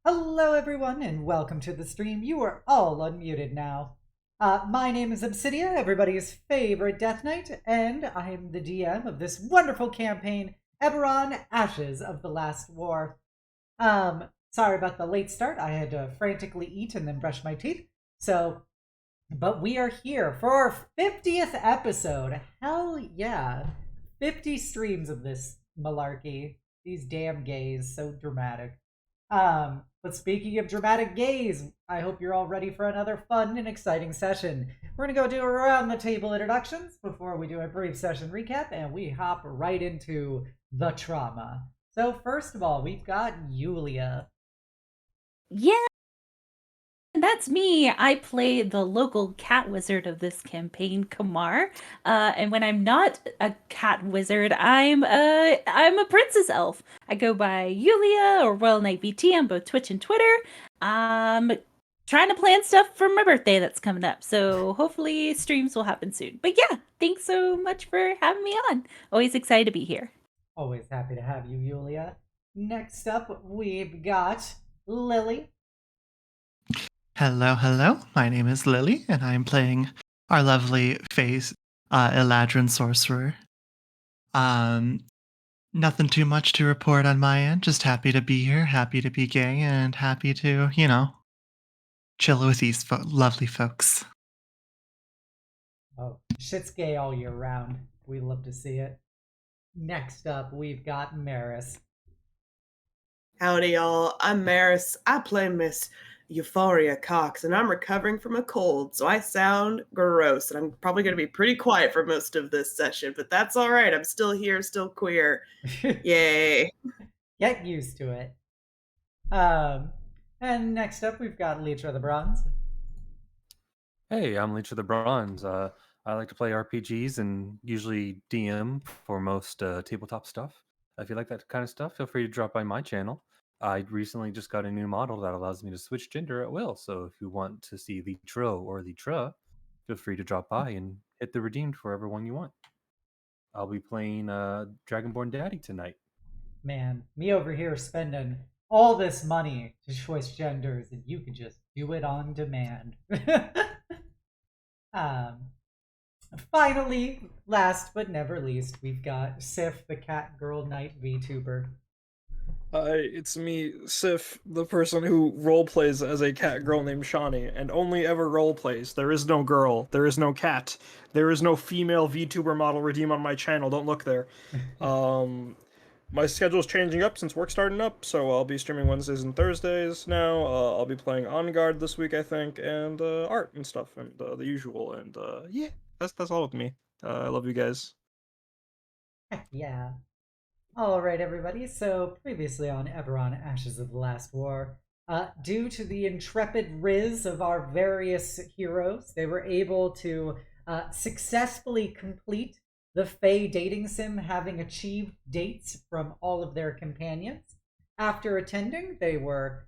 Hello, everyone, and welcome to the stream. You are all unmuted now. My name is Obsidia, everybody's favorite Death Knight, and I am the DM of this wonderful campaign, Eberron: Ashes of the Last War. Sorry about the late start. I had to frantically eat and then brush my teeth. But we are here for our 50th episode. Hell yeah. 50 streams of this malarkey. These damn gays, so dramatic. But speaking of dramatic gays, I hope you're all ready for another fun and exciting session. We're gonna go do around the table introductions before we do a brief session recap, and we hop right into the trauma. So first of all, we've got Yulia. Yeah, that's me. I play the local cat wizard of this campaign, Kamar. And when I'm not a cat wizard, I'm a princess elf. I go by Yulia or Royal Knight VT on both Twitch and Twitter. Trying to plan stuff for my birthday that's coming up. So hopefully streams will happen soon. But yeah, thanks so much for having me on. Always excited to be here. Always happy to have you, Yulia. Next up, we've got Lily. Hello. My name is Lily, and I'm playing our lovely face, Eladrin Sorcerer. Nothing too much to report on my end. Just happy to be here, happy to be gay, and happy to, chill with these lovely folks. Oh, shit's gay all year round. We love to see it. Next up, we've got Maris. Howdy, y'all. I'm Maris. I play Miss Euphoria Cox, and I'm recovering from a cold, so I sound gross, and I'm probably going to be pretty quiet for most of this session, but that's all right. I'm still here, still queer. Yay. Get used to it. And next up, we've got Leech of the Bronze. Hey, I'm Leech of the Bronze. I like to play RPGs and usually DM for most tabletop stuff. If you like that kind of stuff, feel free to drop by my channel. I recently just got a new model that allows me to switch gender at will. So if you want to see the Tro or the Tra, feel free to drop by and hit the redeemed for every one you want. I'll be playing Dragonborn Daddy tonight. Man, me over here spending all this money to choice genders, and you can just do it on demand. Finally, last but never least, we've got Sif, the cat girl knight VTuber. Hi, it's me, Sif, the person who roleplays as a cat girl named Shawnee, and only ever roleplays. There is no girl, there is no cat, there is no female VTuber model redeem on my channel, don't look there. My schedule's changing up since work's starting up, so I'll be streaming Wednesdays and Thursdays now. I'll be playing On Guard this week, I think, and art and stuff, and the usual, and yeah, that's all with me. I love you guys. Heck yeah. Alright, everybody, so previously on Eberron: Ashes of the Last War, due to the intrepid riz of our various heroes, they were able to successfully complete the Fey dating sim, having achieved dates from all of their companions. After attending, they were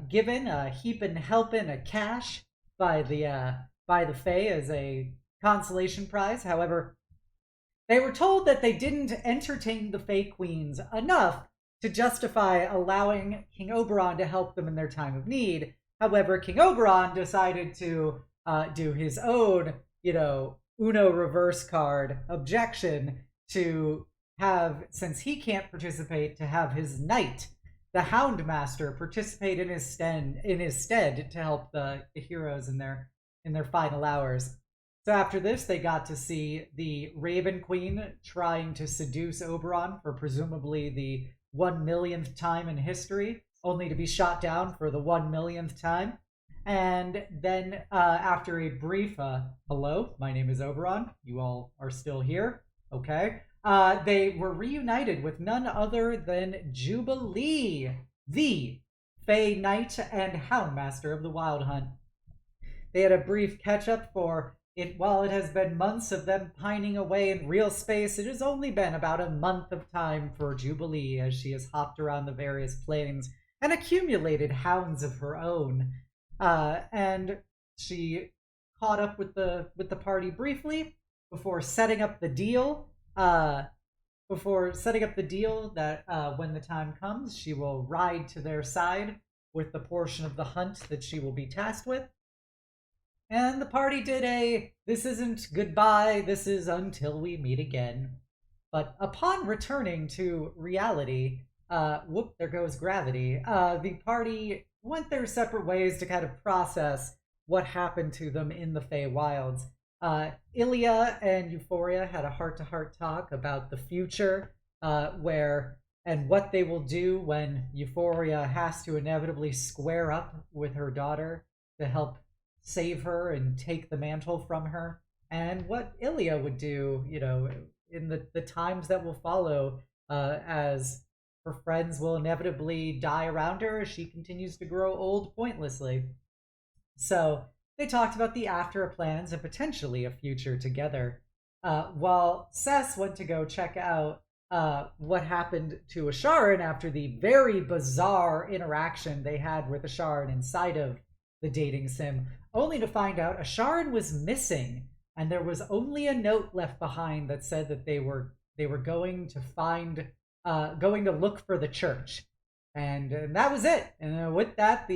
given a heapin' helpin' of cash by the Fey as a consolation prize. However, they were told that they didn't entertain the Fey Queens enough to justify allowing King Oberon to help them in their time of need. However, King Oberon decided to do his own, Uno reverse card objection to have, since he can't participate, to have his knight, the Houndmaster, participate in his stead to help the heroes in their final hours. So after this, they got to see the Raven Queen trying to seduce Oberon for presumably the 1 millionth time in history, only to be shot down for the 1 millionth time. And then after a brief, hello, my name is Oberon, you all are still here, okay? They were reunited with none other than Jubilee, the Fey Knight and Houndmaster of the Wild Hunt. They had a brief catch-up for it. While it has been months of them pining away in real space, it has only been about a month of time for Jubilee as she has hopped around the various planes and accumulated hounds of her own. And she caught up with the party briefly before setting up the deal. That when the time comes, she will ride to their side with the portion of the hunt that she will be tasked with. And the party did this isn't goodbye, this is until we meet again. But upon returning to reality, whoop, there goes gravity. The party went their separate ways to kind of process what happened to them in the Feywilds. Ilya and Euphoria had a heart-to-heart talk about the future, and what they will do when Euphoria has to inevitably square up with her daughter to help save her and take the mantle from her, and what Ilya would do, in the times that will follow, as her friends will inevitably die around her as she continues to grow old pointlessly. So they talked about the after plans and potentially a future together. While Ces went to go check out what happened to Asharan after the very bizarre interaction they had with Asharan inside of the dating sim, only to find out Asharan was missing, and there was only a note left behind that said that they were going to look for the church, and that was it. And with that,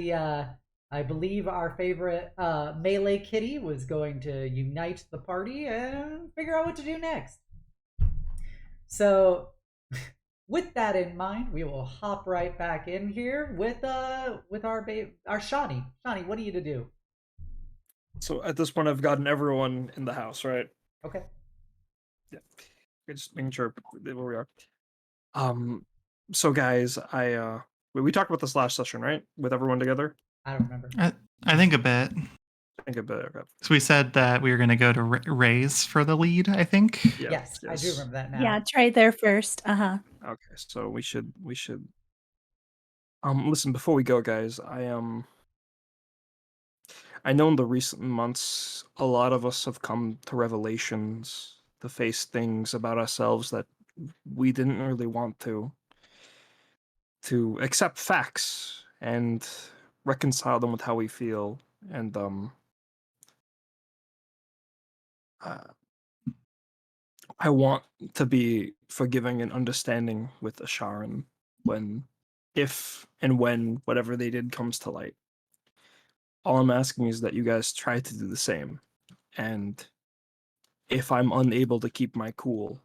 I believe our favorite melee kitty was going to unite the party and figure out what to do next. So, with that in mind, we will hop right back in here with our Shani. Shani, what are you to do? So at this point, I've gotten everyone in the house, right? Okay. Yeah. Just making sure where we are. So guys, we talked about this last session, right? With everyone together? I don't remember. I think a bit. I think a bit, okay. So we said that we were going to go to Ray's for the lead, I think. Yeah, yes, I do remember that now. Yeah, try there first. Okay, so we should listen, before we go, guys, I know in the recent months a lot of us have come to revelations, to face things about ourselves that we didn't really want to accept facts and reconcile them with how we feel. And I want to be forgiving and understanding with Asharan if and when whatever they did comes to light. All I'm asking is that you guys try to do the same. And if I'm unable to keep my cool,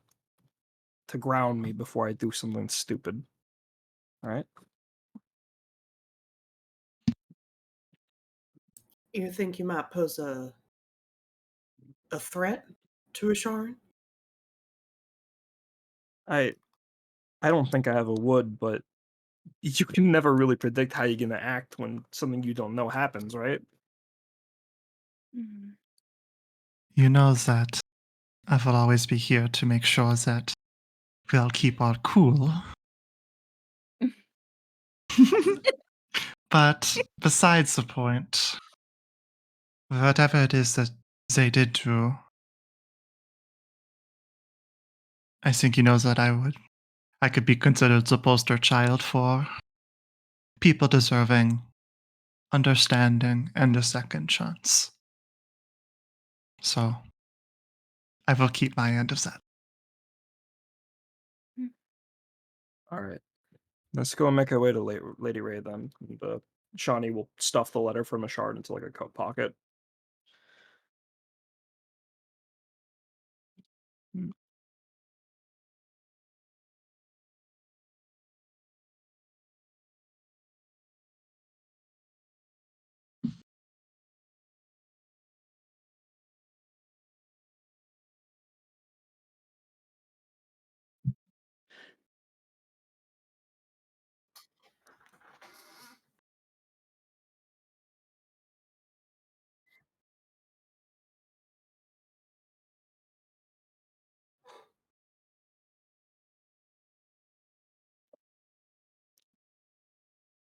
to ground me before I do something stupid. All right? You think you might pose a threat to Asharan? I don't think I ever would, but you can never really predict how you're gonna act when something you don't know happens, right? Mm-hmm. You know that I will always be here to make sure that we'll keep our cool. But besides the point, whatever it is that they did do, I think you know that I could be considered the poster child for people deserving understanding and a second chance. So I will keep my end of that. All right. Let's go and make our way to Lady Ray then. Shawnee will stuff the letter from Asharan into like a coat pocket.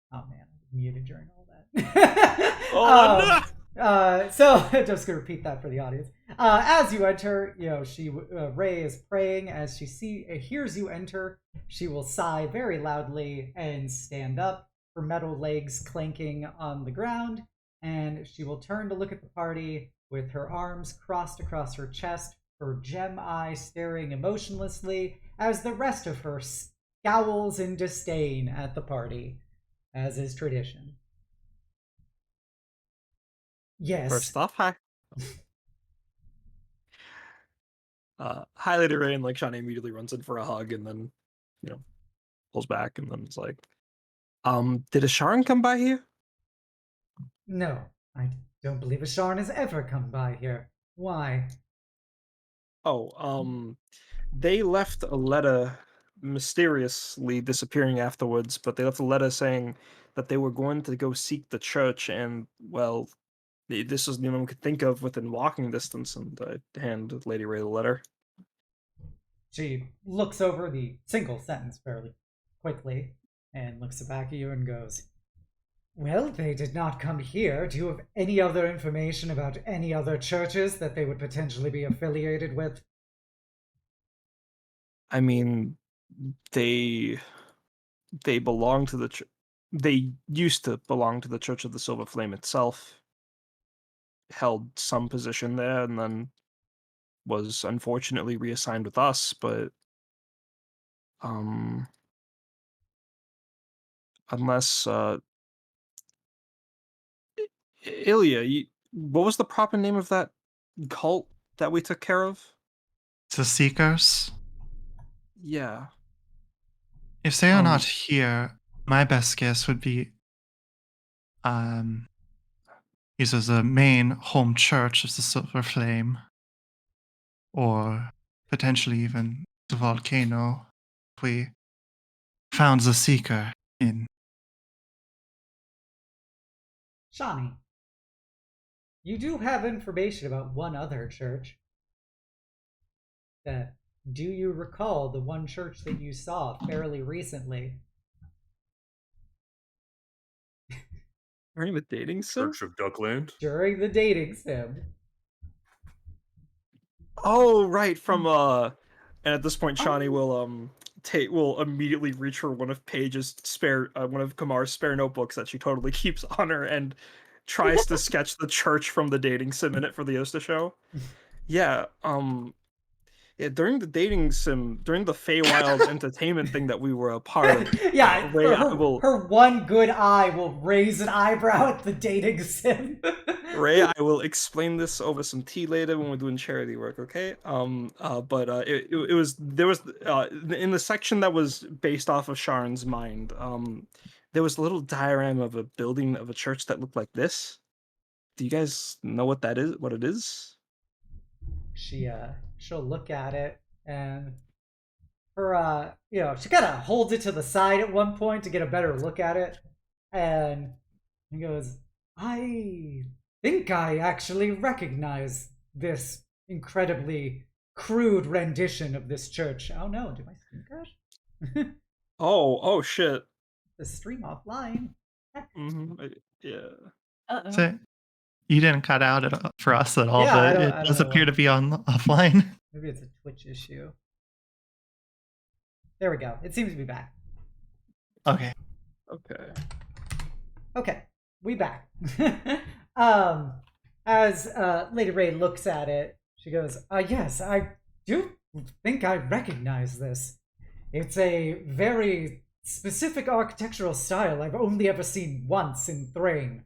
Oh man, I was muted during all that. Oh, So just gonna repeat that for the audience. As you enter, Rei is praying. As she hears you enter, she will sigh very loudly and stand up, her metal legs clanking on the ground, and she will turn to look at the party with her arms crossed across her chest, her gem eye staring emotionlessly as the rest of her scowls in disdain at the party, as is tradition. Yes. First off, hi. Hi, Lady Rei, and like Shawnee immediately runs in for a hug and then, you know, pulls back and then it's like, did Asharan come by here? No, I don't believe Asharan has ever come by here. Why? Oh, they left a letter mysteriously disappearing afterwards, but they left a letter saying that they were going to go seek the church, and well, this was the only one we could think of within walking distance, and I hand Lady Rei the letter. She looks over the single sentence fairly quickly and looks back at you and goes, well, they did not come here. Do you have any other information about any other churches that they would potentially be affiliated with? I mean, they belong to the they used to belong to the Church of the Silver Flame itself. Held some position there, and then was unfortunately reassigned with us. But um, unless Ilya, what was the proper name of that cult that we took care of? The Seekers. Yeah. If they are not here, my best guess would be either the main home church of the Silver Flame, or potentially even the volcano. We found the Seeker in. Shawnee, you do have information about one other church. Do you recall the one church that you saw fairly recently? During the dating sim? Church of Duckland. During the dating sim. Oh, right, from and at this point Shawnee will will immediately reach for one of Paige's spare one of Kamar's spare notebooks that she totally keeps on her and tries to sketch the church from the dating sim in it for the Yosta show. Yeah, during the dating sim, during the Feywilds entertainment thing that we were a part of, Yeah, Rei, her one good eye will raise an eyebrow at the dating sim. Rei, I will explain this over some tea later when we're doing charity work, okay? It was there was in the section that was based off of Sharon's mind, there was a little diagram of a building of a church that looked like this. Do you guys know what that is? What it is? She'll look at it and her she kind of holds it to the side at one point to get a better look at it, and he goes, I think I actually recognize this incredibly crude rendition of this church. Oh no, did my screen crash? Oh shit. The stream offline. Yeah. Uh-oh. So you didn't cut out it for us at all, Yeah, I but don't it does appear to be on offline. Maybe it's a Twitch issue. There we go. It seems to be back. Okay. Okay, we back. As Lady Rei looks at it, she goes, yes, I do think I recognize this. It's a very specific architectural style I've only ever seen once in Thrane.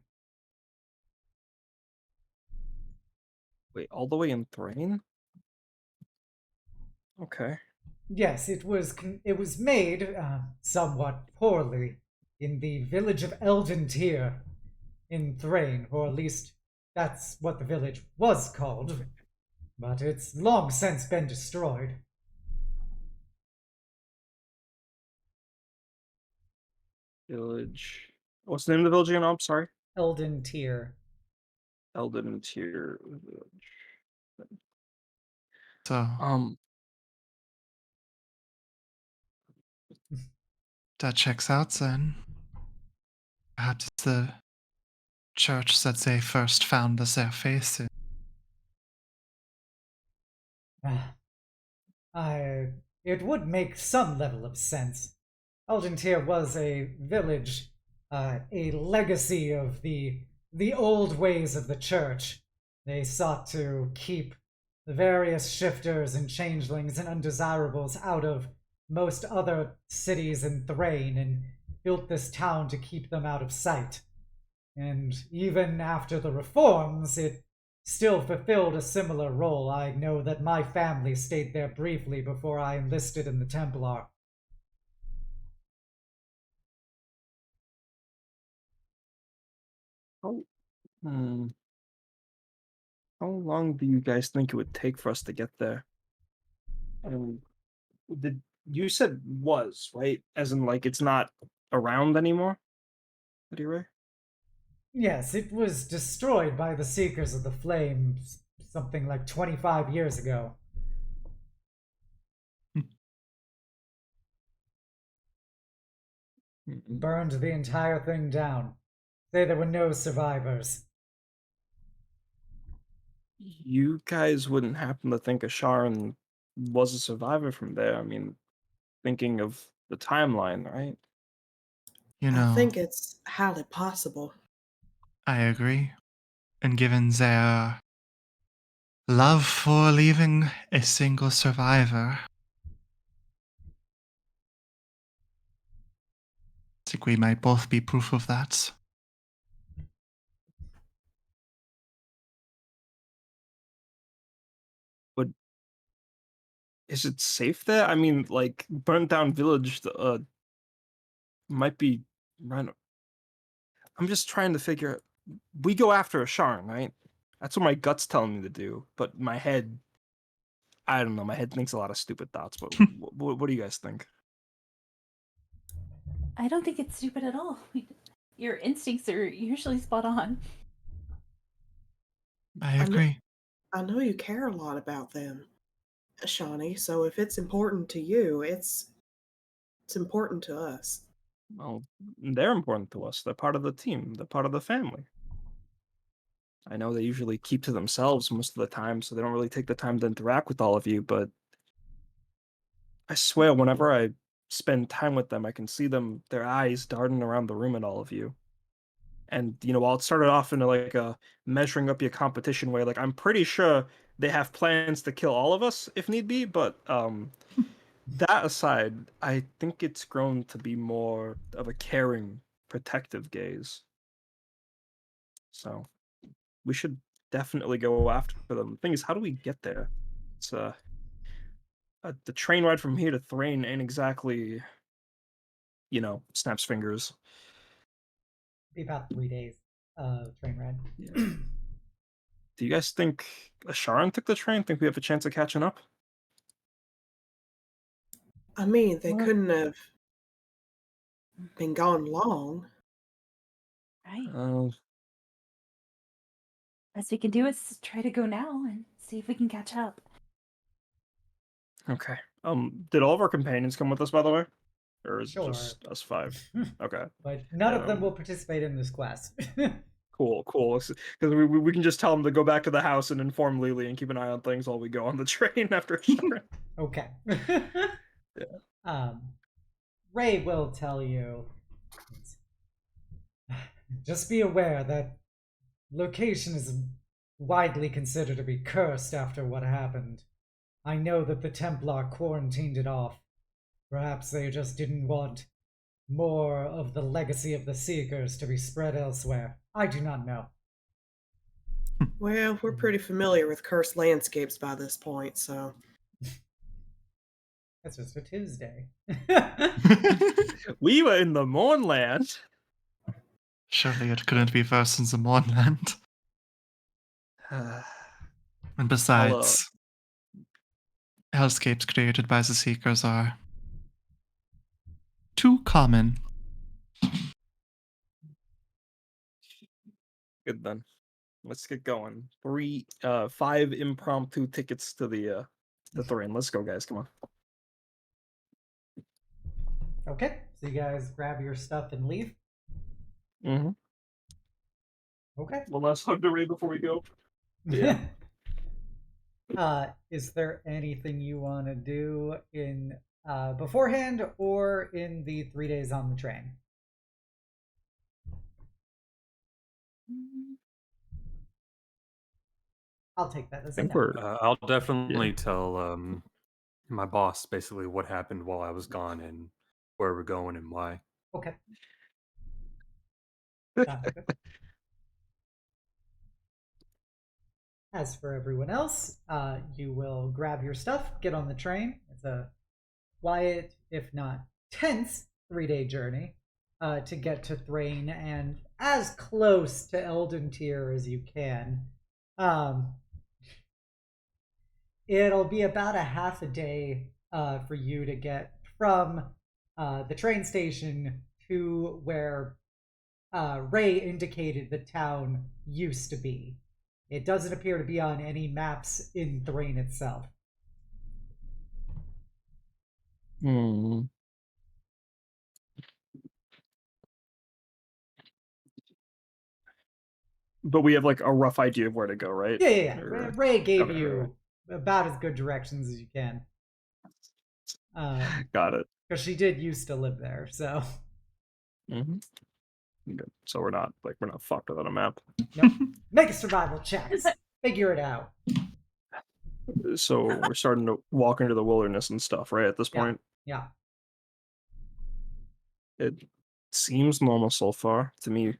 Wait, all the way in Thrane? Okay. Yes, it was made somewhat poorly in the village of Eldentear in Thrane, or at least that's what the village was called. But it's long since been destroyed. Village. What's the name of the village again? Oh, I'm sorry. Eldentear. Eldentear village. So that checks out then. Perhaps it's the church that they first found the surface in. It would make some level of sense. Eldentear was a village, a legacy of the old ways of the church. They sought to keep the various shifters and changelings and undesirables out of most other cities in Thrane, and built this town to keep them out of sight. And even after the reforms, it still fulfilled a similar role. I know that my family stayed there briefly before I enlisted in the Templar. Oh, hmm. How long do you guys think it would take for us to get there? Did you said was, right? As in, like, it's not around anymore? Eddie Ray? Yes, it was destroyed by the Seekers of the Flames something like 25 years ago. Burned the entire thing down. Say there were no survivors. You guys wouldn't happen to think Asharan was a survivor from there? I mean, thinking of the timeline, right? You I know, think it's highly possible. I agree. And given their love for leaving a single survivor, I think we might both be proof of that. But is it safe there? I mean, like, burnt down village might be right. I'm just trying to figure. We go after Asharan, right? That's what my gut's telling me to do. But my head, I don't know. My head thinks a lot of stupid thoughts. But what do you guys think? I don't think it's stupid at all. Your instincts are usually spot on. I I agree. I know you care a lot about them, Shawnee, so if it's important to you, it's important to us. Well, they're important to us. They're part of the team. They're part of the family. I know they usually keep to themselves most of the time, so they don't really take the time to interact with all of you, but I swear whenever I spend time with them, I can see them, their eyes darting around the room at all of you. And, while it started off in like a measuring up your competition way, like, I'm pretty sure they have plans to kill all of us if need be, but that aside, I think it's grown to be more of a caring, protective gaze. So we should definitely go after them. The thing is, how do we get there? It's the train ride from here to Thrane ain't exactly, snaps fingers. Be about 3 days train ride. Yeah. Do you guys think Asharan took the train? Think we have a chance of catching up? I mean, they Well, couldn't have been gone long. right. Uh, Best we can do is try to go now and see if we can catch up. okay. Did all of our companions come with us, by the way? Or is it Sure. just us five? Okay. But none of them Um, will participate in this quest. Cool. Because we can just tell them to go back to the house and inform Lily and keep an eye on things while we go on the train after Asharan. Okay. Yeah. Ray will tell you. Just be aware that location is widely considered to be cursed after what happened. I know that the Templar quarantined it off. Perhaps they just didn't want more of the legacy of the Seekers to be spread elsewhere. I do not know. Well, we're pretty familiar with cursed landscapes by this point, so. That's just a Tuesday. We were in the Mournland. Surely it couldn't be worse than the Mournland. And besides, hellscapes created by the Seekers are too common. Good then. Let's get going. 5 impromptu tickets to the Thrane. Let's go, guys. Come on. Okay, so you guys grab your stuff and leave. Mm-hmm. Okay. One last hug to Ray before we go. Yeah. Is there anything you want to do in beforehand or in the 3 days on the train? I'll take that as a no. I'll definitely tell my boss basically what happened while I was gone and where we're going and why. Okay. Sounds good. As for everyone else, you will grab your stuff, get on the train. It's a quiet, if not tense, 3-day journey to get to Thrane and as close to Eldentear as you can. Um, it'll be about a half a day for you to get from the train station to where Rei indicated the town used to be. It doesn't appear to be on any maps in Thrane itself. Hmm. But we have like a rough idea of where to go, right? Yeah. Or... Rei gave Okay, you about as good directions as you can. Got it. Because she did used to live there, so. Mm-hmm. Good. So we're not fucked without a map. Nope. Make a survival check. Figure it out. So we're starting to walk into the wilderness and stuff, right? At this point, Yeah. it seems normal so far to me.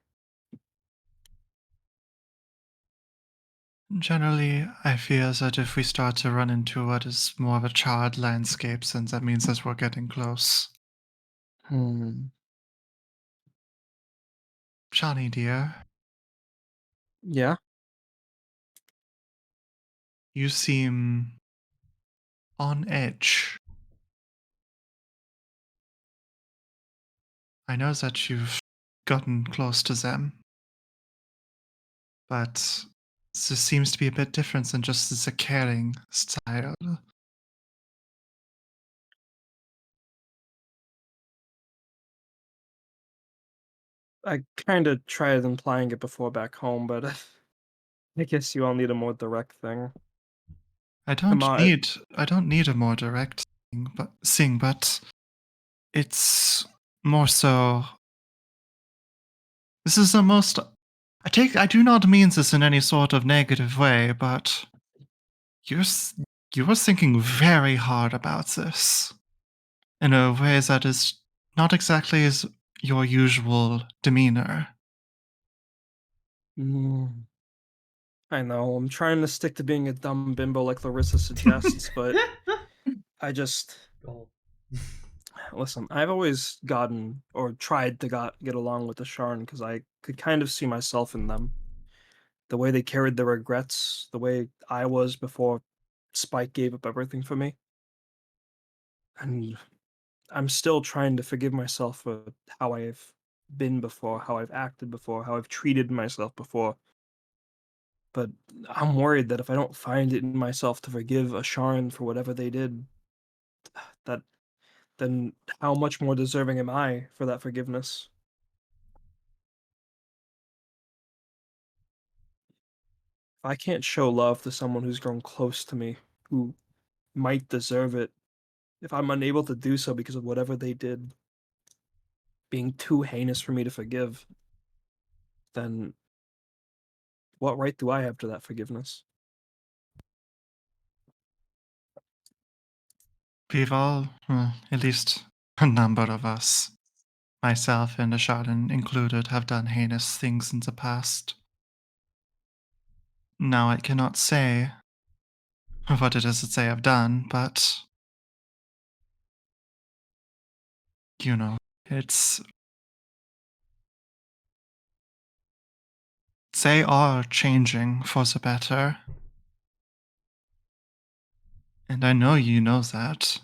Generally, I fear that if we start to run into what is more of a charred landscape, then that means that we're getting close. Johnny, dear, Yeah. you seem on edge. I know that you've gotten close to them, but this seems to be a bit different than just the caring style. I kind of tried implying it before back home, but I guess you all need a more direct thing. I Come don't on. need a more direct thing, but it's more so. This is the most. I do not mean this in any sort of negative way, but you're thinking very hard about this in a way that is not exactly as your usual demeanor. I know, I'm trying to stick to being a dumb bimbo like Larissa suggests, but I just... Gold. Listen, I've always gotten, or tried to get along with the Asharan because I could kind of see myself in them. The way they carried their regrets, the way I was before Spike gave up everything for me. And I'm still trying to forgive myself for how I've been before, how I've acted before, how I've treated myself before. But I'm worried that if I don't find it in myself to forgive Asharan for whatever they did, that then how much more deserving am I for that forgiveness? If I can't show love to someone who's grown close to me, who might deserve it, if I'm unable to do so because of whatever they did, being too heinous for me to forgive, then what right do I have to that forgiveness? We've all, well, at least a number of us, myself and Asharan included, have done heinous things in the past. Now I cannot say what it is that they have done, but it's they are changing for the better. And I know you know that.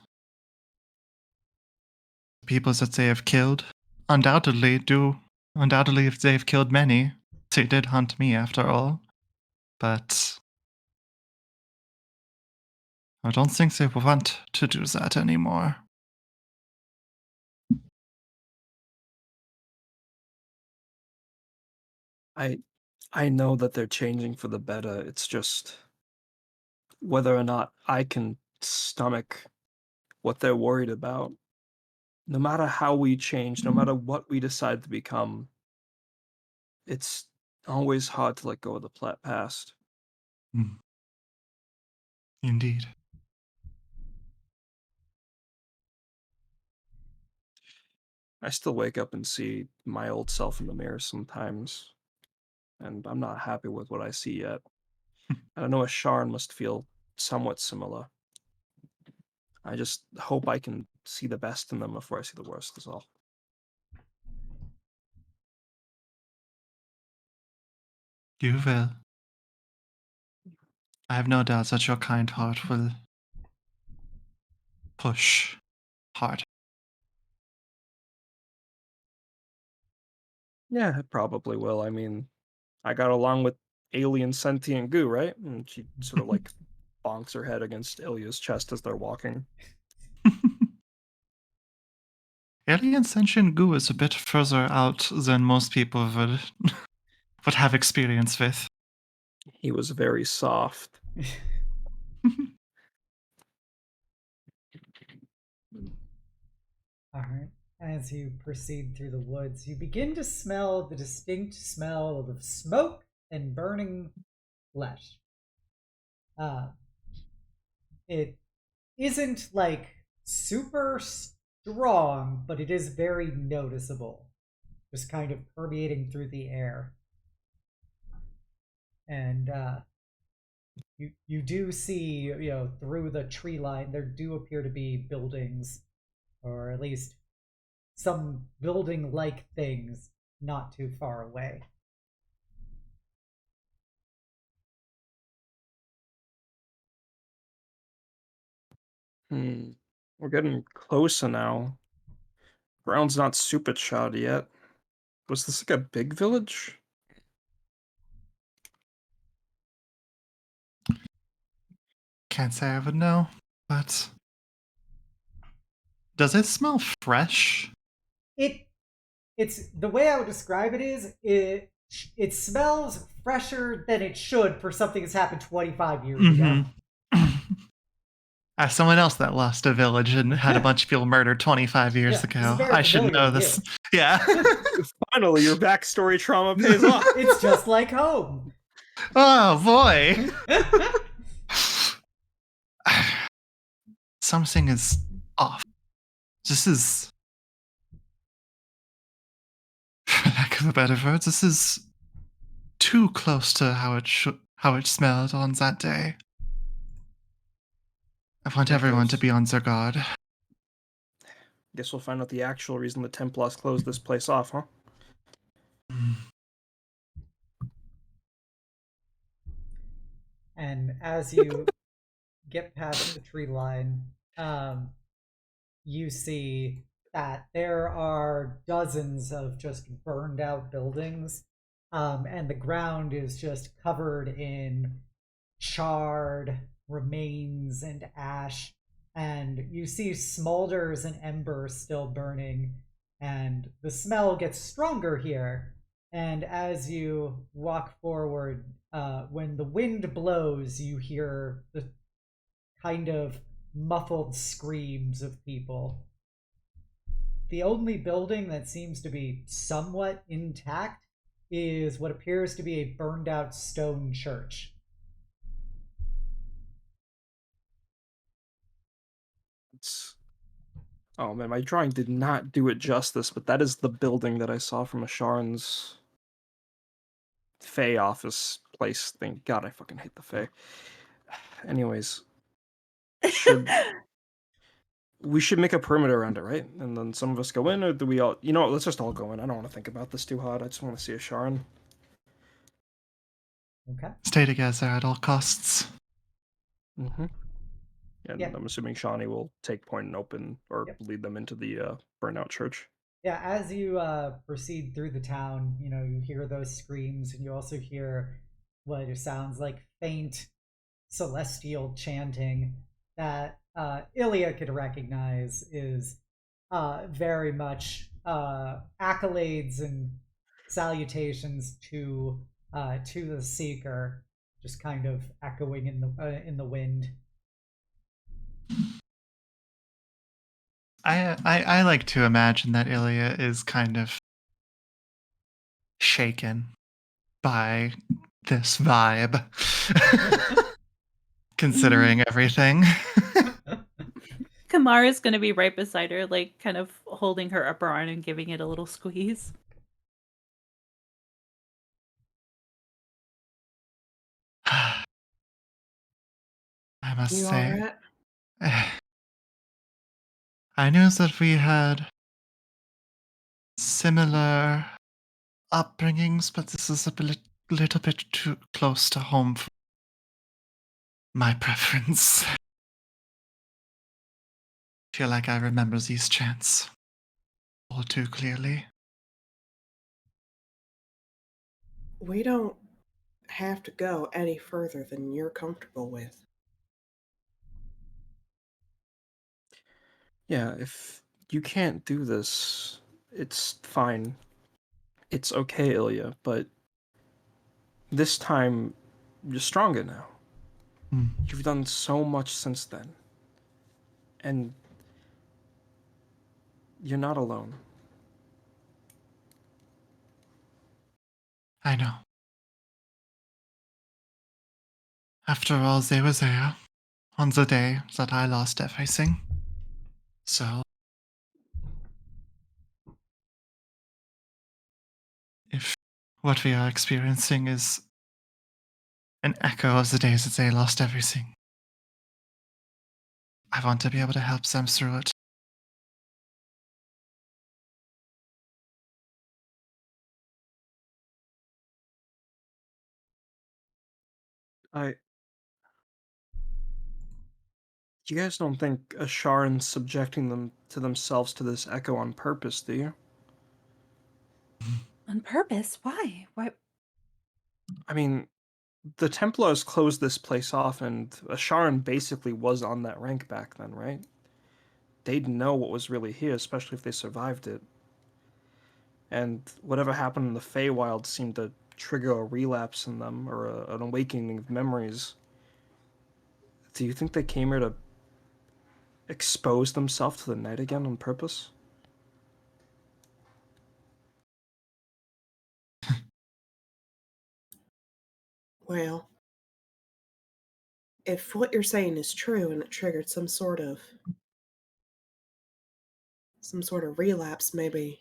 The people that they have killed undoubtedly, if they've killed many, they did hunt me after all. But I don't think they want to do that anymore. I know that they're changing for the better. It's just whether or not I can stomach what they're worried about. No matter how we change, no matter what we decide to become, it's always hard to let go of the past. Indeed. I still wake up and see my old self in the mirror sometimes, and I'm not happy with what I see yet. I know Asharan must feel somewhat similar. I just hope I can see the best in them before I see the worst, is all. You will. I have no doubt that your kind heart will push hard. Yeah, it probably will. I mean, I got along with alien sentient goo, right? And she sort of like bonks her head against Ilya's chest as they're walking. Alien sentient goo is a bit further out than most people would have experience with. He was very soft. All right. As you proceed through the woods, you begin to smell the distinct smell of smoke and burning flesh. It isn't like super strong, but it is very noticeable, just kind of permeating through the air. And you do see, through the tree line, there do appear to be buildings, or at least some building-like things not too far away. We're getting closer now. Ground's not super shot yet. Was this like a big village? Can't say I would know, but does it smell fresh? It's the way I would describe it is it smells fresher than it should for something that's happened 25 years ago. As someone else that lost a village and had a bunch of people murdered 25 years ago, I should know this. Yeah. Finally, your backstory trauma pays off. It's just like home. Oh boy. Something is off. This is, for lack of a better word, this is too close to how it smelled on that day. I want everyone to be on their guard. Guess we'll find out the actual reason the Templars closed this place off, huh? And as you get past the tree line, you see that there are dozens of just burned out buildings, and the ground is just covered in charred remains and ash, and you see smolders and embers still burning, and the smell gets stronger here. And as you walk forward, when the wind blows, you hear the kind of muffled screams of people. The only building that seems to be somewhat intact is what appears to be a burned out stone church. Oh man, my drawing did not do it justice, but that is the building that I saw from Asharan's Fey office place. Thank God, I fucking hate the Fey. Anyways, we should make a perimeter around it, right? And then some of us go in, or do we all? You know what? Let's just all go in. I don't want to think about this too hard. I just want to see Asharan. Okay. Stay together at all costs. Mm-hmm. And Yeah. I'm assuming Shawnee will take point and open, or lead them into the burnout church. Yeah, as you proceed through the town, you hear those screams, and you also hear what sounds like faint celestial chanting that Ilya could recognize is very much accolades and salutations to the seeker, just kind of echoing in the wind. I like to imagine that Ilya is kind of shaken by this vibe, considering everything. Kamara's gonna be right beside her, like kind of holding her upper arm and giving it a little squeeze. I must You say, alright? I knew that we had similar upbringings, but this is little bit too close to home for my preference. Feel like I remember these chants all too clearly. We don't have to go any further than you're comfortable with. Yeah, if you can't do this, it's fine. It's okay, Ilya, but this time you're stronger now. Hmm. You've done so much since then. And you're not alone. I know. After all, they were there on the day that I lost everything. So, if what we are experiencing is an echo of the days that they lost everything, I want to be able to help them through it. You guys don't think Asharan's subjecting them to themselves to this echo on purpose, do you? On purpose? Why? Why? I mean, the Templars closed this place off, and Asharan basically was on that rank back then, right? They'd know what was really here, especially if they survived it. And whatever happened in the Feywilds seemed to trigger a relapse in them, or an awakening of memories. Do you think they came here to expose themselves to the night again on purpose? Well, if what you're saying is true and it triggered some sort of relapse, maybe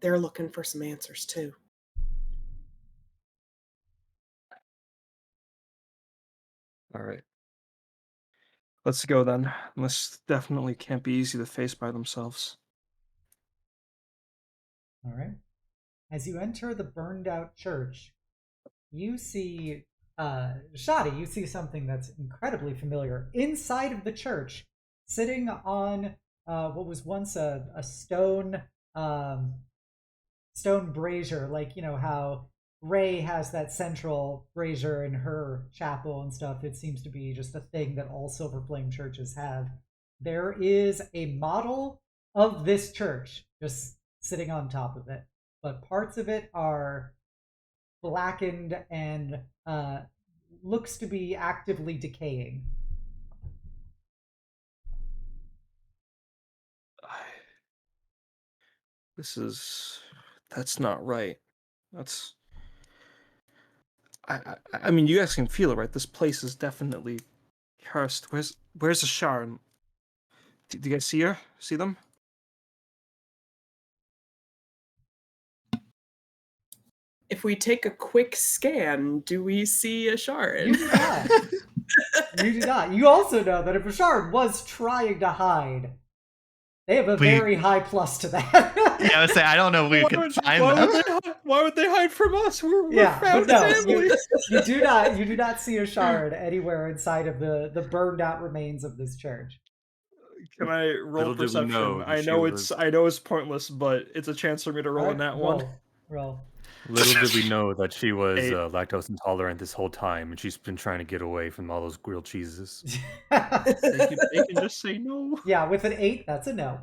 they're looking for some answers too. All right. Let's go then. This definitely can't be easy to face by themselves. All right. As you enter the burned out church, you see Shadi, you see something that's incredibly familiar. Inside of the church, sitting on what was once a stone stone brazier, like you know how Rei has that central brazier in her chapel and stuff. It seems to be just a thing that all Silver Flame churches have. There is a model of this church just sitting on top of it, but parts of it are blackened and looks to be actively decaying. That's not right. That's I mean, you guys can feel it, right? This place is definitely cursed. Where's Asharan? Do you guys see her? See them? If we take a quick scan, do we see You Asharan? do not. You do not. You also know that if Bashard was trying to hide, they have a very high plus to that. Yeah, I would say, I don't know if we could find them. Why would they hide from us? We're Yeah, but found no, family. you do not see a shard anywhere inside of the burned out remains of this church. Can I roll Little did we know perception? that I she know was- it's pointless, but it's a chance for me to roll All in right, that one. roll. Little did we know that she was 8. lactose intolerant this whole time, and she's been trying to get away from all those grilled cheeses. They can just say no. Yeah, with an 8, that's a no.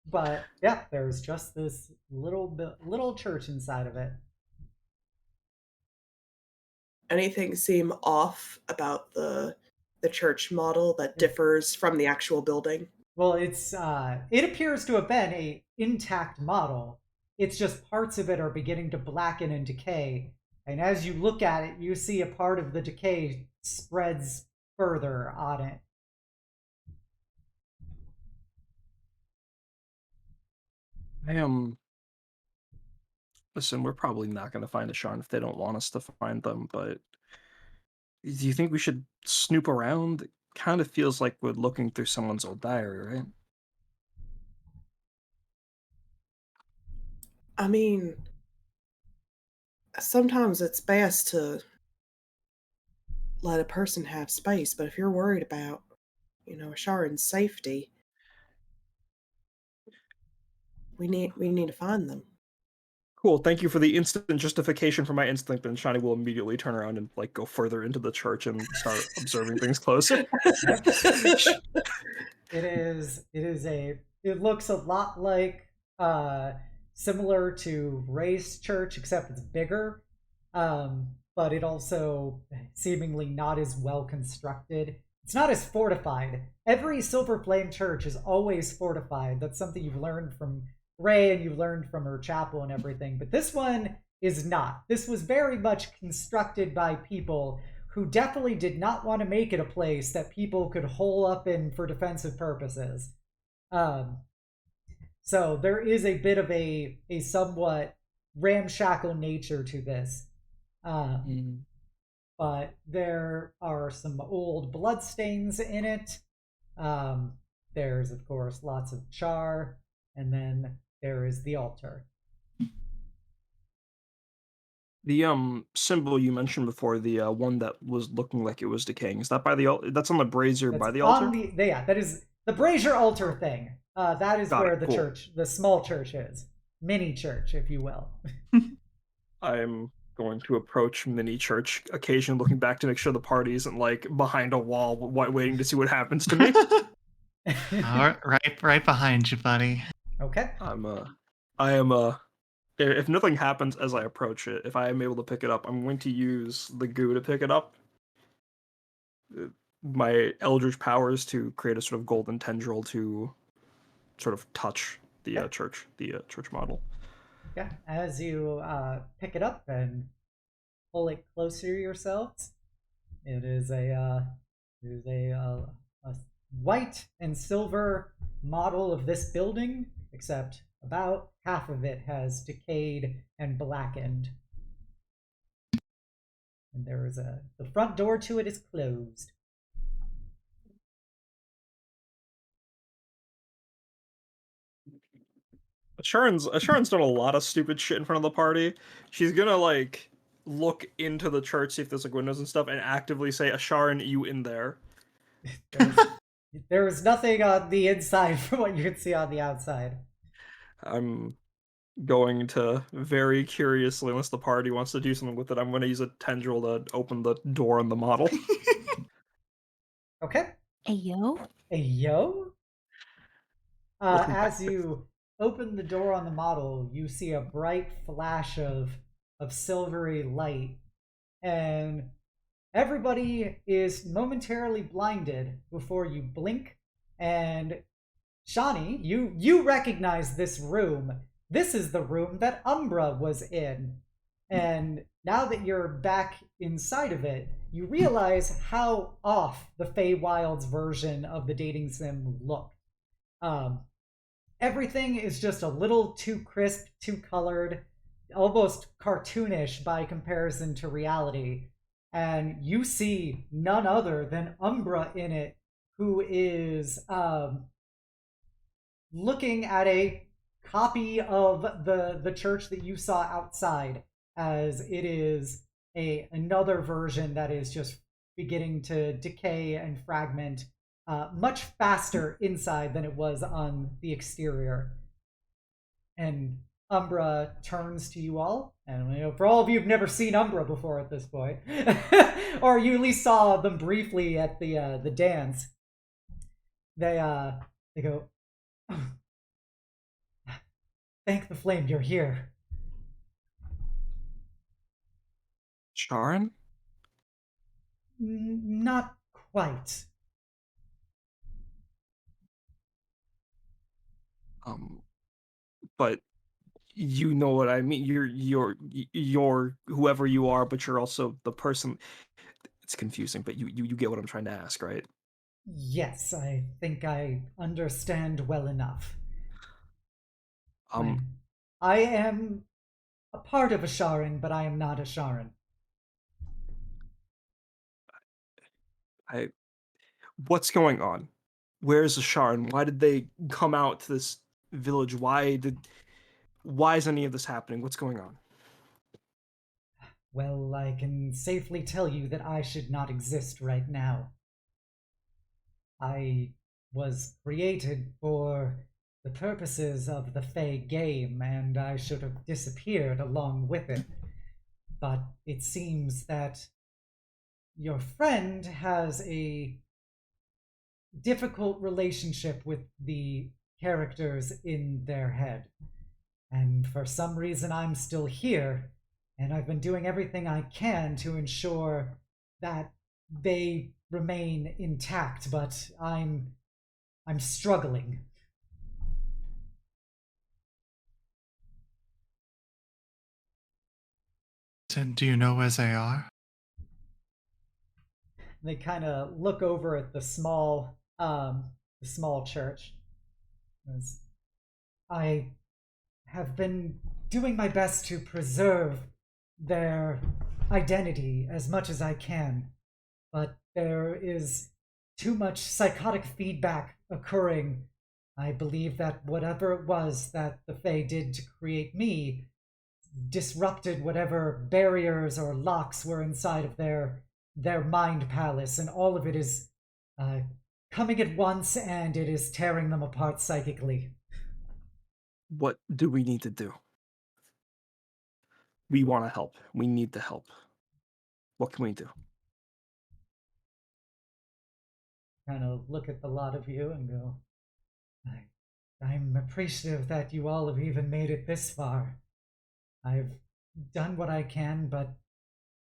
But yeah, there's just this little church inside of it. Anything seem off about the church model that differs from the actual building? Well, it appears to have been a intact model. It's just parts of it are beginning to blacken and decay. And as you look at it, you see a part of the decay spreads further on it. Listen, we're probably not going to find Asharan if they don't want us to find them, but Do you think we should snoop around? It kind of feels like we're looking through someone's old diary, right? I mean, sometimes it's best to let a person have space, but if you're worried about, Asharan's safety, we need to find them. Cool. Thank you for the instant justification for my instinct. And Shani will immediately turn around and like go further into the church and start observing things closer. It looks a lot like similar to Rei's church, except it's bigger. But it also seemingly not as well constructed. It's not as fortified. Every Silver Flame church is always fortified. That's something you've learned from Rei and you've learned from her chapel and everything. But this one is not. This was very much constructed by people who definitely did not want to make it a place that people could hole up in for defensive purposes. Um, so there is a bit of a somewhat ramshackle nature to this. But there are some old bloodstains in it. There's, of course, lots of char, and then there is the altar. The symbol you mentioned before, the one that was looking like it was decaying, is that by the that's on the brazier by the altar? That is the brazier altar thing. That is where the cool. church, the small church is. Mini church, if you will. I'm going to approach mini church, occasionally looking back to make sure the party isn't like behind a wall, waiting to see what happens to me. Right behind you, buddy. Okay. If nothing happens as I approach it, if I am able to pick it up, I'm going to use the goo to pick it up. My eldritch powers to create a sort of golden tendril to sort of touch the church model. Yeah, as you pick it up and pull it closer to yourselves, it is a white and silver model of this building, except about half of it has decayed and blackened. And the front door to it is closed. Asharan's done a lot of stupid shit in front of the party. She's gonna like look into the church, see if there's like windows and stuff, and actively say, "Asharan, you in there?" There is nothing on the inside from what you can see on the outside. I'm going to very curiously, unless the party wants to do something with it, I'm going to use a tendril to open the door on the model. Okay. Ayo. Ayo? As you open the door on the model, you see a bright flash of silvery light, and everybody is momentarily blinded before you blink. And Shani, you recognize this room. This is the room that Umbra was in. And now that you're back inside of it, you realize how off the feywilds version of the dating sim looked. Everything is just a little too crisp, too colored, almost cartoonish by comparison to reality. And you see none other than Umbra in it, who is looking at a copy of the church that you saw outside, as it is another version that is just beginning to decay and fragment much faster inside than it was on the exterior. And Umbra turns to you all, and for all of you who've never seen Umbra before at this point, or you at least saw them briefly at the dance, they go, oh, thank the flame you're here. Sharon? Not quite. But you know what I mean. You're whoever you are, but you're also the person. It's confusing, but you get what I'm trying to ask, right? Yes, I think I understand well enough. I am a part of Asharan, but I am not Asharan. What's going on? Where's Asharan? Why did they come out to this village? Why is any of this happening? What's going on? Well, I can safely tell you that I should not exist right now. I was created for the purposes of the Fey game, and I should have disappeared along with it. But it seems that your friend has a difficult relationship with the characters in their head. And for some reason, I'm still here, and I've been doing everything I can to ensure that they remain intact, but I'm struggling. And do you know where they are? They kind of look over at the small church. As I have been doing my best to preserve their identity as much as I can, but there is too much psychotic feedback occurring. I believe that whatever it was that the Fae did to create me disrupted whatever barriers or locks were inside of their mind palace, and all of it is coming at once, and it is tearing them apart psychically. What do we need to do? We want to help. We need the help. What can we do? Kind of look at the lot of you and go, I'm appreciative that you all have even made it this far. I've done what I can, but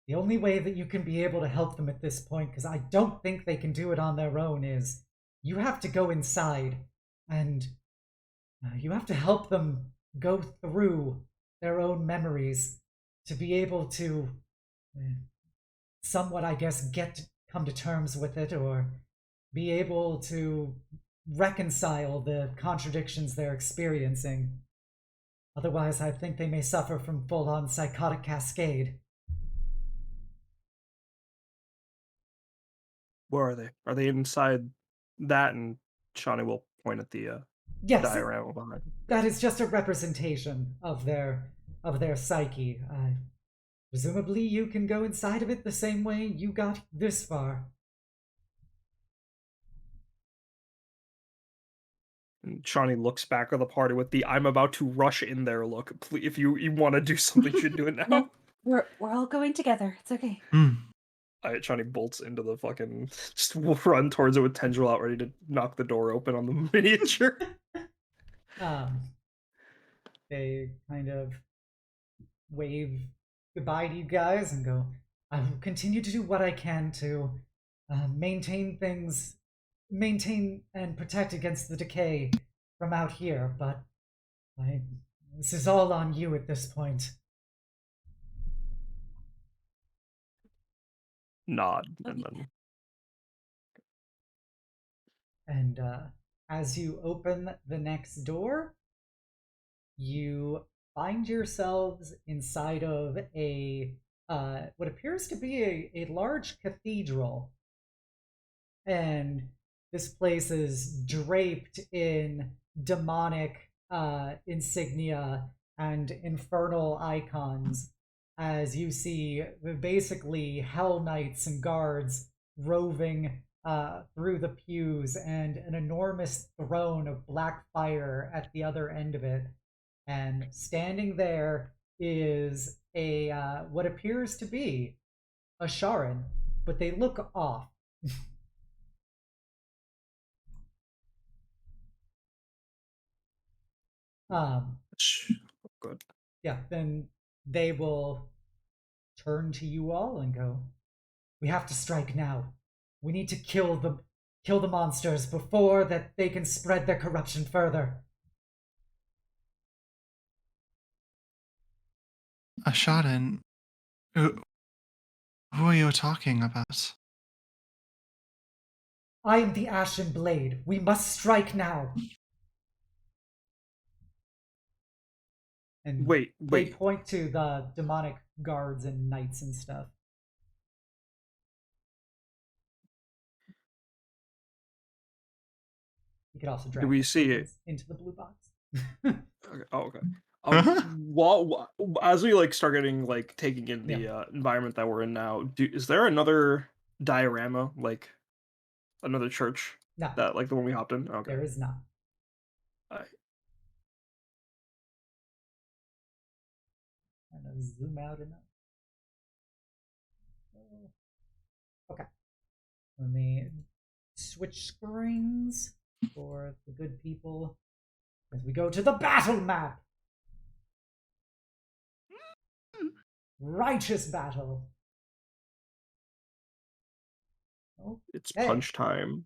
the only way that you can be able to help them at this point, because I don't think they can do it on their own, is you have to go inside and you have to help them go through their own memories to be able to somewhat, I guess, come to terms with it, or be able to reconcile the contradictions they're experiencing. Otherwise, I think they may suffer from full-on psychotic cascade. Where are they? Are they inside that? And Shawnee will point at the Yes, diorama behind. that is just a representation of their psyche. Presumably, you can go inside of it the same way you got this far. And Shawnee looks back at the party with the "I'm about to rush in there" look. If you want to do something, you should do it now. No, we're all going together. It's okay. Shawnee bolts into the fucking, just run towards it with Tendril out, ready to knock the door open on the miniature. They kind of wave goodbye to you guys and go, I will continue to do what I can to maintain and protect against the decay from out here, but this is all on you at this point. Nod, and then And as you open the next door, you find yourselves inside of a what appears to be a large cathedral. And this place is draped in demonic insignia and infernal icons, as you see basically hell knights and guards roving through the pews, and an enormous throne of black fire at the other end of it. And standing there is a what appears to be Asharan, but they look off. good. Yeah, then they will turn to you all and go, we have to strike now. We need to kill the monsters before that they can spread their corruption further. Asharan, who are you talking about? I am the Ashen Blade. We must strike now. And Wait. they point to the demonic guards and knights and stuff. You could also drag we the see it? tokens into the blue box. Okay. Oh, okay. Uh-huh. As we like start getting like taking in the Yeah. environment that we're in now, is there another diorama, like another church No, that like the one we hopped in? Okay. there is not. Alright. I'm gonna zoom out enough. Okay. Let me switch screens for the good people as we go to the battle map. Righteous battle. Oh, It's Hey. punch time.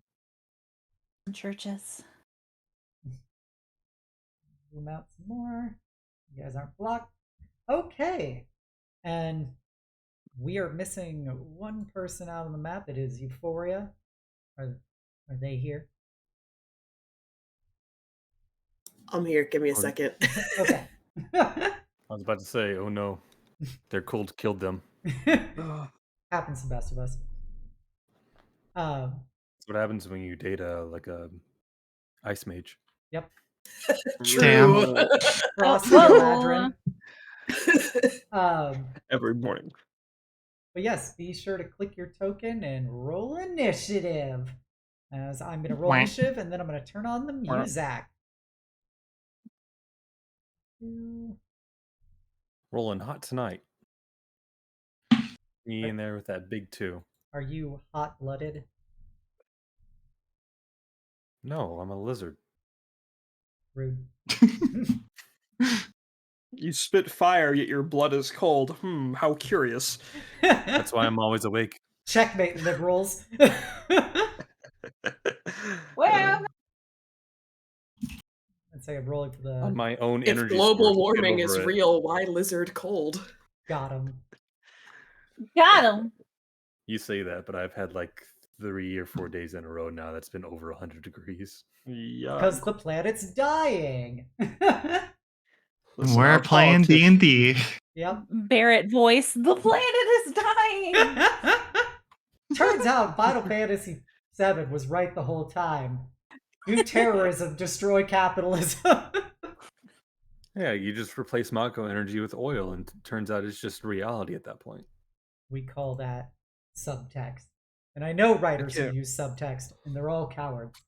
Churches. zoom out some more. You guys aren't blocked. Okay. And we are missing one person out on the map. It is Euphoria. Are they here? I'm here. Give me a Or- second. Okay. I was about to say, oh no, their cold killed them. Happens to the best of us. That's what happens when you date a ice mage. Yep. True. Frosty Whoa. Galadrin. Every morning. But yes, be sure to click your token and roll initiative. As I'm going to roll Wah. initiative, and then I'm going to turn on the Wah. music. Rolling hot tonight. Me in there with that big 2. Are you hot-blooded? No, I'm a lizard. Rude. You spit fire, yet your blood is cold. How curious. That's why I'm always awake. Checkmate, liberals. Well, Let's say I'm rolling for On the my own If energy. global source to get warming is over it. real, why lizard cold? got him. got him. You say that, but I've had like 3 or 4 days in a row now that's been over 100 degrees. Yeah. Because the planet's dying. Listen, We're our playing politicians- D&D. Yep. Barrett voice. The planet is dying. Turns out Final Fantasy VII was right the whole time. Do terrorism, destroy capitalism. Yeah, you just replace Mako energy with oil, and turns out it's just reality at that point. We call that subtext. And I know writers who Yeah. use subtext, and they're all cowards.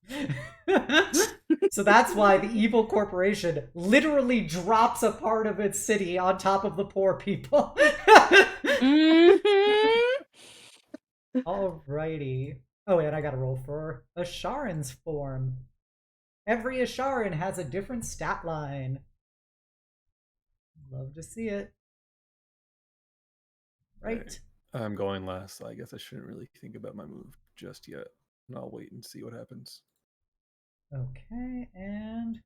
So that's why the evil corporation literally drops a part of its city on top of the poor people. Mhm. Alrighty. Oh, and I gotta roll for Asharan's form. Every Asharan has a different stat line. Love to see it. Right. I'm going last, so I guess I shouldn't really think about my move just yet. And I'll wait and see what happens. Okay, and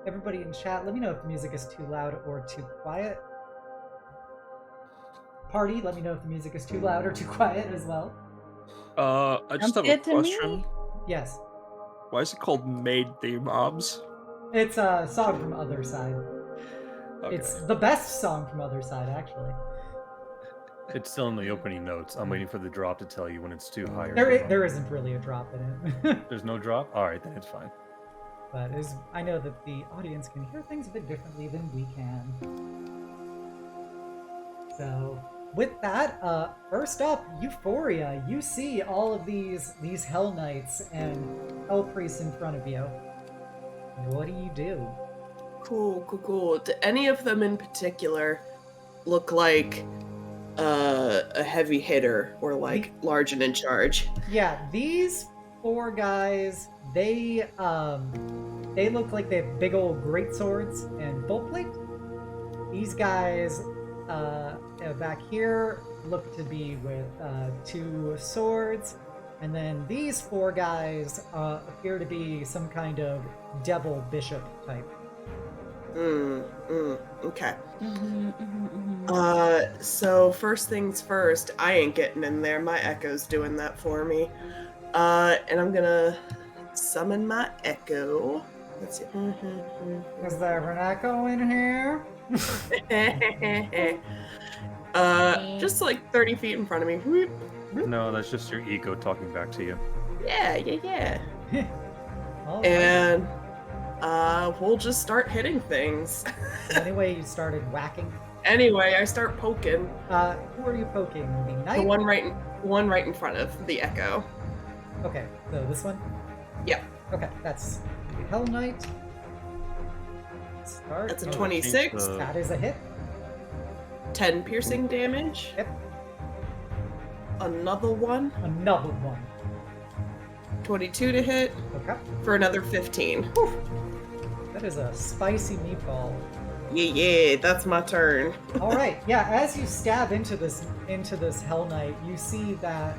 everybody in chat, let me know if the music is too loud or too quiet. Party, let me know if the music is too loud or too quiet as well. I just Sounds have a good to me. question. Yes, Why is it called Made the Mobs? it's a song from Other Side. Okay. It's the best song from Other Side, actually. It's still in the opening notes. I'm waiting for the drop to tell you when it's too high or There, too low. there isn't really a drop in it. There's no drop? Alright, then it's fine. But I know that the audience can hear things a bit differently than we can. So, with that, first up, Euphoria. You see all of these Hell Knights and Hell Priests in front of you. What do you do? Cool. Do any of them in particular look like a heavy hitter or like large and in charge? Yeah, these 4 guys, they look like they have big old great swords and bolt plate. These guys back here look to be with 2 swords, and then these 4 guys appear to be some kind of devil bishop type. Okay. Mhm, mhm, mhm. So first things first, I ain't getting in there. My echo's doing that for me. And I'm gonna summon my echo. Let's see. Is there an echo in here? Just like 30 feet in front of me. Whoop. No, that's just your ego talking back to you. Yeah. All right. And we'll just start hitting things. Anyway, you started whacking. Anyway, I start poking. Who are you poking? The knight? The one right in front of the echo. Okay, so this one? Yep. Okay, that's the Hell Knight. Start. That's a Oh, 26. That is a hit. 10 piercing damage. Yep. Another one. Another one. 22 to hit Okay. for another 15. Whew. That is a spicy meatball. Yeah, that's my turn. All right, yeah. As you stab into this Hell Knight, you see that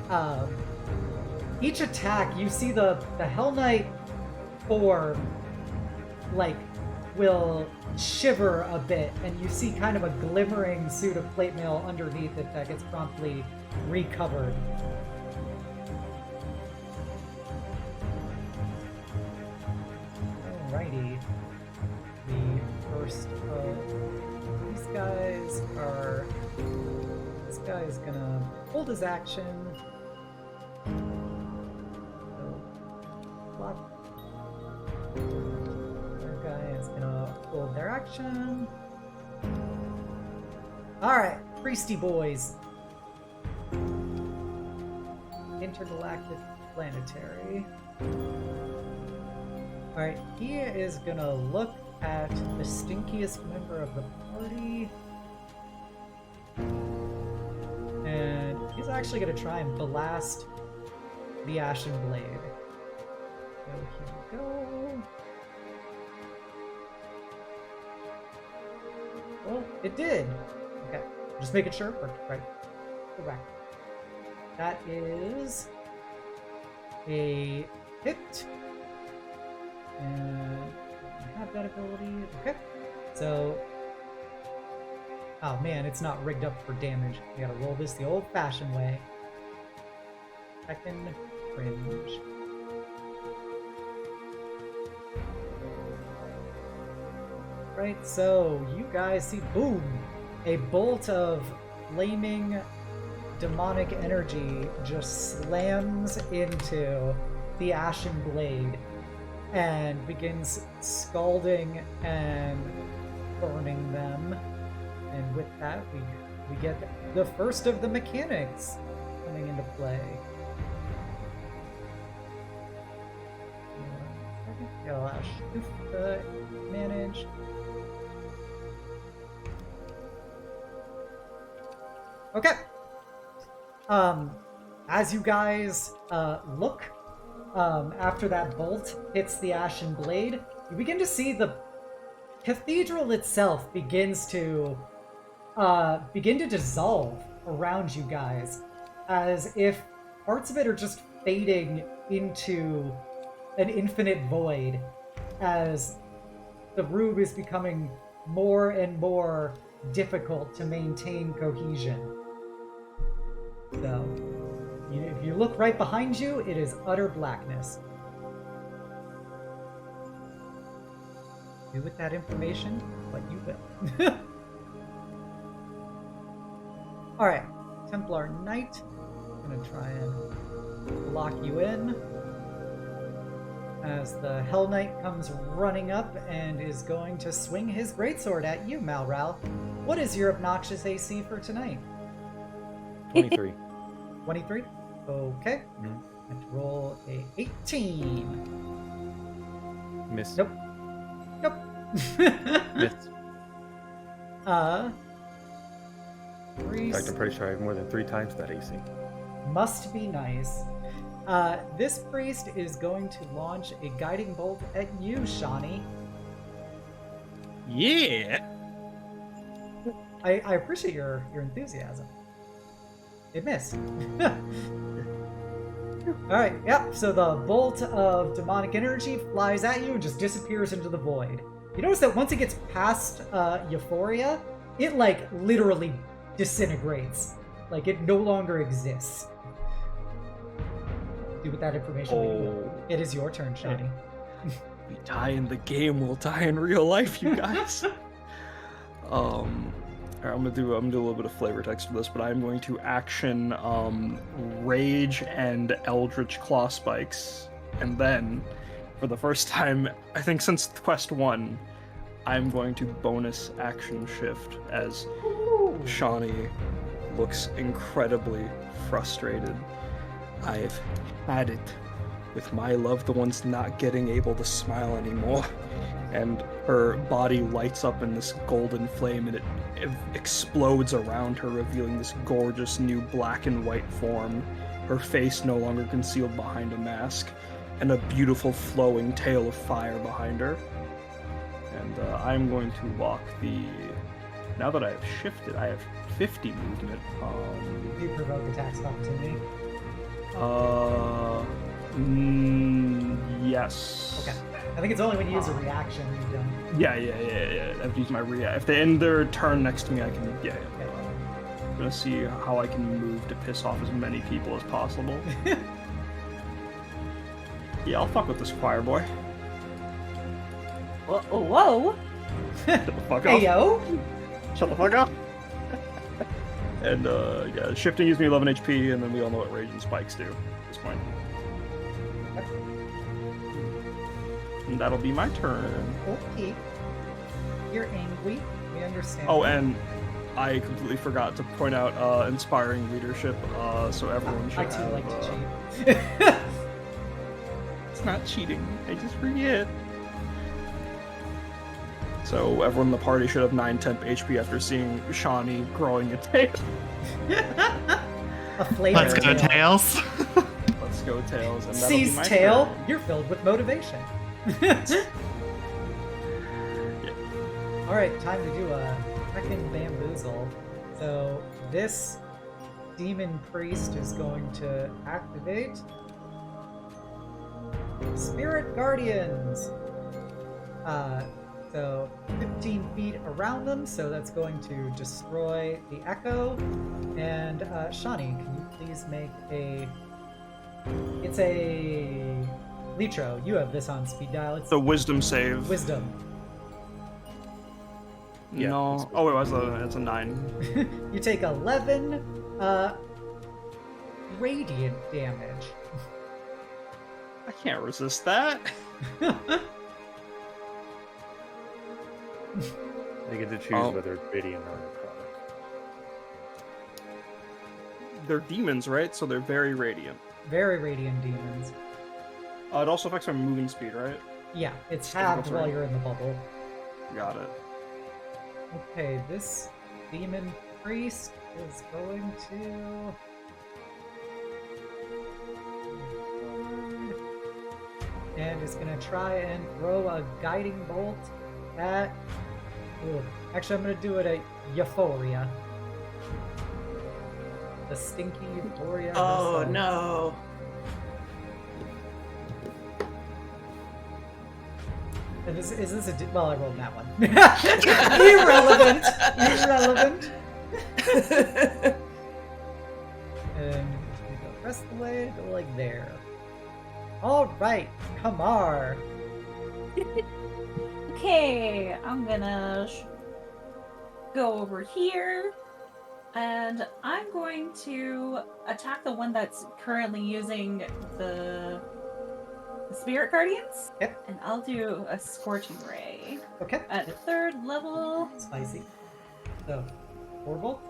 each attack, you see the Hell Knight form, like, will shiver a bit, and you see kind of a glimmering suit of plate mail underneath it that gets promptly recovered. Alrighty. The first of these guys are... This guy is gonna hold his action. So, block. Other guy is gonna hold their action. Alright, Priesty boys. Intergalactic Planetary. Alright, he is gonna look at the stinkiest member of the party. And he's actually gonna try and blast the Ashen Blade. So here we go. Well, it did. Okay, just making sure. Right. Correct. That is a hit. And I have that ability. Okay. So, oh man, it's not rigged up for damage. We gotta roll this the old-fashioned way. Second fringe. Right, so you guys see, boom, a bolt of flaming demonic energy just slams into the Ashen Blade and begins scalding and burning them. And with that, we get the first of the mechanics coming into play. Manage. Okay. As you guys look, after that bolt hits the Ashen Blade, you begin to see the cathedral itself begins to dissolve around you guys, as if parts of it are just fading into an infinite void, as the room is becoming more and more difficult to maintain cohesion. So, if you look right behind you, it is utter blackness. Do with that information what you will. Alright, Templar Knight. I'm gonna try and lock you in. As the Hell Knight comes running up and is going to swing his greatsword at you, Malral. What is your obnoxious AC for tonight? 23. 23? Okay. Mhm. And roll a 18. Miss. Nope. Nope. Miss. In Priest fact, I'm pretty sure I have more than 3 times that AC. must be nice. This priest is going to launch a guiding bolt at you, Shawnee. Yeah. I appreciate your enthusiasm. It missed. Alright, yep, so the bolt of demonic energy flies at you and just disappears into the void. You notice that once it gets past Euphoria, it, like, literally disintegrates. Like, it no longer exists. Do with that information what you will. It is your turn, Shawnee. We die in the game, we'll die in real life, you guys. Alright, I'm gonna do a little bit of flavor text for this, but I'm going to action Rage and Eldritch Claw Spikes, and then, for the first time, I think since Quest 1, I'm going to bonus action shift as Shawnee looks incredibly frustrated. I've had it with my loved ones not getting able to smile anymore. And her body lights up in this golden flame and it explodes around her, revealing this gorgeous new black and white form, her face no longer concealed behind a mask, and a beautiful flowing tail of fire behind her. And I'm going to walk the... Now that I have shifted, I have 50 movement. Do you provoke attacks of opportunity? Yes. Okay. I think it's only when you use a reaction you don't. Yeah. I have to use my react. If they end their turn next to me, I can. Yeah. Okay. I'm gonna see how I can move to piss off as many people as possible. Yeah, I'll fuck with this choir boy. Whoa. Shut the fuck up. Hey yo! Shut the fuck up. And yeah, shifting gives me 11 HP, and then we all know what rage and spikes do at this point. And that'll be my turn. Okay. You're angry. We understand. Oh, and I completely forgot to point out inspiring leadership, so everyone should I too have, like to cheat. It's not cheating, I just forget. So everyone in the party should have 9 temp HP after seeing Shawnee growing a tail. A flavor. Let's go, Tails. Let's go, Tails. And that'll be Seize my tail, turn. you're filled with motivation. Alright, time to do a frickin' bamboozle. So this demon priest is going to activate Spirit Guardians. So 15 feet around them, so that's going to destroy the echo. And Shawnee, can you please make a... It's a... Litro, you have this on speed dial. It's The wisdom save. wisdom. Yeah, No. Oh, it was it's a 9. You take 11 radiant damage. I can't resist that. They get to choose Oh. whether it's radiant or necrotic. They're demons, right? So they're very radiant. Very radiant demons. It also affects my moving speed, right? Yeah, it's Physical halved terrain. while you're in the bubble. Got it. Okay, this demon priest is going to... And is going to try and throw a guiding bolt at... Ooh. Actually, I'm going to do it at Euphoria. The stinky Euphoria. Oh herself. no. And is this a... Well, I rolled that one. Irrelevant! Irrelevant! And we go the rest of the way, go like there. Alright, Kamar. Okay, I'm gonna go over here, and I'm going to attack the one that's currently using the Spirit Guardians. Yep. And I'll do a Scorching Ray Okay. at 3rd level. Spicy. So, 4 volt.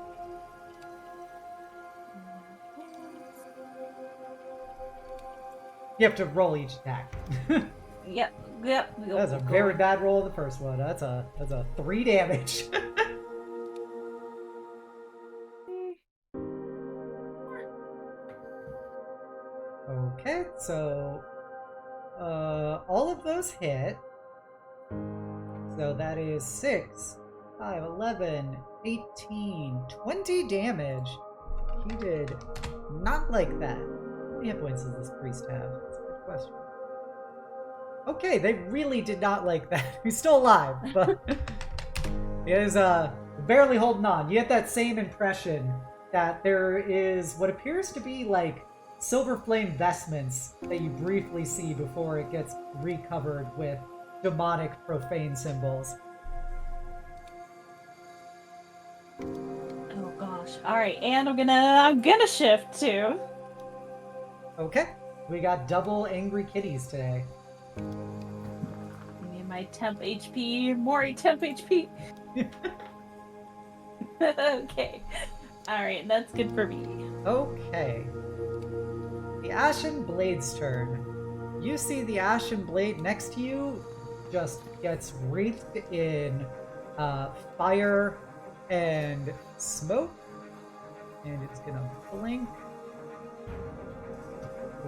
You have to roll each attack. Yep. That was a very bad roll of the first one. That's a 3 damage. Okay, so all of those hit. So that is 6, 5, 11, 18, 20 damage. He did not like that. How many hit points does this priest have? That's a good question. Okay, they really did not like that. He's still alive, but he is barely holding on. You get that same impression that there is what appears to be like silver flame vestments that you briefly see before it gets recovered with demonic profane symbols. All right, and I'm gonna shift too. Okay. We got double angry kitties today. I need my temp HP, more temp HP. Okay. All right, that's good for me. Okay. The Ashen Blade's turn. You see the Ashen Blade next to you just gets wreathed in fire and smoke. And it's gonna blink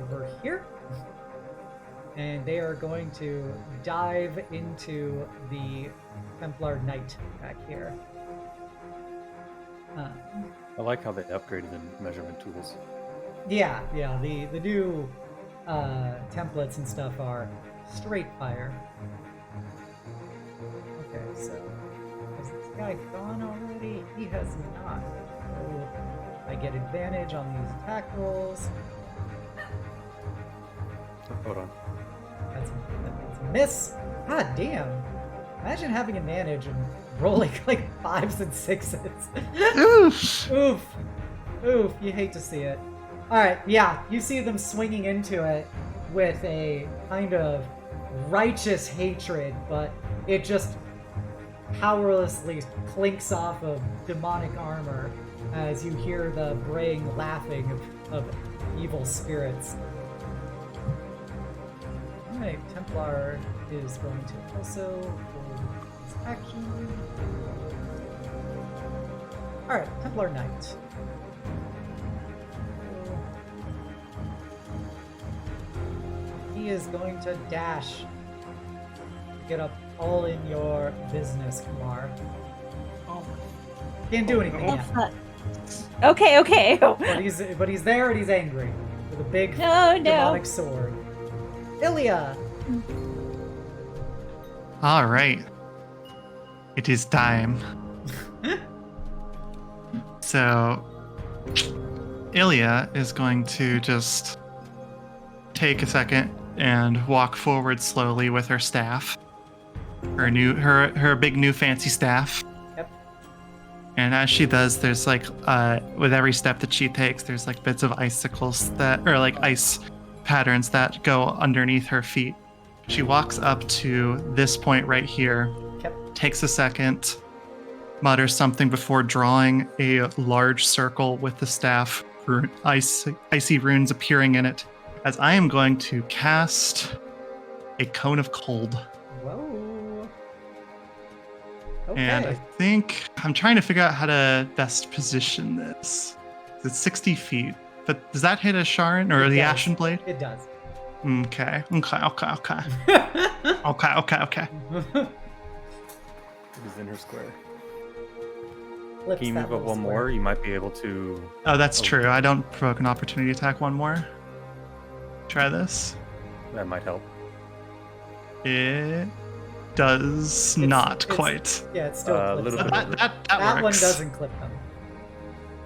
over here. And they are going to dive into the Templar Knight back here. I like how they upgraded the measurement tools. Yeah, the new templates and stuff are straight fire. Okay, so has this guy gone already? He has not. So I get advantage on these attack rolls. Hold on. That's a miss. God damn. Imagine having advantage and rolling like 5s and 6s. Oof. Oof. Oof. You hate to see it. Alright, yeah, you see them swinging into it with a kind of righteous hatred, but it just powerlessly clinks off of demonic armor as you hear the braying laughing of evil spirits. Alright, Templar is going to also hold his action. Alright, Templar Knight. He is going to dash to get up all in your business, Kumar. Oh. Can't do anything no. yet. Okay. But he's there and he's angry with a big No. demonic sword. Ilya! All right. It is time. So, Ilya is going to just take a second and walk forward slowly with her staff. Her big new fancy staff. Yep. And as she does, there's like with every step that she takes, there's like bits of icicles or like ice patterns that go underneath her feet. She walks up to this point right here, takes a second, mutters something before drawing a large circle with the staff, icy runes appearing in it, as I am going to cast a cone of cold. Whoa. Okay. And I think I'm trying to figure out how to best position this. It's 60 feet, but does that hit Asharan or the does. Ashen Blade? It does. Okay. It is in her square. Flips Can you that move up little one square. more? You might be able to. Oh, that's true. I don't provoke an opportunity attack one more. Try this. That might help. It does not quite. Yeah, it still A clips little them. bit. That That one works. doesn't clip them.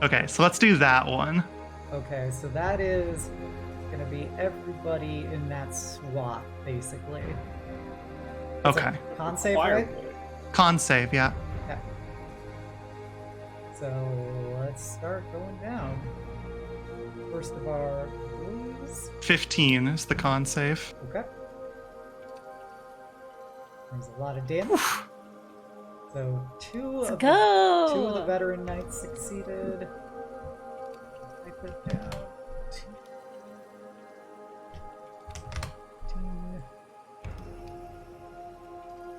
Okay, so let's do that one. Okay, so that is going to be everybody in that swath, basically. It's Okay. a con save, right? Con save, yeah. Okay. So let's start going down. First of our rules. 15 is the con save. Okay. There's a lot of damage. So two of the veteran knights succeeded. Type it down. 15.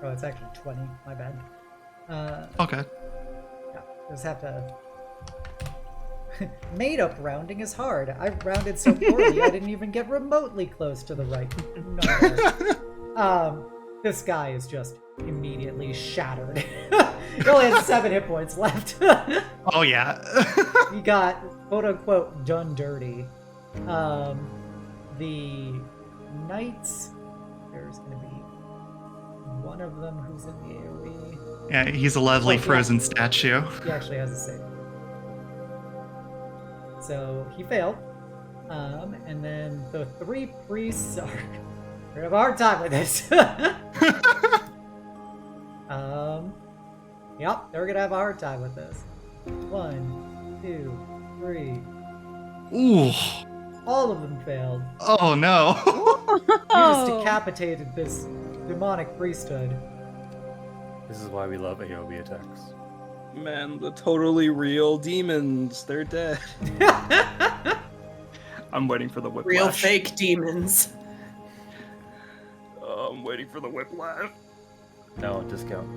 Oh, it's actually 20. My bad. Okay. Yeah, just have to. Made up rounding is hard. I rounded so poorly I didn't even get remotely close to the right number. This guy is just immediately shattered. He only has 7 hit points left. Oh, yeah. He got quote unquote done dirty. The knights, there's gonna be one of them who's in the AoE. Yeah, he's a lovely Oh, yeah. frozen statue. He actually has a save. So he failed. And then the 3 priests are gonna have a hard time with this. Yep, they're gonna have a hard time with this. 1, 2, 3. Ooh. All of them failed. Oh no. You just decapitated this demonic priesthood. This is why we love AoE attacks. Man, the totally real demons, they're dead. I'm waiting for the whiplash. Real fake demons. I'm waiting for the whiplash. No, discount.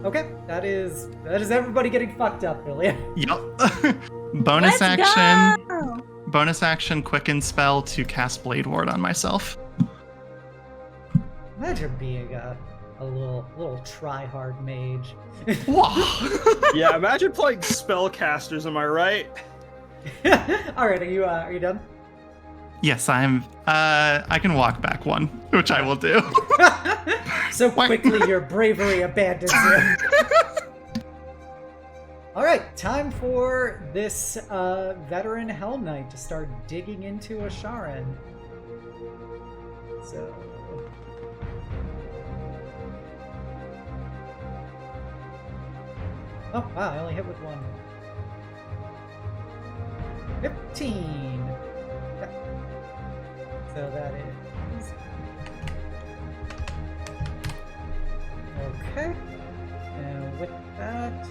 Okay, that is everybody getting fucked up, Ilya. Yup. Bonus Let's action. go! Bonus action quicken spell to cast Blade Ward on myself. Imagine being a little try-hard mage. Yeah, imagine playing spellcasters, am I right? Alright, are you done? Yes, I'm. I can walk back one, which I will do. So quickly your bravery abandons him. Alright, time for this veteran Hell Knight to start digging into Asharan. So... Oh, wow, I only hit with one. 15! Yep. So that is... Okay. And with that...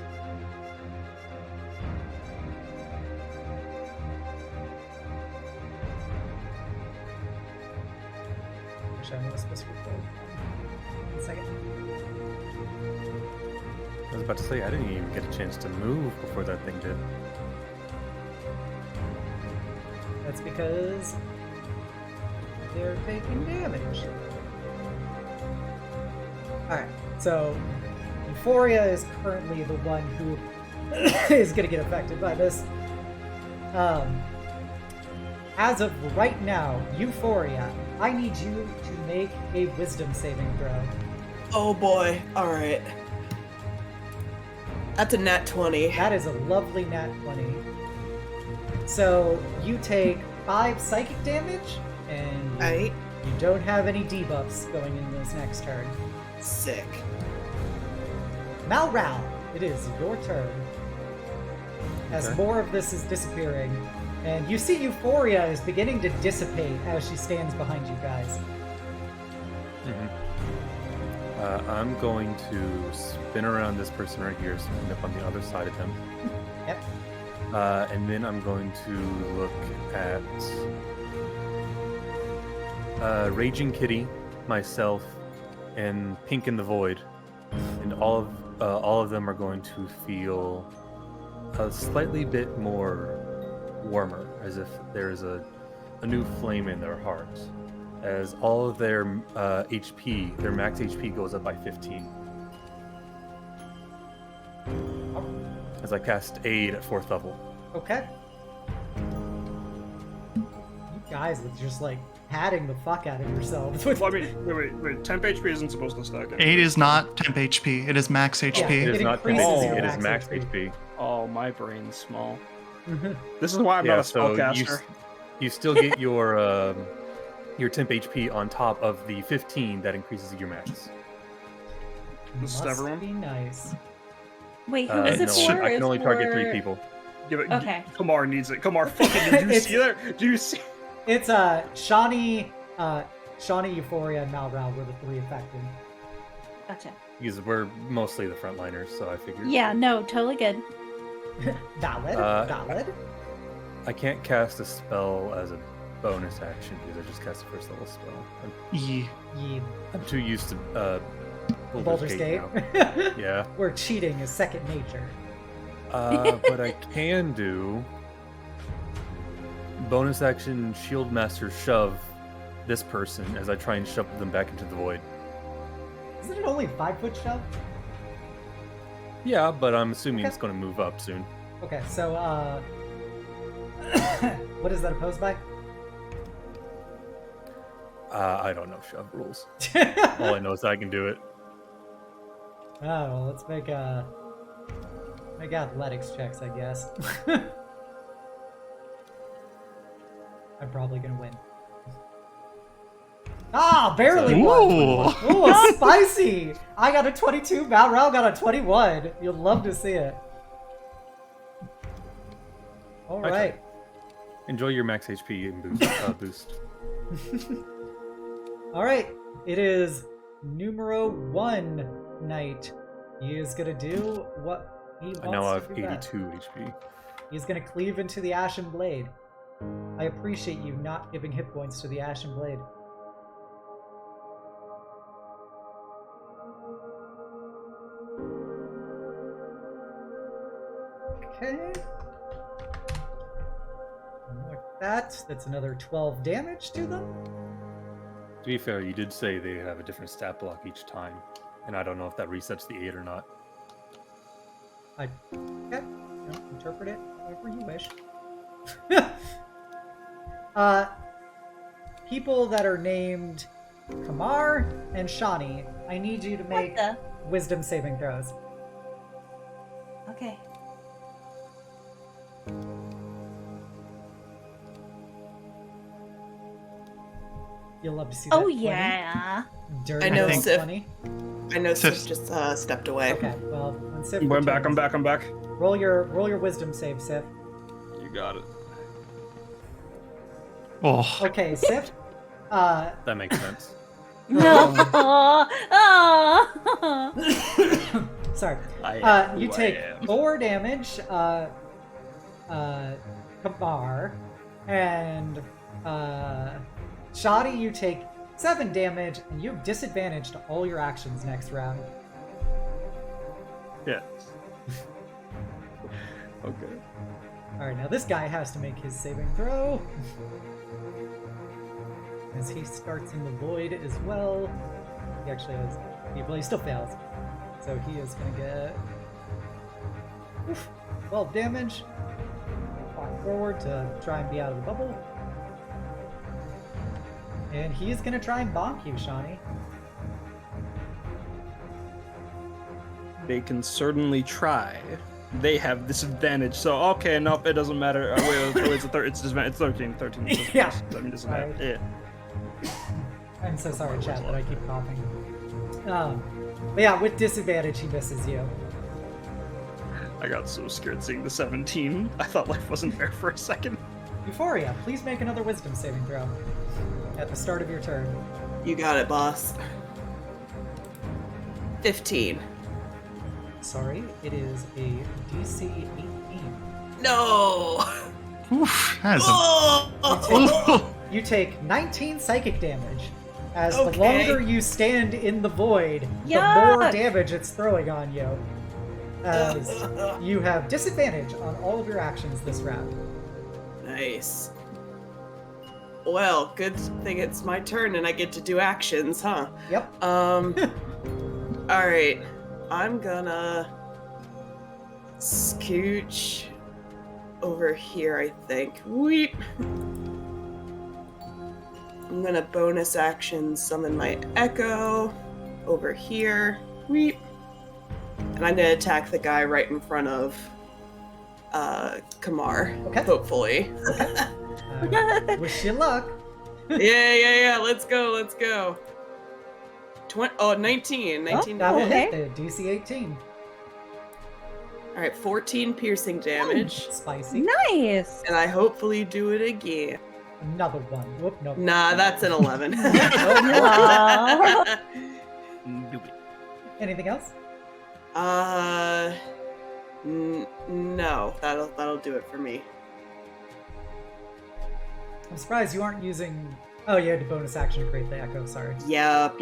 Wish I was supposed to record. 1 second. I was about to say, I didn't even get a chance to move before that thing did. That's because they're taking damage. Alright, so Euphoria is currently the one who is going to get affected by this. As of right now, Euphoria, I need you to make a wisdom saving throw. Oh boy. Alright. That's a nat 20. That is a lovely nat 20. So you take 5 psychic damage, and you don't have any debuffs going in this next turn. Sick. Malral, it is your turn. As Okay. more of this is disappearing, and you see Euphoria is beginning to dissipate as she stands behind you guys. I'm going to spin around this person right here, so end up on the other side of him. Yep. And then I'm going to look at Raging Kitty, myself, and Pink in the Void, and all of them are going to feel a slightly bit more warmer, as if there is a new flame in their hearts, as all of their HP, their max HP goes up by 15. As I cast Aid at 4th level. Okay. You guys are just like patting the fuck out of yourselves. Well, I mean, wait. Temp HP isn't supposed to stack it. 8 is not temp HP. It is max HP. Yeah, It is It not temp increases HP, your it is max max HP. HP. Oh, my brain's small. Mhm. This is why I'm not a spellcaster. You still get your temp HP on top of the 15 that increases your max. This is Must everyone? be nice. Wait, who is it No, for? I can only target for... 3 people. Give it. Okay. Kamar needs it. Kamar, fucking, did you It's- see that? Do you see? It's Shawnee, Euphoria, and Malral were the 3 affected. Gotcha. Because we're mostly the frontliners, so I figured. Yeah, no, totally good. Valid, valid. I can't cast a spell as a bonus action because I just cast a 1st level spell. Ye. Ye I'm too used to Baldur's Gate. now. Yeah. Where cheating is second nature. But I can do bonus action Shield Master shove this person as I try and shove them back into the void. Isn't it only 5-foot shove? Yeah, but I'm assuming Okay. it's going to move up soon. Okay, so what is that opposed by? I don't know shove rules. All I know is that I can do it. Oh, well, let's make athletics checks, I guess. I'm probably gonna win. Ah, barely won. Ooh. Ooh, spicy! I got a 22, Malral got a 21. You'll love to see it. All My turn. right. Enjoy your max HP and boost. All right. It is numero 1 knight. He is gonna do what he wants I now to have do best. 82 HP. He's gonna cleave into the Ashen Blade. I appreciate you not giving hit points to the Ashen Blade. Okay. Like that's another 12 damage to them. To be fair, you did say they have a different stat block each time, and I don't know if that resets the 8 or not. Okay. Interpret it however you wish. People that are named Kamar and Shani, I need you to make the? wisdom saving throws. Okay. You'll love to see that. Oh 20. yeah. Dirty I know, little Sif. 20. I know Sif- Sif just stepped away. Okay, well, when Sif I'm back. I'm returns, back. I'm back. Roll your wisdom save, Sif. You got it. Oh, Okay, Sif. That makes sense. No. Oh. Sorry. You who I take am. 4 damage, Kamar, and Shadi, you take 7 damage, and you have disadvantage to all your actions next round. Yeah. Okay. Alright, now this guy has to make his saving throw. As he starts in the void as well. He actually has. Well, he still fails. So he is gonna get 12 damage. Walk forward to try and be out of the bubble. And he is gonna try and bonk you, Shawnee. They can certainly try. They have disadvantage, so okay, nope, it doesn't matter. It's 13. 13. Yeah. I mean, doesn't matter. Sorry. Yeah. I'm so sorry, chat, that I keep coughing. But yeah, with disadvantage, he misses you. I got so scared seeing the 17. I thought life wasn't fair for a second. Euphoria, please make another wisdom saving throw at the start of your turn. You got it, boss. 15. Sorry, it is a DC 18. No! oof, that is a... Oh! You take 19 psychic damage. As the Okay. longer you stand in the void, the Yuck. more damage it's throwing on you. As you have disadvantage on all of your actions this round. Nice. Well, good thing it's my turn and I get to do actions, huh? Yep. Alright. I'm gonna scooch over here, I think. Weep. I'm gonna bonus action summon my Echo over here. Weep. And I'm gonna attack the guy right in front of Kamar, Okay. hopefully. Wish you luck. yeah. Let's go. 19. 19 That will damage. hit the DC 18. Alright, 14 piercing damage. Spicy. Nice. And I hopefully do it again. Another one. Whoop, no. Nah, that's an 11. Aw. Do it. Anything else? No. That'll do it for me. I'm surprised you aren't using... Oh, you had to bonus action to create the echo, sorry. Yep.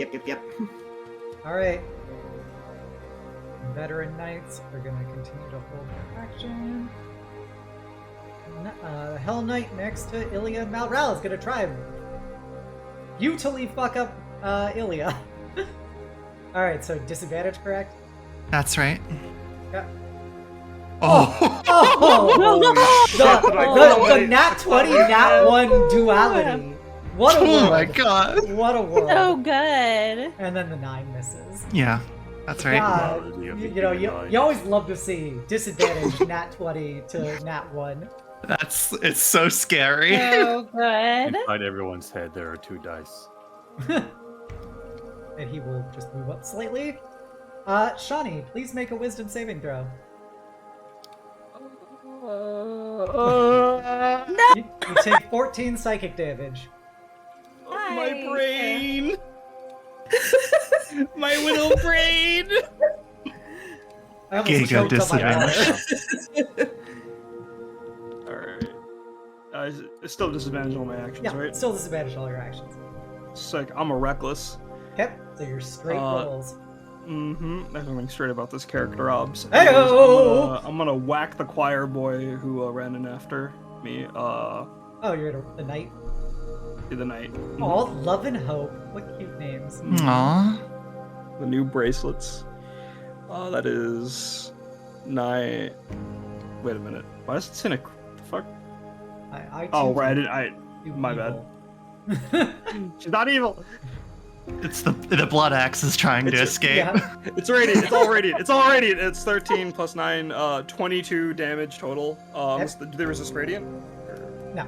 Alright. Veteran Knights are going to continue to hold their action. Hell Knight next to Ilya and Malral is going to try and brutally fuck up Ilya. Alright, so disadvantage, correct? that's right. Yeah. Oh, Oh! The nat 20, nat 1 duality. What a oh world. my god. What a world. So good. And then the 9 misses. Yeah, that's right. God, Wow, you always love to see disadvantage nat 20 to nat 1. It's so scary. So good. Inside everyone's head, there are 2 dice. And he will just move up slightly. Shawnee, please make a wisdom saving throw. You take 14 psychic damage. My brain! My little brain! I almost Giga choked on my disadvantage. water. Alright. It's still disadvantage on my actions, Yeah, right? still disadvantage all your actions. Sick. I'm a reckless. Okay, so you're straight rolls. There's something straight about this character, Obs. Hey-o! I'm gonna whack the choir boy who ran in after me. Oh, you're at the knight. The knight. Oh, Love and Hope. What cute names. Aww. The new bracelets. That is 9. Wait a minute. Why does it say the fuck? Oh, right. My bad. She's not evil. It's the blood axe is trying to escape. Yeah. It's radiant. It's all radiant. It's all radiant. It's 13 plus 9, 22 damage total. Do they resist radiant? No.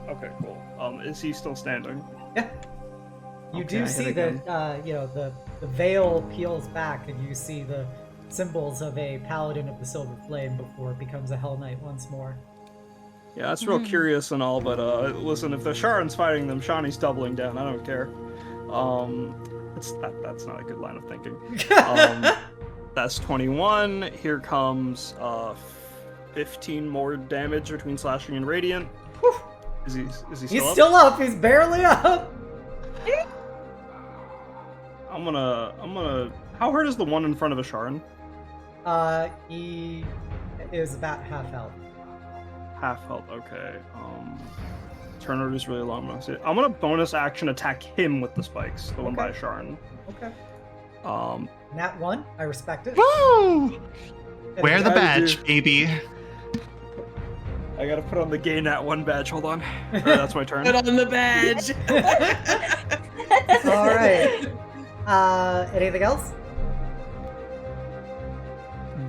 Okay, cool. Is he still standing? Yeah. You Okay, do I hit see again. that, the veil peels back and you see the symbols of a paladin of the Silver Flame before it becomes a Hell Knight once more. Yeah, that's real curious and all, but listen, if the Asharan's fighting them, Shani's doubling down. I don't care. That's not a good line of thinking. That's 21. Here comes 15 more damage between slashing and radiant. Whew. Is he still He's up? still up. He's barely up. I'm gonna. How hurt is the one in front of Asharan? He is about half health. Half health. Okay. Turn order is really long. I'm gonna bonus action attack him with the spikes. The one by Okay. Asharan. Okay. Nat 1. I respect it. Woo! Wear the gotta badge, do- baby. I gotta put on the gay Nat 1 badge. Hold on. Alright, that's my turn. Put on the badge. All right. Anything else?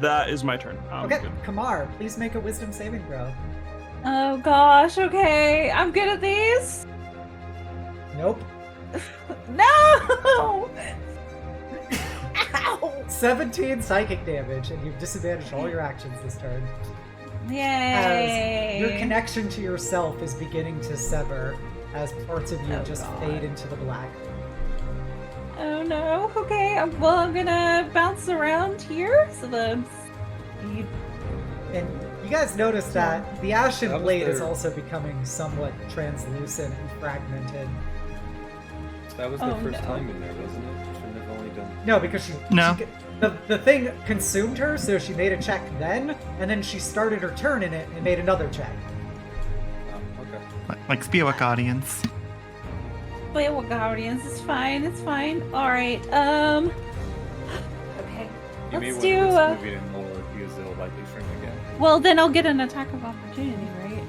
That is my turn. Okay. Good. Kamar, please make a Wisdom saving throw. Oh gosh, okay. I'm good at these. Nope. No! Ow! 17 psychic damage, and you've disadvantaged all your actions this turn. As Yay! your connection to yourself is beginning to sever as parts of you Oh, just God. fade into the black. Oh no. Okay. Well, I'm gonna bounce around here so the speed. And you guys notice that the Ashen That was Blade is their- also becoming somewhat translucent and fragmented. That was Oh, the first no. time in there, wasn't it? Shouldn't have only done. No, because No. the thing consumed her, so she made a check then, and then she started her turn in it and made another check. Oh, okay. Like Spirit Guardians. Wait, well, Guardians, it's fine. It's fine. All right. Okay. You may Let's want do. to risk moving in more because it'll likely shrink again. Well, then I'll get an attack of opportunity, right?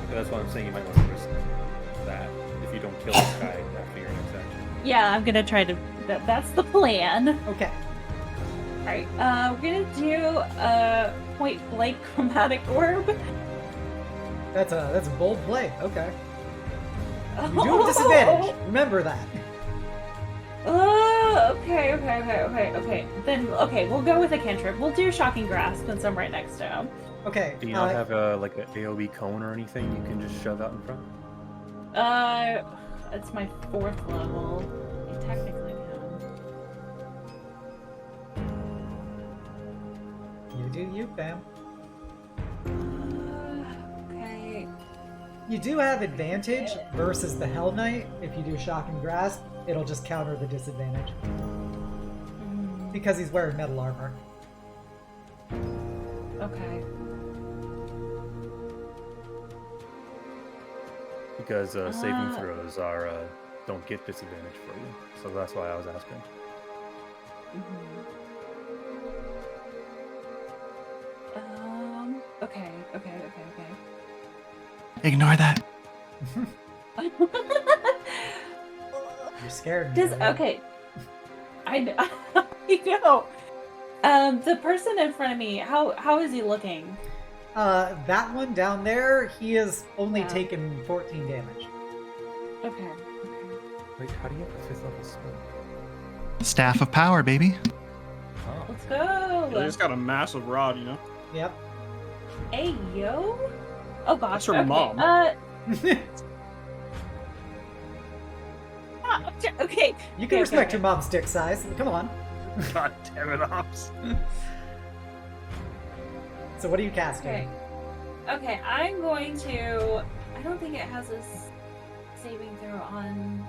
So that's why I'm saying you might want to risk that if you don't kill this guy after your next action. Yeah, I'm gonna try to. That's the plan. Okay. All right. We're gonna do a point blank chromatic orb. That's a bold play. Okay. You do have disadvantage. Remember that. Okay. Then, we'll go with a cantrip. We'll do shocking grasp since I'm right next to him. Okay. Do you not have like an AoE cone or anything you can just shove out in front? It's my 4th level. I technically can. You do you, fam. Okay. You do have advantage versus the Hell Knight. If you do Shock and Grasp, it'll just counter the disadvantage. Because he's wearing metal armor. Okay. Because saving throws are don't get disadvantage for you, so that's why I was asking. Okay. Ignore that. You're scared. Does right? okay. I know. The person in front of me, how is he looking? That one down there, he has only Yeah. taken 14 damage. Okay. Wait, how do you have a 5th level spell? Staff of Power, baby. Oh. Let's go. They just got a massive rod, you know? Yep. Hey, yo. Oh, gosh. That's her okay. mom. Okay. You can respect your mom's dick size. Come on. God damn it, Ops. So what are you casting? Okay, I'm going to... I don't think it has a saving throw on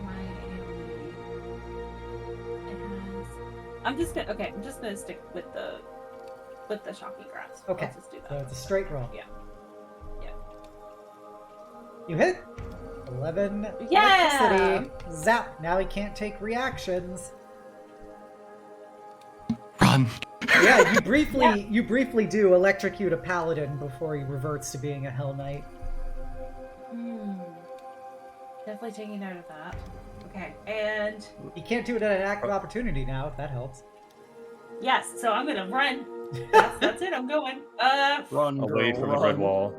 my AoE. It has... I'm just gonna stick with the shocking grasp. Okay. I'll just do that. So it's a straight roll. Yeah. You hit. 11 Yeah! electricity. Zap. Now he can't take reactions. Run. Yeah, you briefly do electrocute a paladin before he reverts to being a Hell Knight. Definitely taking note of that. Okay, and He can't do it at an act of opportunity now, if that helps. yes, so I'm gonna run. That's it. I'm going. Run, Away girl, from the run. red wall.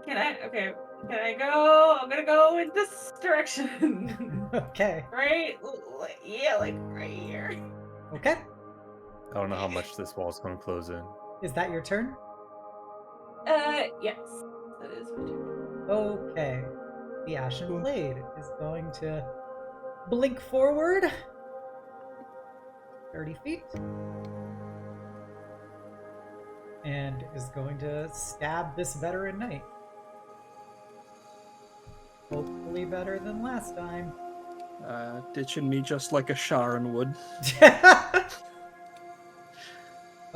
Can I? Okay. Can I go? I'm gonna go in this direction. Okay. Right? Yeah, like right here. Okay. I don't know how much this wall is going to close in. Is that your turn? Yes. That is my turn. Okay. The Ashen Blade is going to blink forward 30 feet. And is going to stab this veteran knight. Hopefully better than last time. Ditching me just like Asharan would.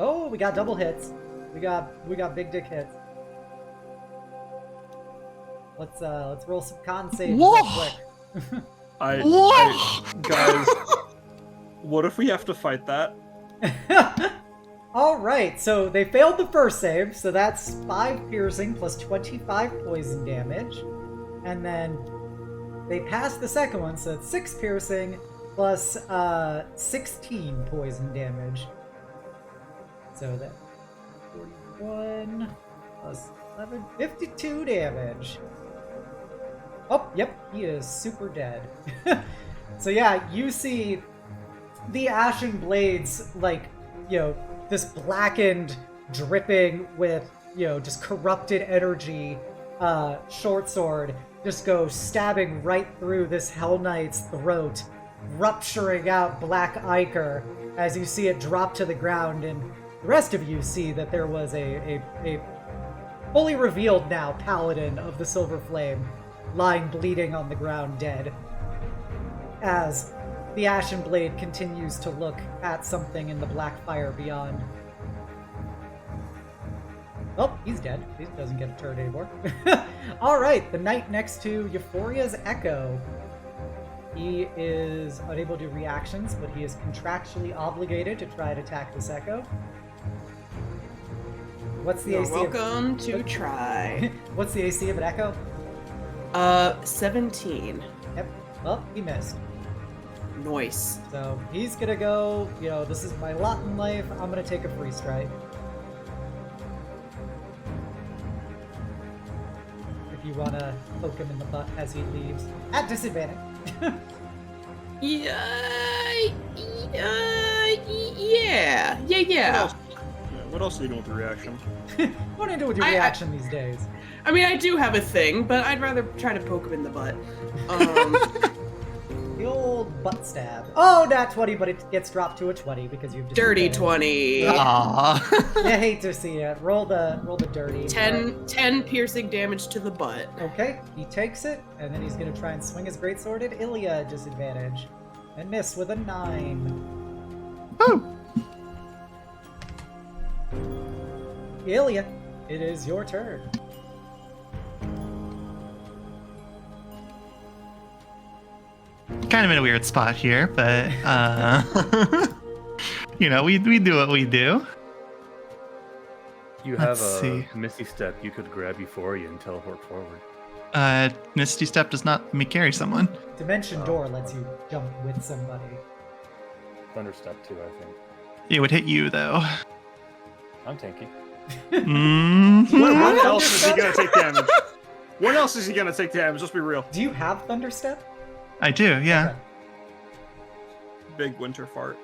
Oh, we got double hits. We got big dick hits. Let's roll some con saves real quick. Guys, what if we have to fight that? Alright, so they failed the first save, so that's 5 piercing plus 25 poison damage. And then they passed the second one, so it's 6 piercing plus 16 poison damage. So that's 41 plus 11, 52 damage. Oh, yep, he is super dead. So yeah, you see the Ashen Blades, like, this blackened, dripping with, just corrupted energy, short sword just go stabbing right through this Hell Knight's throat, rupturing out black ichor as you see it drop to the ground, and the rest of you see that there was a fully revealed now paladin of the Silver Flame lying bleeding on the ground dead, as the Ashen Blade continues to look at something in the black fire beyond. Oh, he's dead. He doesn't get a turn anymore. Alright, the knight next to Euphoria's Echo. He is unable to do reactions, but he is contractually obligated to try to attack this Echo. What's the You're AC? welcome to try. What's the AC of an Echo? 17. Yep. Well, he missed. Nice. So he's gonna go, this is my lot in life, I'm gonna take a free strike. If you wanna poke him in the butt as he leaves. At disadvantage. Yeah. What else are you doing with the reaction? What do you do with your reaction these days? I mean, I do have a thing, but I'd rather try to poke him in the butt. The old butt stab. Oh, not 20, but it gets dropped to a 20 because you've Dirty disadvantage. 20. Aww. You hate to see it. Roll the dirty. 10 piercing damage to the butt. Okay, he takes it, and then he's gonna try and swing his greatsword at Ilya at disadvantage. And miss with a 9. Woo! Ilya, it is your turn. Kind of in a weird spot here, but we do what we do. You have Let's see. a Misty Step you could grab Euphoria and teleport forward. Misty Step does not let me carry someone. Dimension Door lets you jump with somebody. Thunder Step too, I think. It would hit you though. I'm tanky. Mhm. When else is he gonna take damage? When else is he gonna take damage? Let's be real. Do you have Thunderstep? I do, yeah. Big winter fart.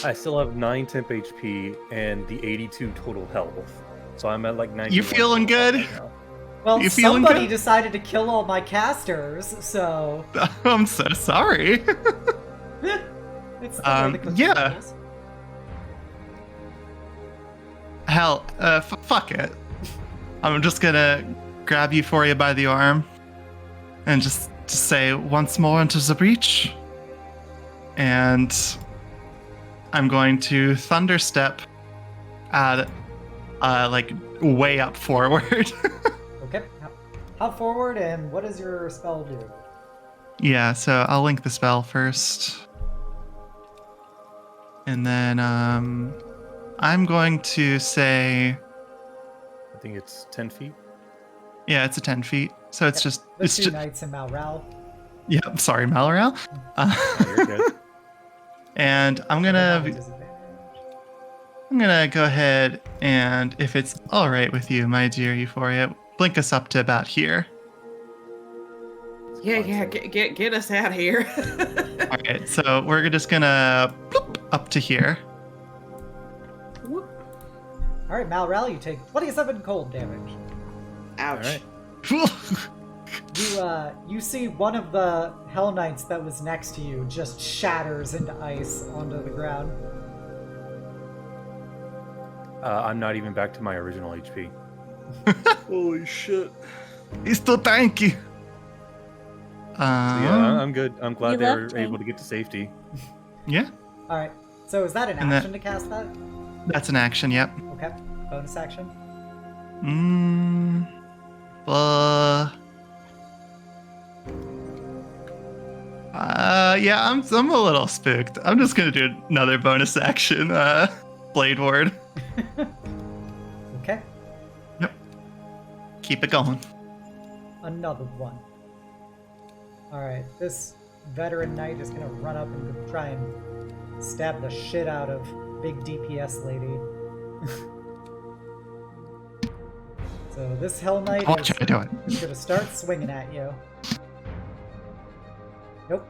I I still have 9 temp HP and the 82 total health. So I'm at like 90. You feeling good? Right now. Well, You feeling somebody good? decided to kill all my casters, so I'm so sorry. it's the way the cookie yeah. rolls. Hell, fuck it. I'm just gonna grab you for you by the arm and just say once more into the breach. And I'm going to thunderstep at like way up forward. Okay. How forward, and what does your spell do? Yeah, so I'll link the spell first. And then I'm going to say, I think it's 10 feet. yeah, it's a 10 feet. So it's just, The it's two just, knights in Malral. yeah, sorry, Malaral. Oh, you're good. And I'm gonna go ahead and, if it's all right with you, my dear Euphoria, blink us up to about here. Yeah, get us out here. All right, so we're just gonna bloop up to here. All right, Malral, you take 27 cold damage. Ouch. All right. You see one of the Hell Knights that was next to you just shatters into ice onto the ground. I'm not even back to my original HP. Holy shit. He's still tanky. So yeah, I'm good. I'm glad You they were left able me. to get to safety. Yeah, All right, so is that an And that- action to cast that? that's an action. Yep. Okay, bonus action. Yeah, I'm a little spooked. I'm just gonna do another bonus action. Blade Ward. Okay, Keep it going. another one. All right, this veteran knight is gonna run up and try and stab the shit out of big DPS lady. So this Hell Knight Watch how I do it. is gonna start swinging at you. Nope.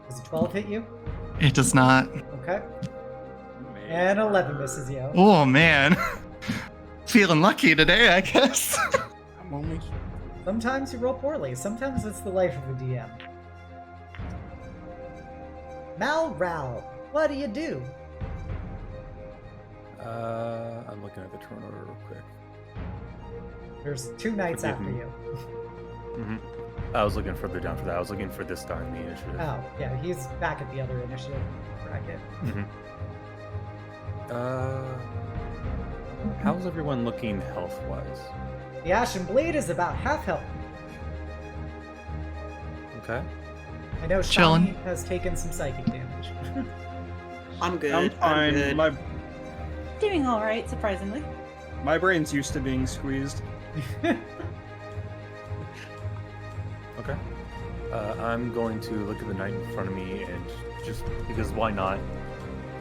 Does a 12 hit you? It does not. Okay. And 11 misses you. Oh man, feeling lucky today, I guess. I'm only. Sometimes you roll poorly. Sometimes it's the life of a DM. Malral, what do you do? I'm looking at the turn order real quick. There's two knights Forgive after me. you. hmm I was looking further down for that. I was looking for this guy in the initiative. Oh, yeah, he's back at the other initiative bracket. How's everyone looking health-wise? The Ashen Blade is about half health. Okay. I know Chillin'. Shani has taken some psychic damage. I'm good. I'm fine. good. Doing all right, surprisingly. My brain's used to being squeezed. Okay. I'm going to look at the knight in front of me and just because why not?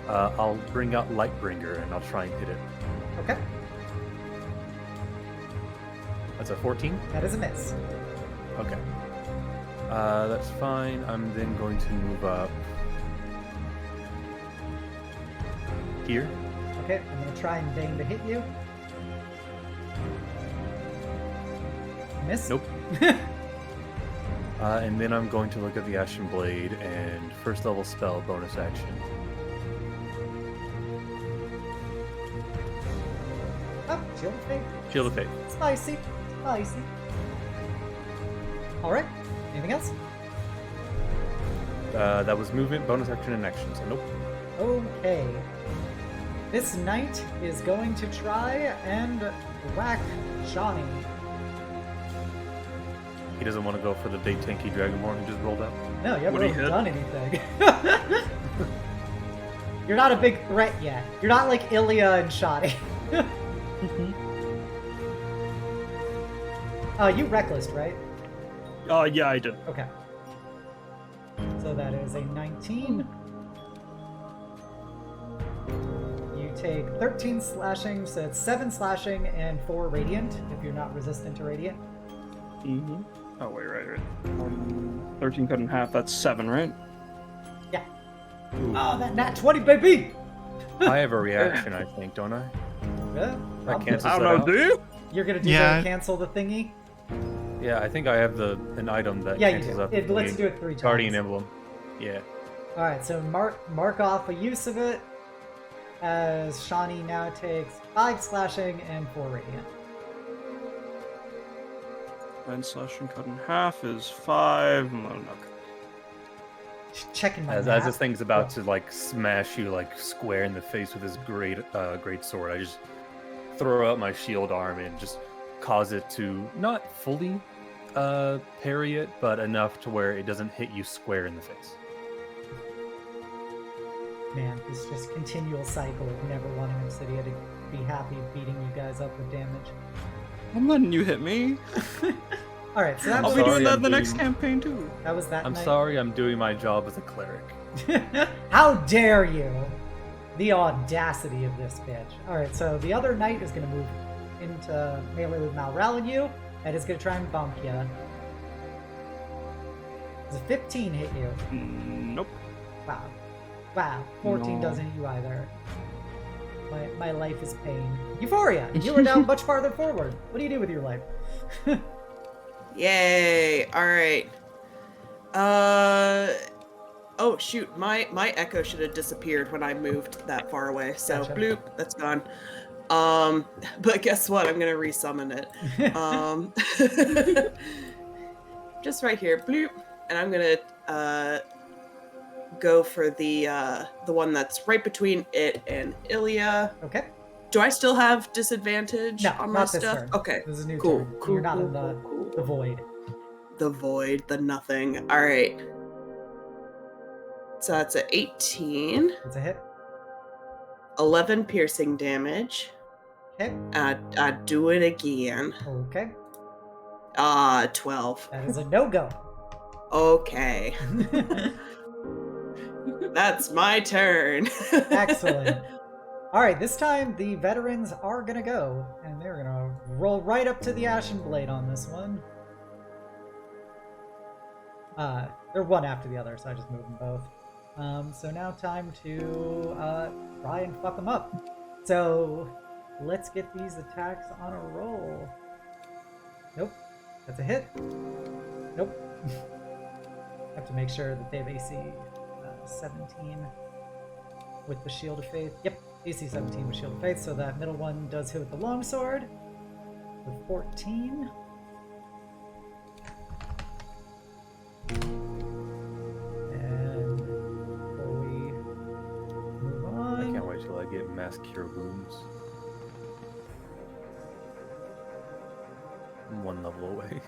I'll bring out Lightbringer and I'll try and hit it. Okay, That's a 14. that is a miss. Okay. That's fine. I'm then going to move up here. Okay, I'm gonna try and bang to hit you. Miss? Nope. And then I'm going to look at the Ashen Blade and first level spell bonus action. Oh, Shield of Fate. Shield of Fate. Spicy. Spicy. Alright, anything else? That was movement, bonus action, and action. So nope. Okay. This knight is going to try and whack Shawnee. He doesn't want to go for the big tanky Dragonborn who just rolled out. No, you haven't Would he really hit? done anything. You're not a big threat yet. You're not like Ilya and Shawnee. You reckless, right? Yeah, I did. Okay. So that is a 19. You take 13 slashing, so it's 7 slashing and 4 radiant if you're not resistant to radiant. Mm-hmm. Oh, wait, right. 13 cut in half, that's 7, right? Yeah. Oh, that nat 20, baby! I have a reaction, I think, don't I? Yeah, That I'm- cancels I don't that know, out? do you? You're gonna do Yeah. the cancel the thingy? Yeah, I think I have an item that Yeah, you cancels do. out It the lets you do it 3 times. Guardian emblem. Yeah. Alright, so mark off a use of it, as Shawnee now takes 5 slashing and 4 radiant. 9 slashing cut in half is 5. Okay. Just checking my As math. this thing's about to like smash you like square in the face with his great sword, I just throw out my shield arm and just cause it to not fully parry it, but enough to where it doesn't hit you square in the face. Man, this just continual cycle of never wanting Obsidia to be happy beating you guys up with damage. I'm letting you hit me. Alright, so that I'm I'll was, be sorry, doing that I'm in the next doing- campaign too. that was that I'm night. sorry, I'm doing my job as a cleric. How dare you! The audacity of this bitch. Alright, so the other knight is going to move into melee with Malral and you, and is going to try and bump you. Does a 15 hit you? Nope. Wow. Wow. 14 No. doesn't hit you either. My life is pain. Euphoria! You are now much farther forward. What do you do with your life? Yay! All right. Oh shoot! My echo should have disappeared when I moved that far away. So Gotcha. bloop, that's gone. But guess what? I'm gonna resummon it. Just right here, bloop, and I'm gonna go for the one that's right between it and Ilya. Okay. Do I still have disadvantage No, on my not this stuff? turn. Okay. This is a new Cool. turn. Cool. You're not cool, in the cool, the void. The void, the nothing. All right. So that's a 18, It's a hit. 11 piercing damage. Okay. I do it again. Okay. 12. That is a no-go. Okay. That's my turn. Excellent. All right, this time the veterans are gonna go, and they're gonna roll right up to the Ashen Blade on this one. They're one after the other, so I just moved them both. So now time to try and fuck them up. So let's get these attacks on a roll. Nope, that's a hit. Nope. Have to make sure that they have AC 17 with the Shield of Faith. Yep, AC 17 with Shield of Faith, so that middle one does hit with the longsword with 14. And before we move I on, can't wait till I get mass cure wounds. I'm 1 level away.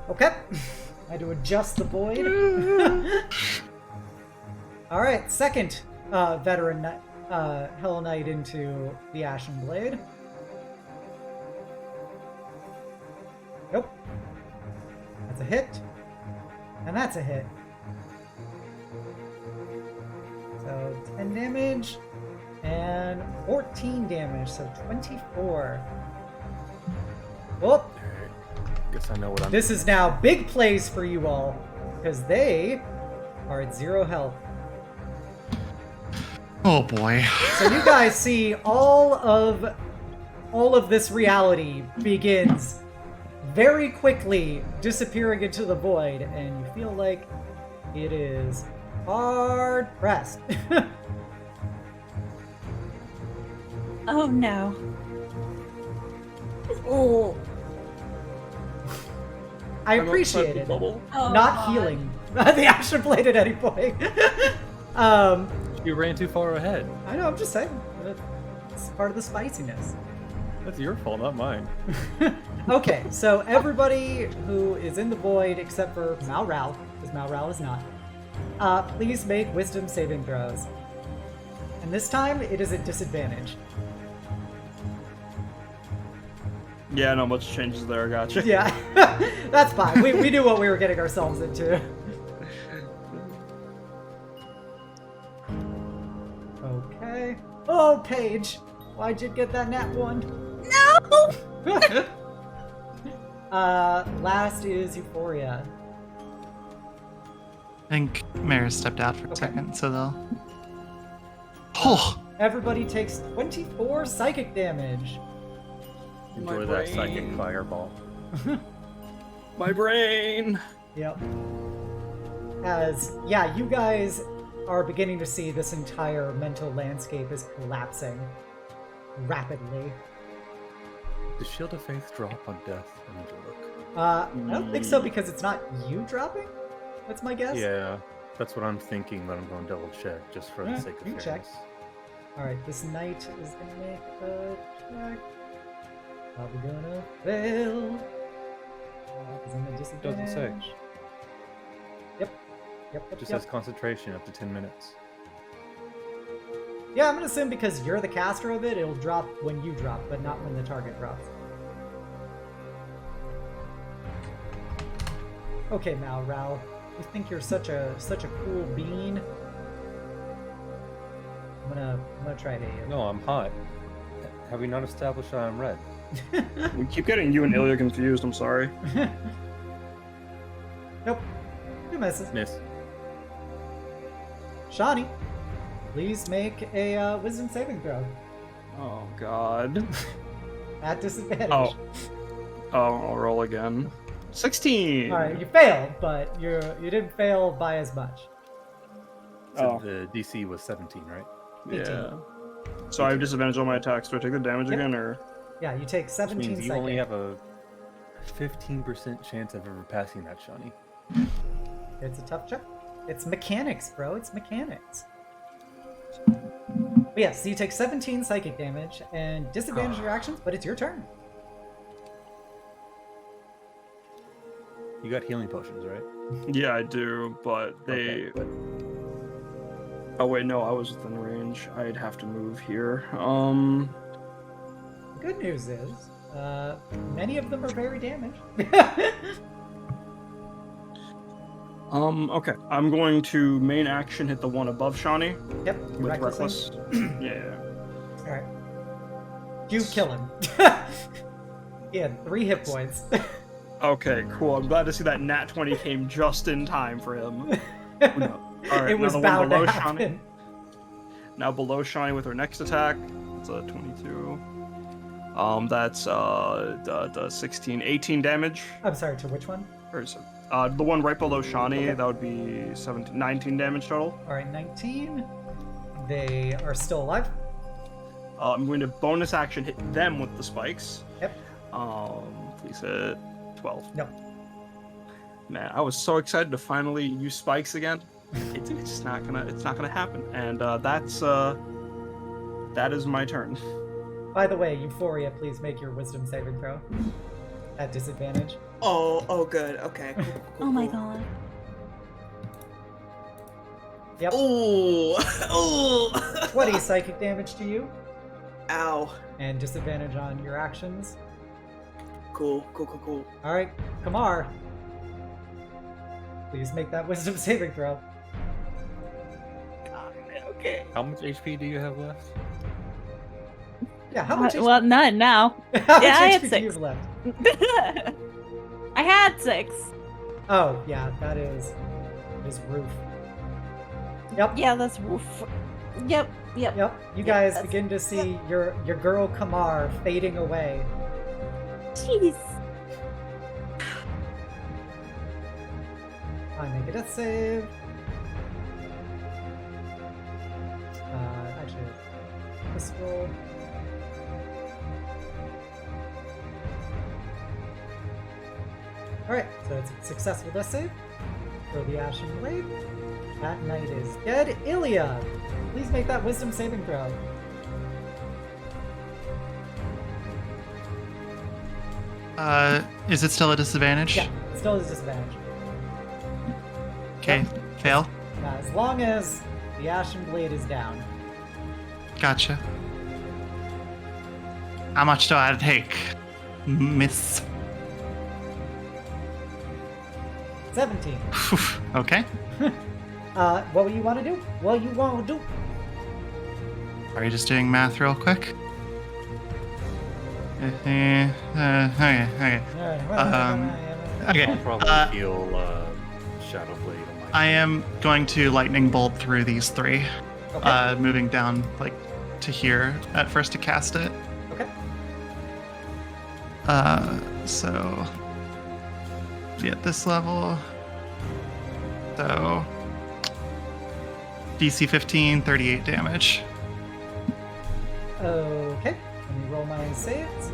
okay, I had to adjust the void. All right, second veteran Hell Knight into the Ashen Blade. Nope. That's a hit. And that's a hit. So 10 damage and 14 damage, so 24. Oh, Guess I know what I'm. this is now big plays for you all, because they are at 0 health. Oh boy. So you guys see all of this reality begins very quickly disappearing into the void, and you feel like it is hard pressed. Oh no. Oh. I I'm appreciate outside the it. bubble. Oh, Not God. healing the Ashen Blade at any point. You ran too far ahead. I know, I'm just saying. It's part of the spiciness. That's your fault, not mine. Okay, so everybody who is in the void except for Malral, because Malral is not, please make wisdom saving throws. And this time it is at disadvantage. Yeah, not much changes there. Gotcha. Yeah, that's fine. We knew what we were getting ourselves into. Okay. Oh, Paige, why'd you get that nat one? No! Last is Euphoria. I think Maris stepped out for a Okay. second, so they'll. Oh! Everybody takes 24 psychic damage. Enjoy My that psychic brain. fireball. My brain. Yep. As, yeah, you guys are beginning to see this entire mental landscape is collapsing rapidly. Does Shield of Faith drop on death? I need to look. I don't think so because it's not you dropping. That's my guess. Yeah, that's what I'm thinking, but I'm going to double check just for the Yeah, sake of you can check. fairness. All right, this knight is gonna make a check. Probably gonna fail. Because I'm at disadvantage. Doesn't say. Yep. Just says concentration up to 10 minutes. Yeah, I'm gonna assume because you're the caster of it, it'll drop when you drop, but not when the target drops. Okay, Mal, Ral, you think you're such a cool bean? I'm gonna try to hit you. No, I'm hot. Have we not established that I'm red? We keep getting you and Ilya confused. I'm sorry. Nope. Two misses. Miss. Shawnee, please make a wisdom saving throw Oh God. at disadvantage. Oh. I'll roll again. 16. All right, you failed, but you didn't fail by as much. So Oh. the DC was 17, right? 18. Yeah. So I have disadvantage on my attacks. Do I take the damage Yep. again, or? Yeah, you take Which 17 means you psychic. only have a 15% chance of ever passing that, Shawnee. It's a tough check. It's mechanics, bro. It's mechanics. But yeah, so you take 17 psychic damage and disadvantage your actions, but it's your turn. You got healing potions, right? Yeah, I do, but they. Okay, but Oh wait, no, I was within range. I'd have to move here. The good news is, many of them are very damaged. Okay. I'm going to main action hit the one above Shawnee Yep. with recklessly. reckless. Yeah. All right. You kill him. He had 3 hit points. Okay, cool. I'm glad to see that nat 20 came just in time for him. No. All right, It was now the one bound below to Shawnee. happen. Now below Shawnee with her next attack. It's a 22. That's the 16, 18 damage. I'm sorry, to which one? Or is it, the one right below Shawnee, that would be 17, 19 damage total. All right, 19. They are still alive. I'm going to bonus action hit them with the spikes. Yep. Please hit 12. No. Man, I was so excited to finally use spikes again. It's just not gonna happen. And that is my turn. By the way, Euphoria, please make your wisdom saving throw. At disadvantage. Oh, good. Okay. Cool, Oh my cool. god. Yep. Oh. 20 psychic damage to you. Ow. And disadvantage on your actions. Cool. All right, Kamar. Please make that wisdom saving throw. Okay. how much HP do you have left? Yeah, how much Well, none now. how much yeah, I had HP do 6. you have left? I had 6. Oh, yeah, that is roof. Yep. Yeah, that's woof. Yep. Yep. You Yep, guys that's- begin to see your girl Kamar fading away. Jeez. I make a death save. Actually, this roll. Alright, so it's a successful death save for the Ashen Blade. That knight is dead. Ilya, please make that wisdom saving throw. Is it still a disadvantage? Yeah, still has disadvantage. Okay, fail. As long as the Ashen Blade is down. Gotcha. How much do I take? Miss. 17. Okay. What do you want to do? What you want to do? Are you just doing math real quick? Okay. Okay. Okay. I'll probably feel Shadow Blade on my. I am going to lightning bolt through these three, Okay. moving down like to here at first to cast it. Okay. So be at this level. So DC 15, 38 damage. Okay. Let me roll my saves.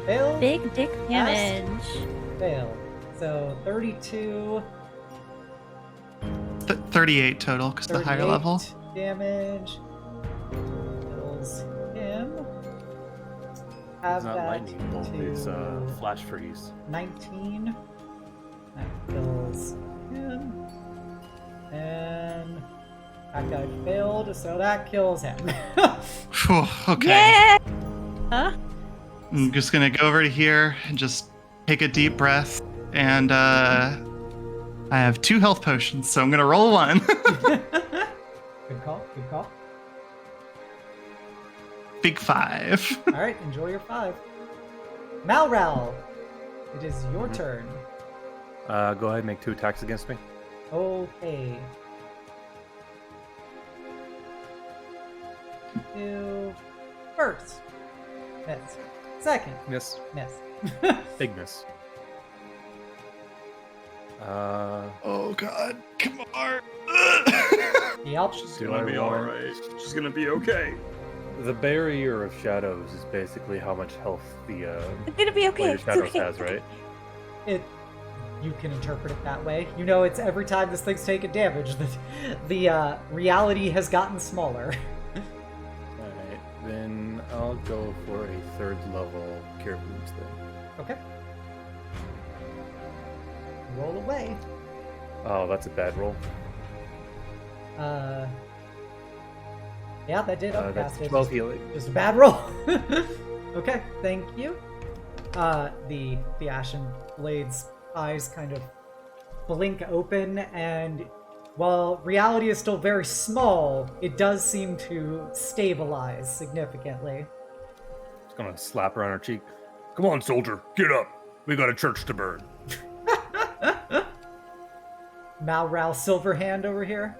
Fail. Big dick damage. Fail. So 32. 38 total, because the higher 38 level. damage. Kills him. Have It's not that lightning bolt. to It's flash freeze. 19. That kills him. And that guy failed, so that kills him. Phew, okay. Yeah. Huh? I'm just gonna go over to here and just take a deep breath. And I have 2 health potions, so I'm gonna roll 1. Good call. Good call. Big 5. All right, enjoy your 5. Malral, it is your turn. Go ahead and make 2 attacks against me. Okay. 2. First. Miss. Second. Miss. Miss. Big miss. Oh god, come on. Yep. She's Do gonna I be roll? alright. She's gonna be okay. The barrier of shadows is basically how much health the It's gonna be okay. Blade of It's Shadows okay. has, right? You can interpret it that way. You know, it's every time this thing's taken damage, the reality has gotten smaller. Alright, then I'll go for a 3rd level Cure Wounds then. Okay. Roll away. Oh, that's a bad roll. Yeah, that did That's upcast it. 12 healing. Just a bad roll. Okay, thank you. The Ashen Blade's eyes kind of blink open, and while reality is still very small, it does seem to stabilize significantly. Just gonna slap her on her cheek. Come on, soldier, get up. We got a church to burn. Malral Silverhand over here.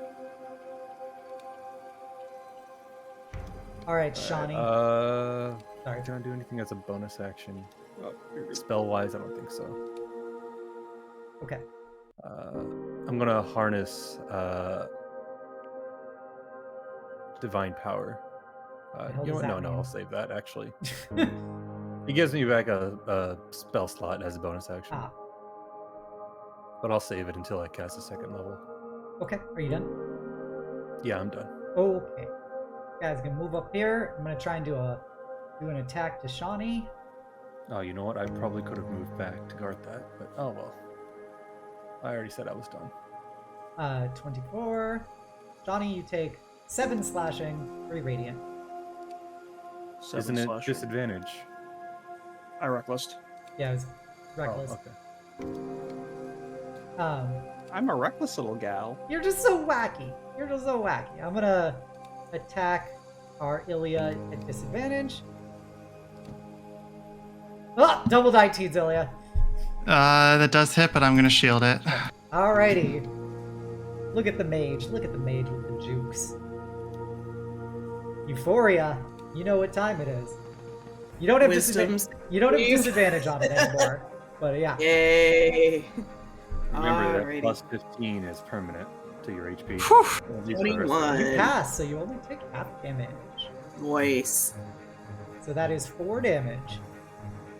Alright, Shawnee. Sorry. Can I do anything as a bonus action? Oh, you're good. Spell wise, I don't think so. Okay. I'm gonna harness divine power. The hell You know does what? that No, mean? I'll save that actually. He gives me back a spell slot as a bonus action, Ah, but I'll save it until I cast a 2nd level. okay. Are you done? Yeah, I'm done. Okay. Guys, gonna move up here. I'm gonna try and do an attack to Shawnee. Oh, you know what? I probably could have moved back to guard that, but oh well. I already said I was done. 24. Shawnee, you take 7 slashing, 3 radiant. 7 Isn't it slash. disadvantage? I reckless. Yeah, it was reckless. Oh, okay. I'm a reckless little gal. You're just so wacky. You're just so wacky. I'm gonna attack our Ilya at disadvantage. Ah, double 19s, Ilya. That does hit, but I'm gonna shield it. Alrighty. Look at the mage. Look at the mage with the jukes. Euphoria. You know what time it is. You don't have Wisdom's You don't have disadvantage on it anymore. But yeah. Yay. Remember Alrighty. that plus 15 is permanent to your HP. Whew. At least for the rest of it. 21. You pass, so you only take half damage. Voice. So that is 4 damage.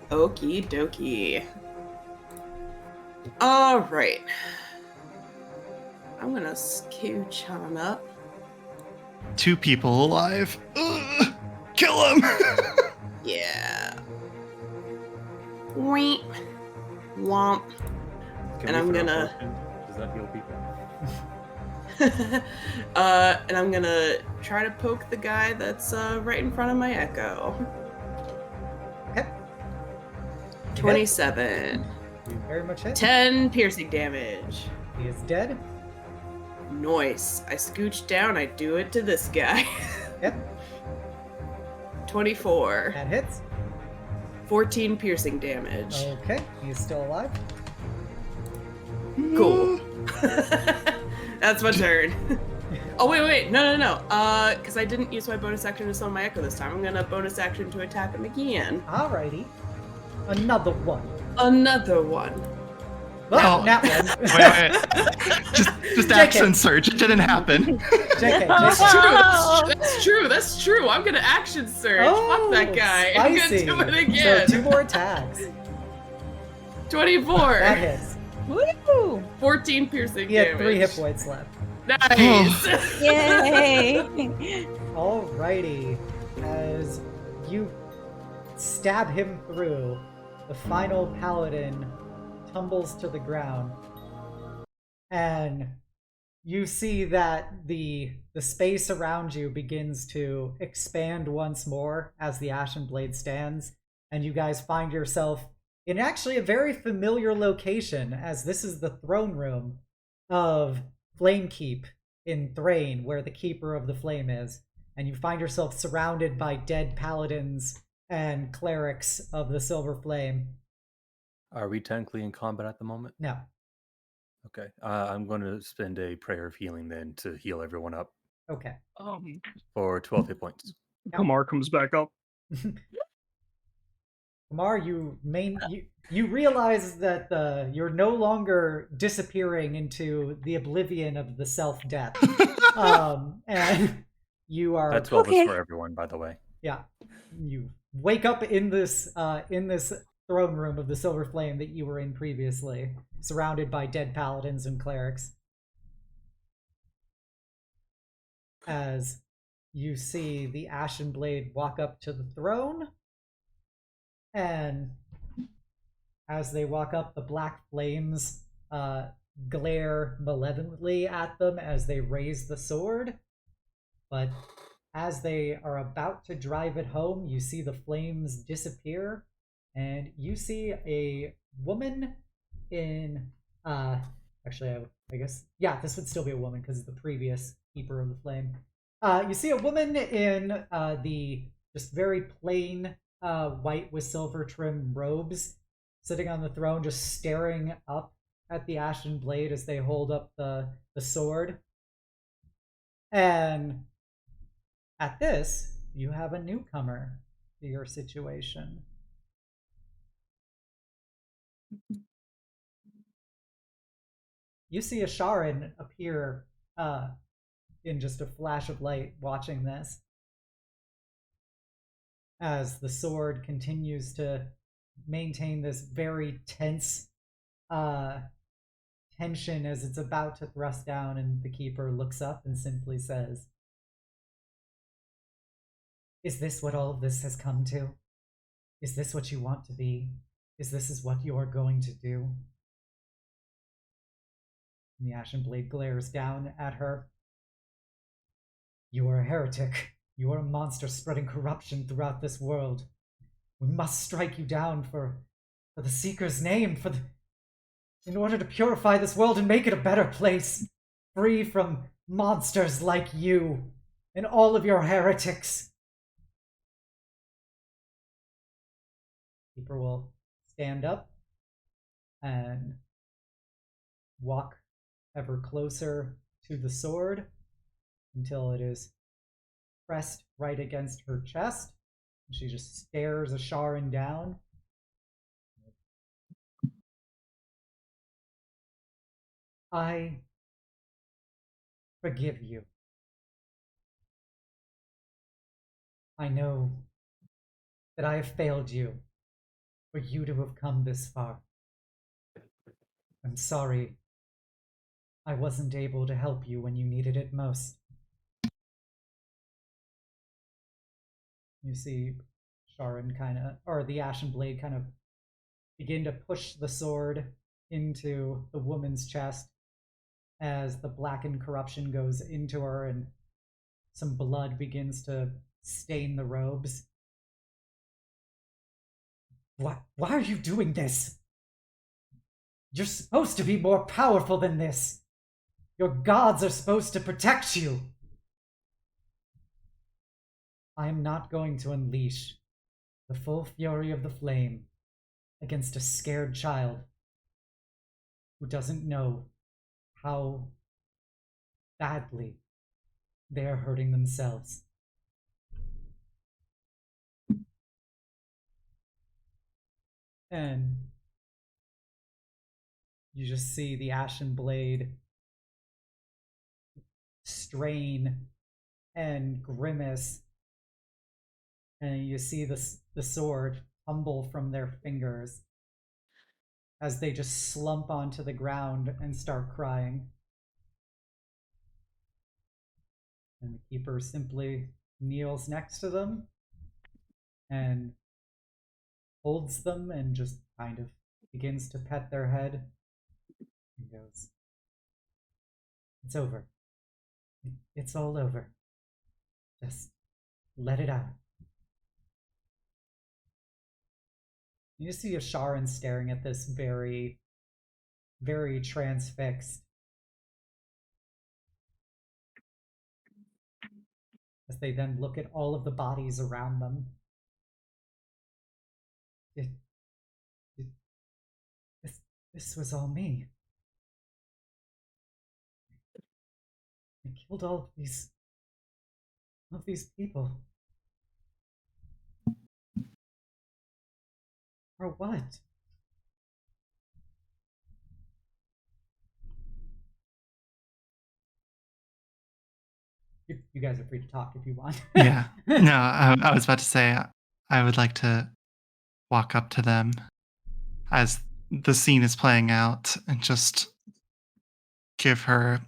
Okie dokie. Alright. I'm gonna scooch on up. 2 people alive. Ugh. Kill him. Yeah. Womp. Womp. Can And we I'm throw a gonna- potion? Does that heal people? And I'm gonna try to poke the guy that's right in front of my echo. Okay. 27. You very much hit. 10 piercing damage. He is dead. Nice. I scooch down, I do it to this guy. Yep. 24. That hits. 14 piercing damage. Okay, he's still alive. Cool. That's my turn. Oh, wait. No. Because I didn't use my bonus action to summon my echo this time. I'm going to bonus action to attack him again. Alrighty. Another one. Another one. Oh, Oh. that one. Wait. Just action search. It didn't happen. JK, That's true. I'm going to action surge. Oh, Fuck that guy. I'm going to spicy. do it again. So 2 more attacks. 24. That hits. Woo! 14 piercing He had damage. 3 hit points left. Nice. Yay! Alrighty. As you stab him through, the final paladin tumbles to the ground. And you see that the space around you begins to expand once more as the Ashen Blade stands. And you guys find yourself in actually a very familiar location, as this is the throne room of Flamekeep in Thrane, where the Keeper of the Flame is. And you find yourself surrounded by dead paladins and clerics of the Silver Flame. Are we technically in combat at the moment? No. Okay. I'm going to spend a prayer of healing then to heal everyone up Okay. for 12 hit points. Kamar comes back up. Kamar, you realize that you're no longer disappearing into the oblivion of the self-death. And you are... That 12 Okay. is for everyone, by the way. Yeah. You wake up in this throne room of the Silver Flame that you were in previously, surrounded by dead paladins and clerics. As you see the Ashen Blade walk up to the throne, and as they walk up, the black flames glare malevolently at them as they raise the sword. But as they are about to drive it home, you see the flames disappear, and you see a woman in actually I guess, yeah, this would still be a woman because it's the previous Keeper of the Flame. You see a woman in the just very plain white with silver trim robes, sitting on the throne, just staring up at the Ashen Blade as they hold up the sword. And at this, you have a newcomer to your situation. You see Asharan appear in just a flash of light watching this, as the sword continues to maintain this very tense tension as it's about to thrust down, and the Keeper looks up and simply says, "Is this what all of this has come to? Is this what you want to be? Is this what you are going to do?" And the Ashen Blade glares down at her. "You are a heretic. You are a monster spreading corruption throughout this world. We must strike you down for the Seeker's name, in order to purify this world and make it a better place, free from monsters like you and all of your heretics." Keeper will stand up and walk ever closer to the sword until it is pressed right against her chest. And she just stares Asharan down. "I forgive you. I know that I have failed you for you to have come this far. I'm sorry I wasn't able to help you when you needed it most." You see Sharon or the Ashen Blade kind of begin to push the sword into the woman's chest as the blackened corruption goes into her and some blood begins to stain the robes. Why are you doing this? You're supposed to be more powerful than this. Your gods are supposed to protect you. I am not going to unleash the full fury of the flame against a scared child who doesn't know how badly they are hurting themselves. And you just see the ashen blade strain and grimace, and you see the sword tumble from their fingers as they just slump onto the ground and start crying. And the keeper simply kneels next to them and holds them and just kind of begins to pet their head and goes, "It's over. It's all over. Just let it out." You see Asharan staring at this very, very transfixed as they then look at all of the bodies around them. It, it, this was all me. I killed all of these people. For what? You guys are free to talk if you want. Yeah. No, I was about to say I would like to walk up to them as the scene is playing out and just give her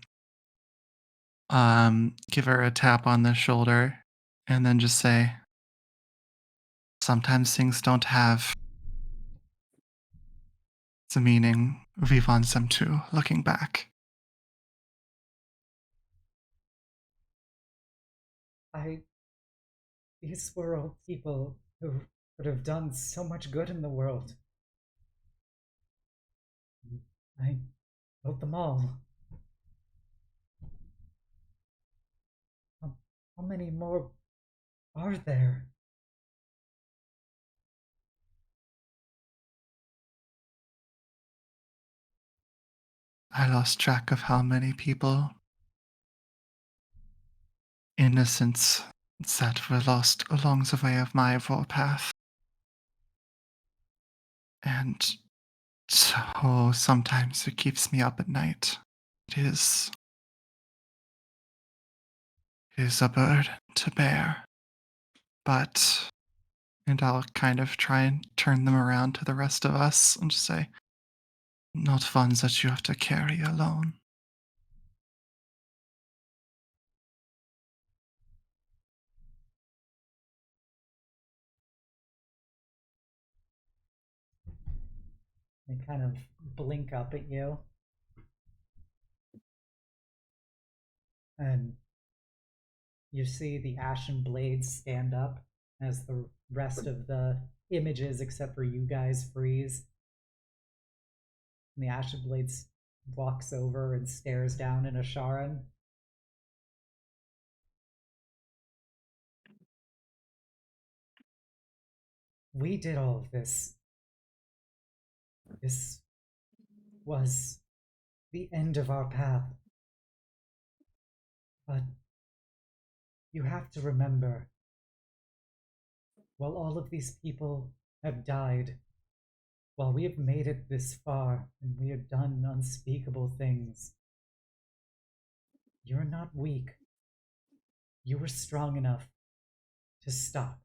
a tap on the shoulder and then just say, sometimes things don't have the meaning we want them to, looking back. These were all people who could have done so much good in the world. I killed them all. How many more are there? I lost track of how many people, innocents, that were lost along the way of my warpath. And so sometimes it keeps me up at night. It is a burden to bear. But, and I'll kind of try and turn them around to the rest of us and just say, not ones that you have to carry alone. They kind of blink up at you. And you see the ashen blades stand up as the rest of the images, except for you guys, freeze. And the ashen blades walks over and stares down at Asharan. We did all of this. This was the end of our path. But you have to remember, while all of these people have died, while we have made it this far and we have done unspeakable things, you're not weak. You were strong enough to stop.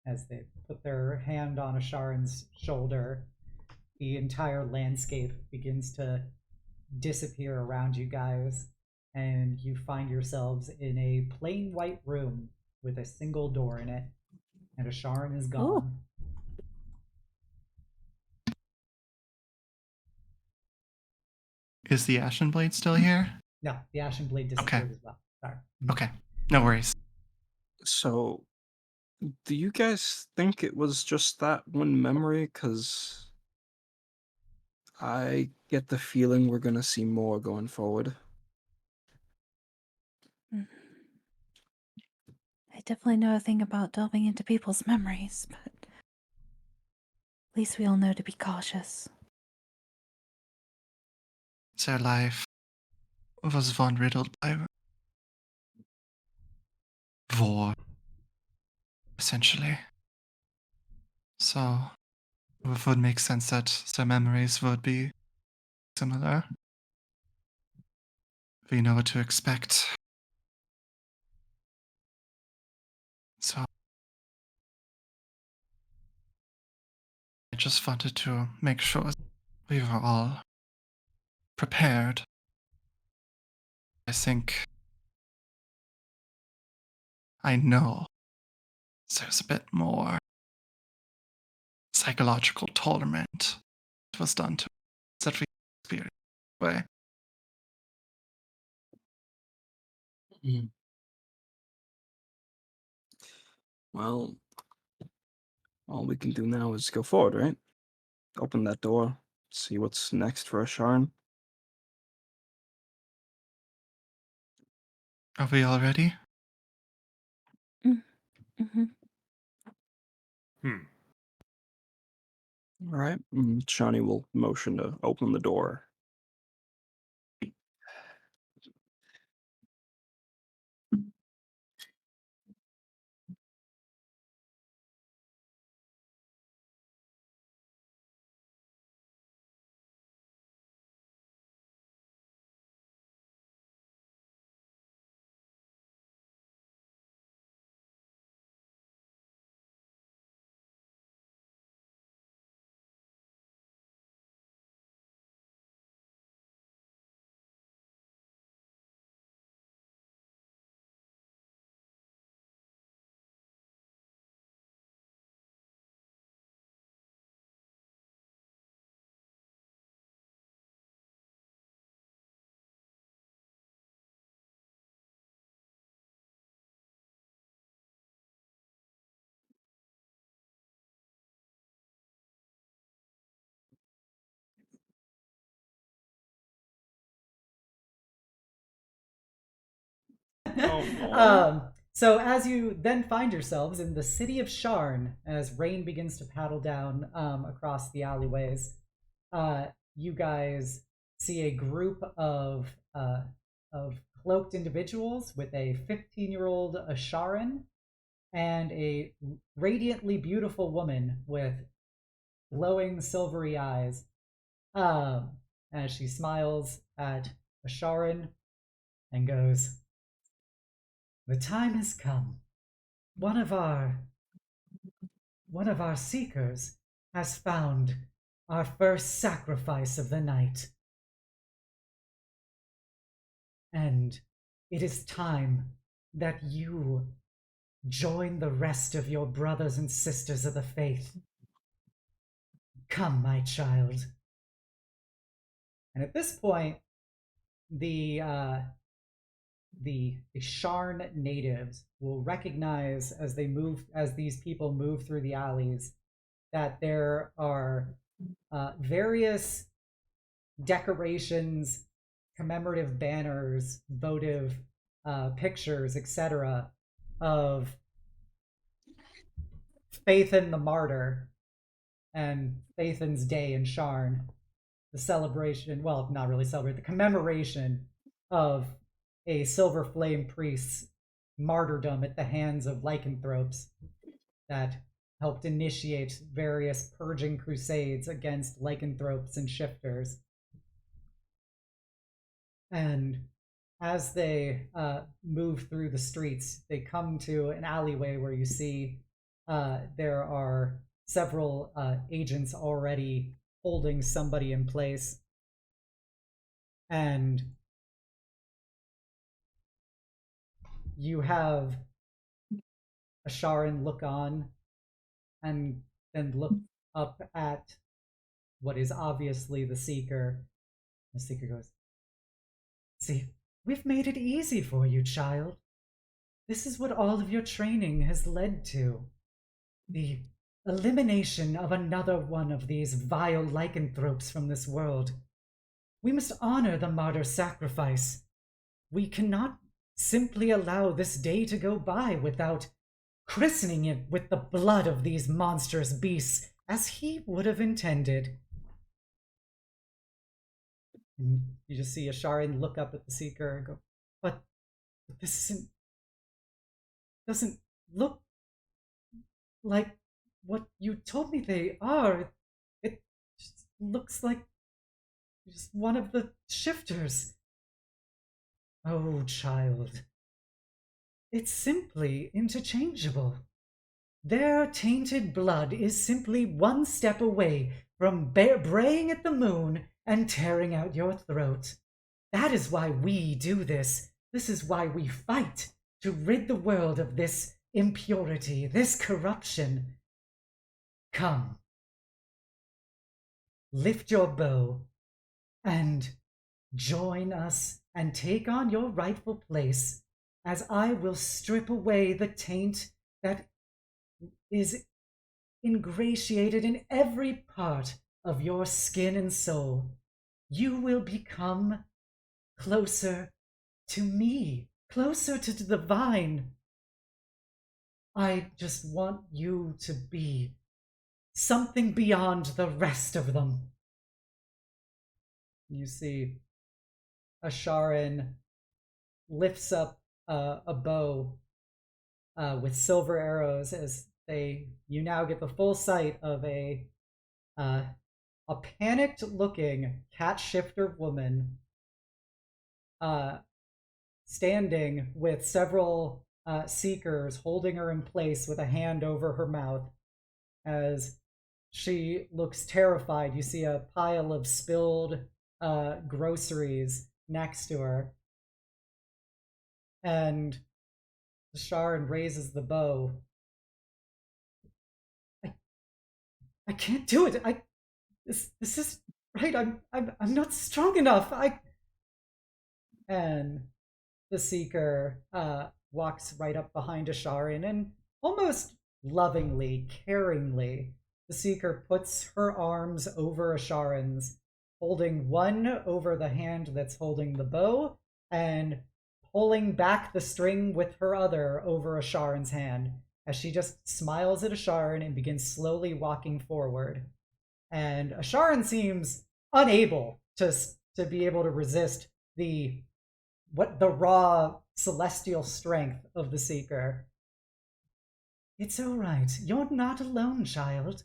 As they put their hand on Asharan's shoulder, the entire landscape begins to disappear around you guys, and you find yourselves in a plain white room with a single door in it, and Asharan is gone. Is the Ashen Blade still here? No, the Ashen Blade disappeared as well. Sorry. Okay, no worries. So, do you guys think it was just that one memory? Because I get the feeling we're gonna see more going forward. definitely know a thing about delving into people's memories, but at least we all know to be cautious. Their life was one riddled by war, essentially. So it would make sense that their memories would be similar. We know what to expect. So I just wanted to make sure we were all prepared. I think I know there's a bit more psychological torment that was done to that we experienced. Way. Well, all we can do now is go forward, right? Open that door, see what's next for Asharan. Are we all ready? Mm-hmm. All right. Shawnee will motion to open the door. Oh no. So as you then find yourselves in the city of Sharn, as rain begins to paddle down across the alleyways, you guys see a group of cloaked individuals with a 15-year-old Asharan and a radiantly beautiful woman with glowing silvery eyes. As she smiles at Asharan and goes, "The time has come. One of our seekers has found our first sacrifice of the night. And it is time that you join the rest of your brothers and sisters of the faith. Come, my child." And at this point, the Sharn natives will recognize as these people move through the alleys that there are various decorations, commemorative banners, votive pictures, etc., of Phaethon the Martyr and Phaethon's Day in Sharn. The celebration, well, not really celebrate, the commemoration of a silver flame priest's martyrdom at the hands of lycanthropes that helped initiate various purging crusades against lycanthropes and shifters. And as they move through the streets, they come to an alleyway where you see there are several agents already holding somebody in place. And you have Asharan look on and then look up at what is obviously the Seeker. The Seeker goes, "See, we've made it easy for you, child. This is what all of your training has led to. The elimination of another one of these vile lycanthropes from this world. We must honor the martyr sacrifice. We cannot simply allow this day to go by without christening it with the blood of these monstrous beasts, as he would have intended. And you just see Asharan look up at the Seeker and go, but this doesn't look like what you told me they are. It just looks like just one of the shifters. Oh, child. It's simply interchangeable. Their tainted blood is simply one step away from braying at the moon and tearing out your throat. That is why we do this. This is why we fight, to rid the world of this impurity, this corruption. Come. Lift your bow and join us and take on your rightful place, as I will strip away the taint that is ingratiated in every part of your skin and soul. You will become closer to me, closer to the divine. I just want you to be something beyond the rest of them. You see Asharan lifts up a bow with silver arrows as you now get the full sight of a panicked-looking cat shifter woman standing with several seekers holding her in place with a hand over her mouth as she looks terrified. You see a pile of spilled groceries next to her, and Asharan raises the bow. I can't do it. This is right. I'm not strong enough. And the Seeker walks right up behind Asharan and almost lovingly, caringly, the Seeker puts her arms over Asharan's, holding one over the hand that's holding the bow and pulling back the string with her other over Asharan's hand, as she just smiles at Asharan and begins slowly walking forward. And Asharan seems unable to be able to resist the raw celestial strength of the Seeker. It's all right. You're not alone, child.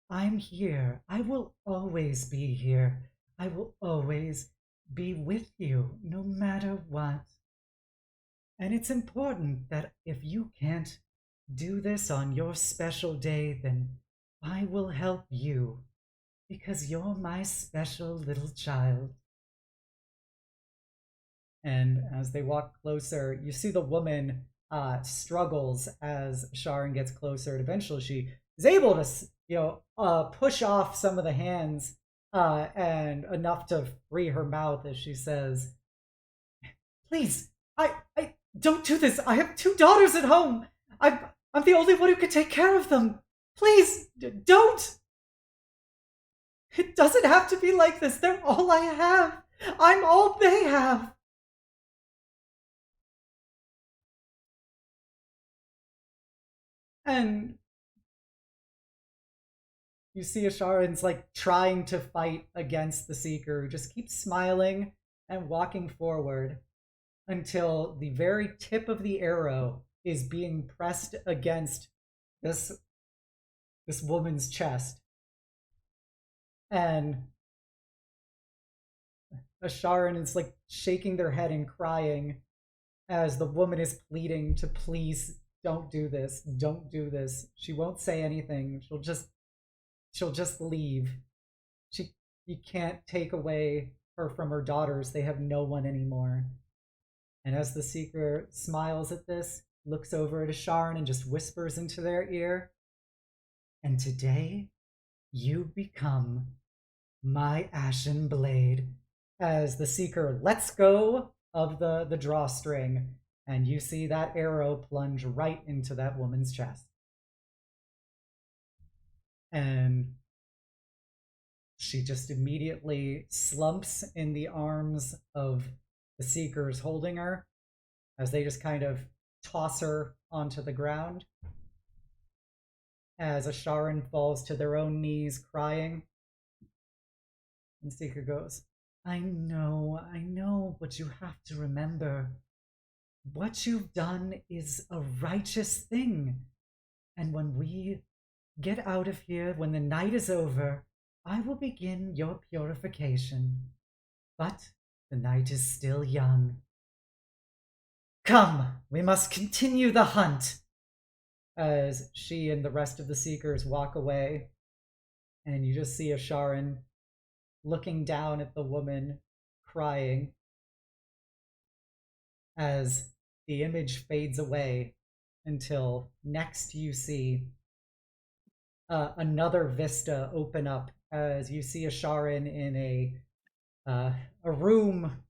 I'm here. I will always be here. I will always be with you, no matter what. And it's important that if you can't do this on your special day, then I will help you, because you're my special little child. And as they walk closer, you see the woman struggles as Asharan gets closer, and eventually she is able to, push off some of the hands and enough to free her mouth as she says, "Please, I don't do this. I have 2 daughters at home. I'm the only one who can take care of them. Please, don't. It doesn't have to be like this. They're all I have. I'm all they have." And you see Asharan's trying to fight against the Seeker, who just keeps smiling and walking forward until the very tip of the arrow is being pressed against this woman's chest. And Asharan is shaking their head and crying as the woman is pleading to please don't do this. Don't do this. She won't say anything. She'll just leave. You can't take away her from her daughters. They have no one anymore. And as the Seeker smiles at this, looks over at Asharan and just whispers into their ear, "And today you become my ashen blade," as the Seeker lets go of the drawstring, and you see that arrow plunge right into that woman's chest. And she just immediately slumps in the arms of the Seekers holding her, as they just kind of toss her onto the ground. as Asharan falls to their own knees crying. And Seeker goes, I know, but you have to remember, what you've done is a righteous thing. And when we get out of here, when the night is over, I will begin your purification. But the night is still young. Come, we must continue the hunt. As she and the rest of the Seekers walk away, and you just see Asharan looking down at the woman, crying, as the image fades away until next you see another vista open up as you see Asharan in a room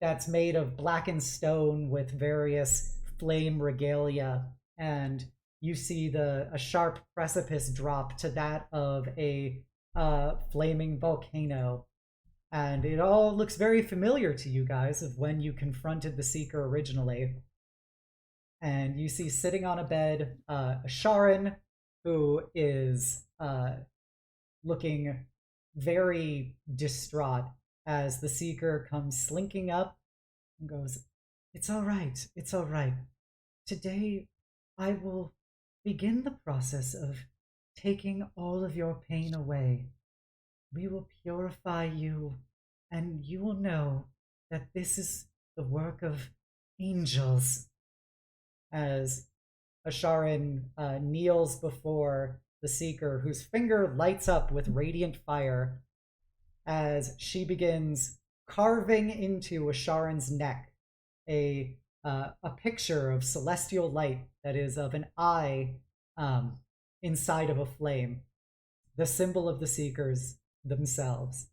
that's made of blackened stone with various flame regalia, and you see a sharp precipice drop to that of a flaming volcano. And it all looks very familiar to you guys of when you confronted the Seeker originally. And you see sitting on a bed Asharan, who is looking very distraught as the Seeker comes slinking up and goes, It's all right, it's all right. Today I will begin the process of taking all of your pain away. We will purify you, and you will know that this is the work of angels. As Asharan kneels before the Seeker, whose finger lights up with radiant fire, as she begins carving into Asharan's neck a picture of celestial light that is of an eye inside of a flame, the symbol of the Seekers themselves.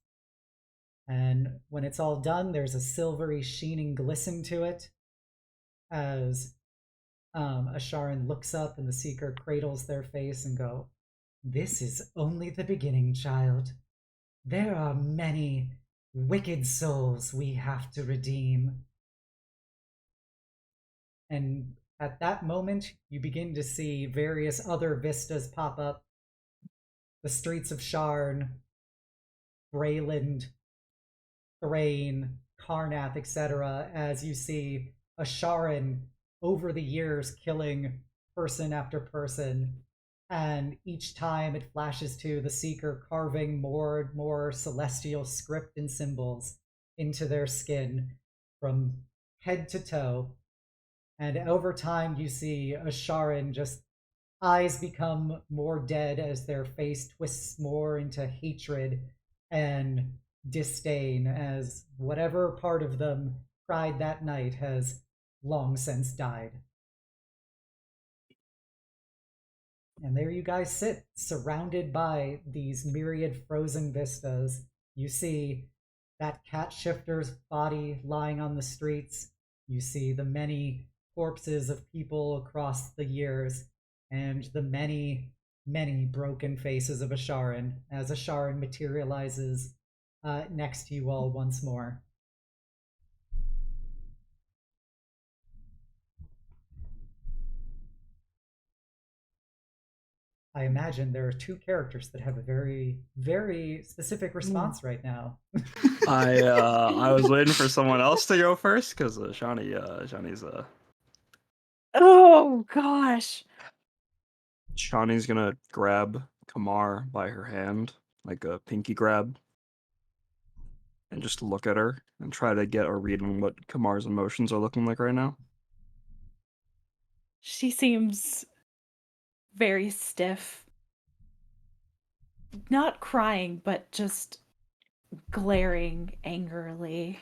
And when it's all done, there's a silvery sheening glisten to it as Asharan looks up and the Seeker cradles their face and go, This is only the beginning, child. There are many wicked souls we have to redeem. And at that moment, you begin to see various other vistas pop up. The streets of Sharn, Greyland, Thrane, Karnath, etc., as you see Asharan over the years killing person after person, and each time it flashes to the Seeker carving more and more celestial script and symbols into their skin from head to toe. And over time you see Asharan just eyes become more dead as their face twists more into hatred and disdain, as whatever part of them cried that night has long since died. And there you guys sit, surrounded by these myriad frozen vistas. You see that cat shifter's body lying on the streets. You see the many corpses of people across the years, and the many, many broken faces of Asharan as Asharan materializes next to you all once more. I imagine there are two characters that have a very, very specific response right now. I was waiting for someone else to go first because Shawnee's Oh gosh. Shawnee's gonna grab Kamar by her hand, like a pinky grab, and just look at her and try to get a read on what Kamar's emotions are looking like right now. She seems very stiff. Not crying, but just glaring angrily.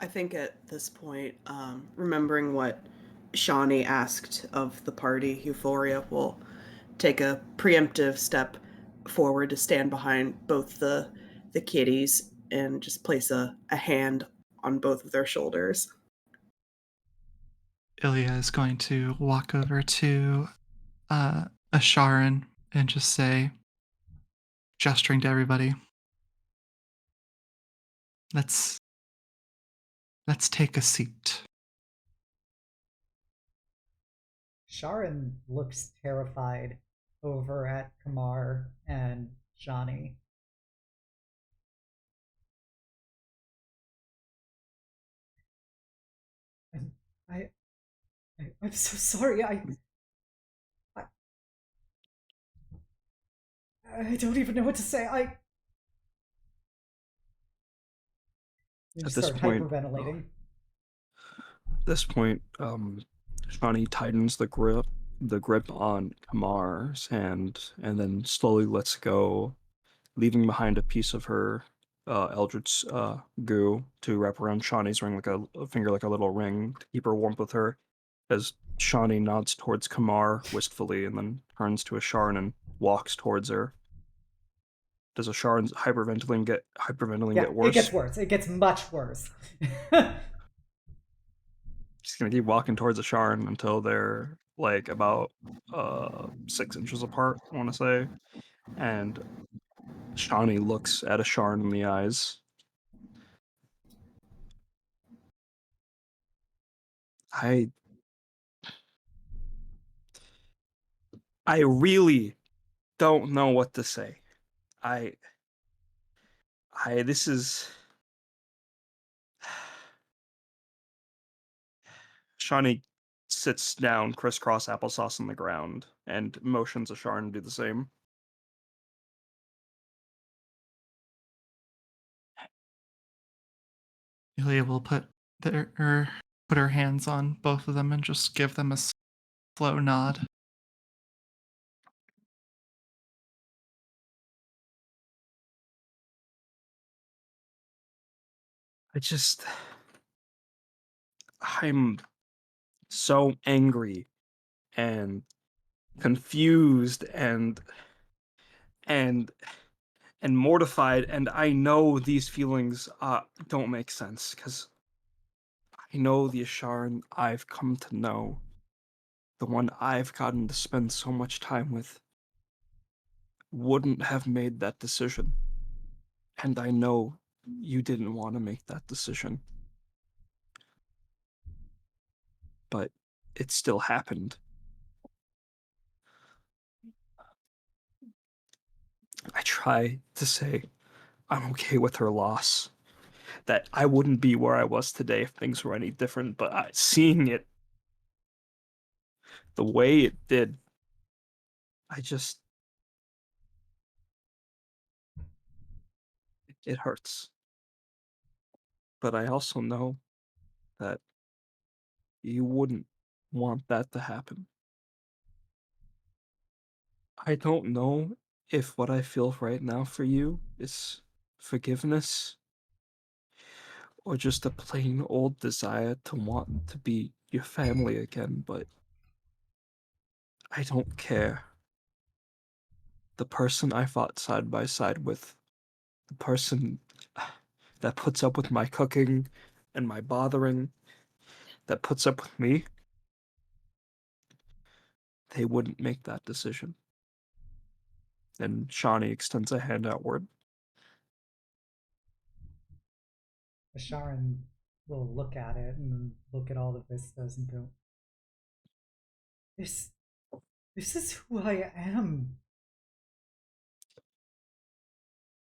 I think at this point, remembering what Shawnee asked of the party, Euphoria will take a preemptive step forward to stand behind both the kitties and just place a hand on both of their shoulders. Ilya is going to walk over to Asharan and just say, gesturing to everybody, let's take a seat. Sharon looks terrified over at Kamar and Johnny. And I'm so sorry. I I don't even know what to say. You At just this start point, hyperventilating. Shawnee tightens the grip on Kamar's hand, and then slowly lets go, leaving behind a piece of her eldritch goo to wrap around Shawnee's ring like a finger, like a little ring to keep her warm with her. As Shawnee nods towards Kamar wistfully, and then turns to Asharan and walks towards her. Does Asharan's hyperventilating Yeah, get it gets worse? worse. It gets much worse. She's gonna keep walking towards Asharan until they're like about 6 inches apart, I want to say. And Shawnee looks at Asharan in the eyes. I I really don't know what to say. I this is Shawnee sits down, crisscross applesauce on the ground, and motions Asharan to do the same. Ilya will put her hands on both of them and just give them a slow nod. I'm so angry and confused and and mortified, and I know these feelings don't make sense because I know the Asharan I've come to know, the one I've gotten to spend so much time with, wouldn't have made that decision. And I know you didn't want to make that decision. But it still happened. I try to say I'm okay with her loss, that I wouldn't be where I was today if things were any different, but seeing it the way it did, I just, it hurts. But I also know that you wouldn't want that to happen. I don't know if what I feel right now for you is forgiveness or just a plain old desire to want to be your family again, but I don't care. The person I fought side by side with, the person that puts up with my cooking and my bothering, that puts up with me, they wouldn't make that decision. And Shawnee extends a hand outward. Asharan will look at it and look at all the vistas and go, This this is who I am.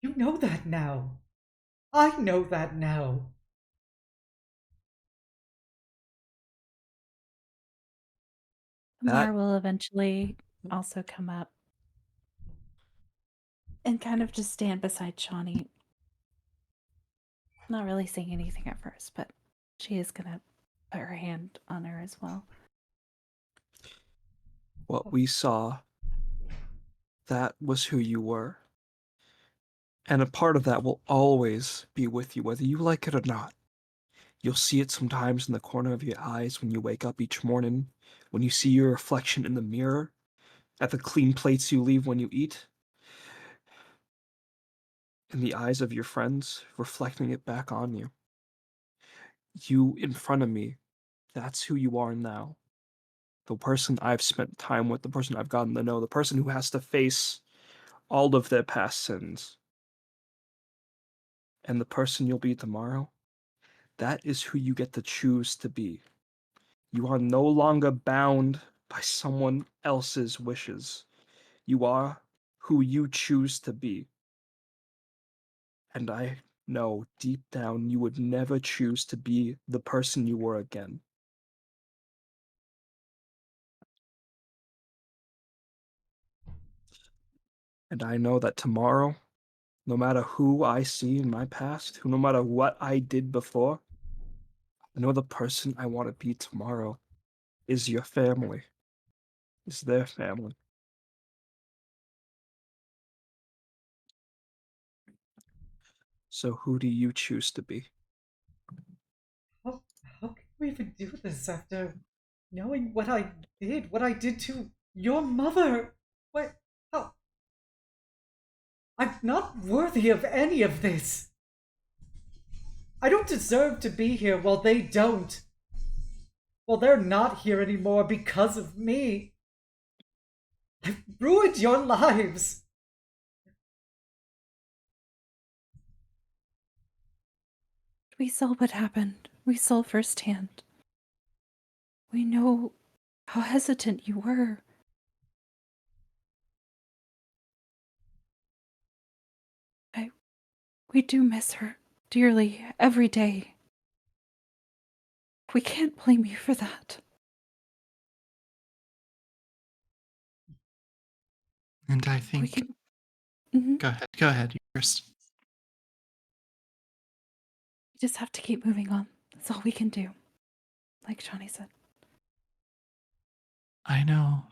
You know that now. I know that now. That Mar will eventually also come up and kind of just stand beside Shawnee. Not really saying anything at first, but she is gonna put her hand on her as well. what we saw, that was who you were. And a part of that will always be with you, whether you like it or not. You'll see it sometimes in the corner of your eyes when you wake up each morning, when you see your reflection in the mirror, at the clean plates you leave when you eat, in the eyes of your friends, reflecting it back on you. You in front of me, that's who you are now. The person I've spent time with, the person I've gotten to know, the person who has to face all of their past sins. And the person you'll be tomorrow, that is who you get to choose to be. You are no longer bound by someone else's wishes. You are who you choose to be. And I know deep down you would never choose to be the person you were again. And I know that tomorrow, no matter who I see in my past, no matter what I did before, I know the person I want to be tomorrow is your family, is their family. So who do you choose to be? How, how can we even do this after knowing what I did to your mother? What? How? I'm not worthy of any of this. I don't deserve to be here while they don't. Well, they're not here anymore because of me. I've ruined your lives. We saw what happened. We saw firsthand. We know how hesitant you were. We do miss her dearly every day. We can't blame you for that. And I We think. can. Mhm. Go ahead, you first. We just have to keep moving on. That's all we can do. Like Shawnee said. I know.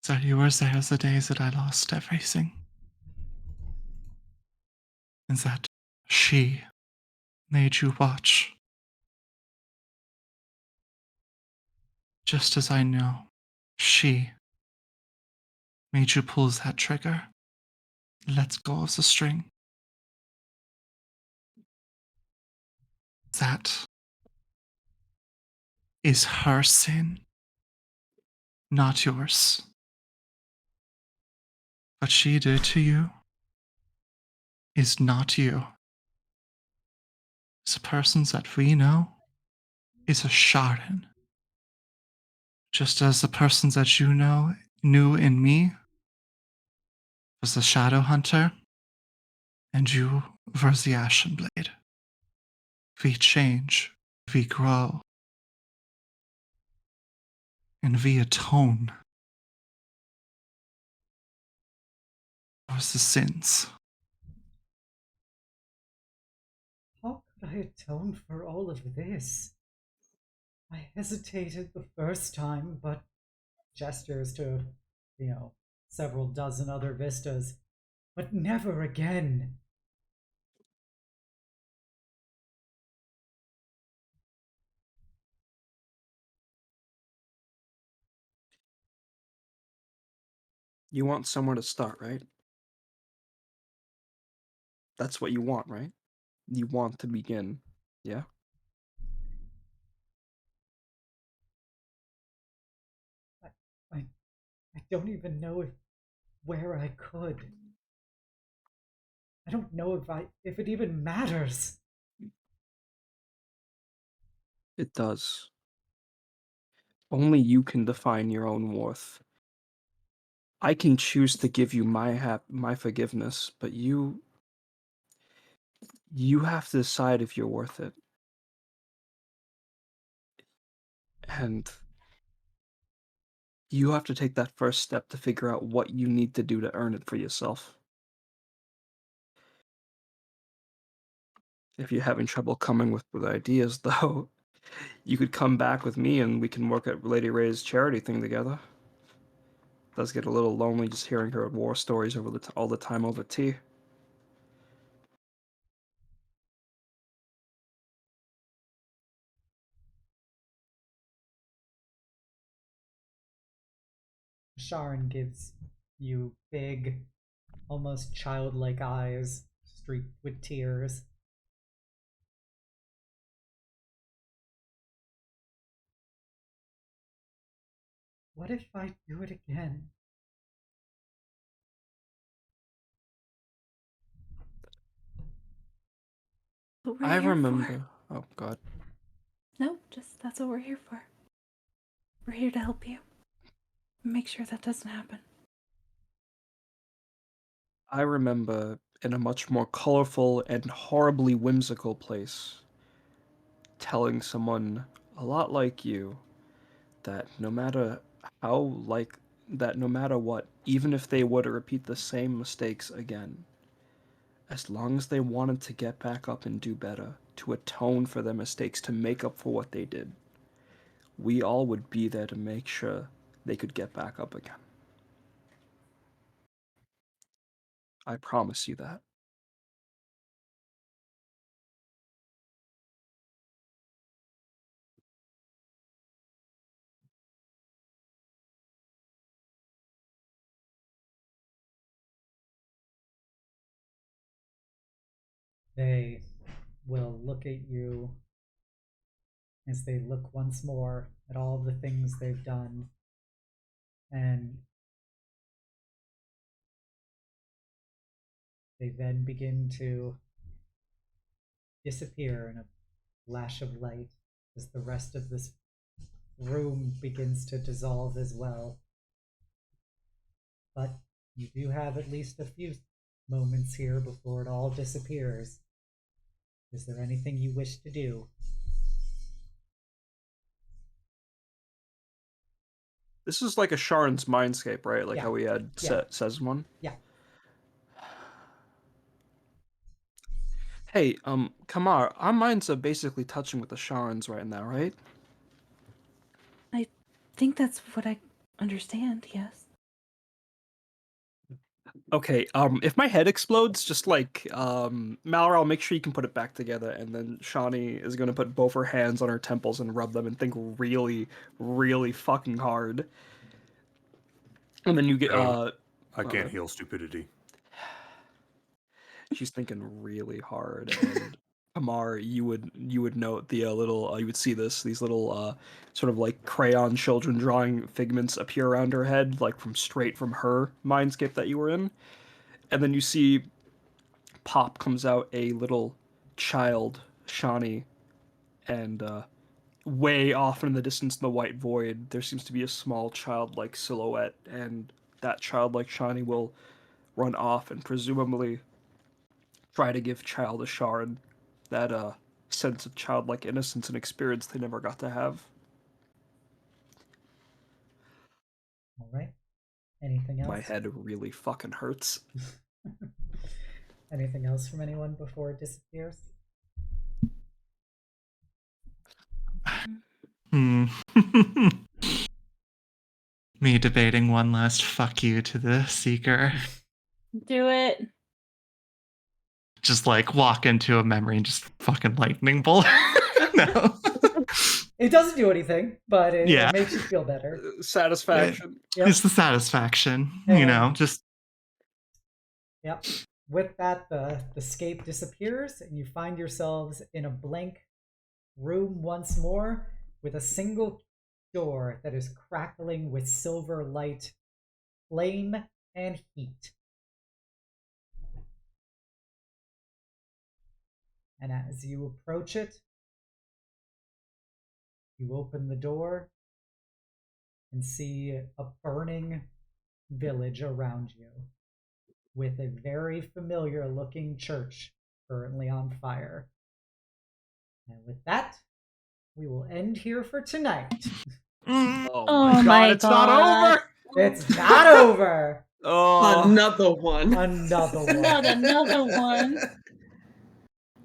So you were there the days that I lost everything. And that she made you watch. Just as I know, she made you pull that trigger. Let go of the string. That is her sin, not yours. What she did to you is not you. The person that we know is Asharan. Just as the person that you knew in me was the Shadow Hunter, and you were the Ashen Blade. We change, we grow, and we atone for the sins. How could I atone for all of this? I hesitated the first time, but gestures to, several dozen other vistas, but never again. You want somewhere to start, right? That's what you want, right? You want to begin, yeah? I, I don't even know where I could. I don't know if it even matters. It does. Only you can define your own worth. I can choose to give you my forgiveness, but you have to decide if you're worth it. And you have to take that first step to figure out what you need to do to earn it for yourself. If you're having trouble coming with ideas, though, you could come back with me and we can work at Lady Ray's charity thing together. It does get a little lonely just hearing her war stories all the time over tea. Sharon gives you big, almost childlike eyes streaked with tears. What if I do it again? What we're I here remember. for. Oh, God. No, just that's what we're here for. We're here to help you. Make sure that doesn't happen. I remember in a much more colorful and horribly whimsical place telling someone a lot like you that no matter no matter what, even if they were to repeat the same mistakes again, as long as they wanted to get back up and do better, to atone for their mistakes, to make up for what they did, we all would be there to make sure they could get back up again. I promise you that. They will look at you as they look once more at all the things they've done, and they then begin to disappear in a flash of light as the rest of this room begins to dissolve as well. But you do have at least a few moments here before it all disappears. Is there anything you wish to do? This is like Asharan's mindscape, right? Like Yeah. how we had Yeah. says one. Yeah. Hey, Kamar, our minds are basically touching with Asharan's right now, right? I think that's what I understand, yes. Okay, if my head explodes, just like, Malral, make sure you can put it back together, and then Shawnee is gonna put both her hands on her temples and rub them and think really, really fucking hard. And then you get, I okay. can't heal stupidity. She's thinking really hard, and Kamar, you would note the little, you would see these little, sort of like crayon children drawing figments appear around her head, like straight from her mindscape that you were in. And then you see pop comes out a little child, Shawnee, and way off in the distance in the white void, there seems to be a small childlike silhouette, and that childlike Shawnee will run off and presumably try to give child Asharan that sense of childlike innocence and experience they never got to have. All right. Anything else? My head really fucking hurts. Anything else from anyone before it disappears? Me debating one last fuck you to the Seeker. Do it. Just like walk into a memory and just fucking lightning bolt. No. It doesn't do anything, but it Yeah. makes you feel better. Satisfaction. Yep. It's the satisfaction, And- you know, just Yep. With that, the scape disappears, and you find yourselves in a blank room once more with a single door that is crackling with silver light, flame, and heat. And as you approach it, you open the door and see a burning village around you, with a very familiar looking church currently on fire. And with that, we will end here for tonight. Oh my it's not over! It's not over! Oh, Another one. Another one. Not another one.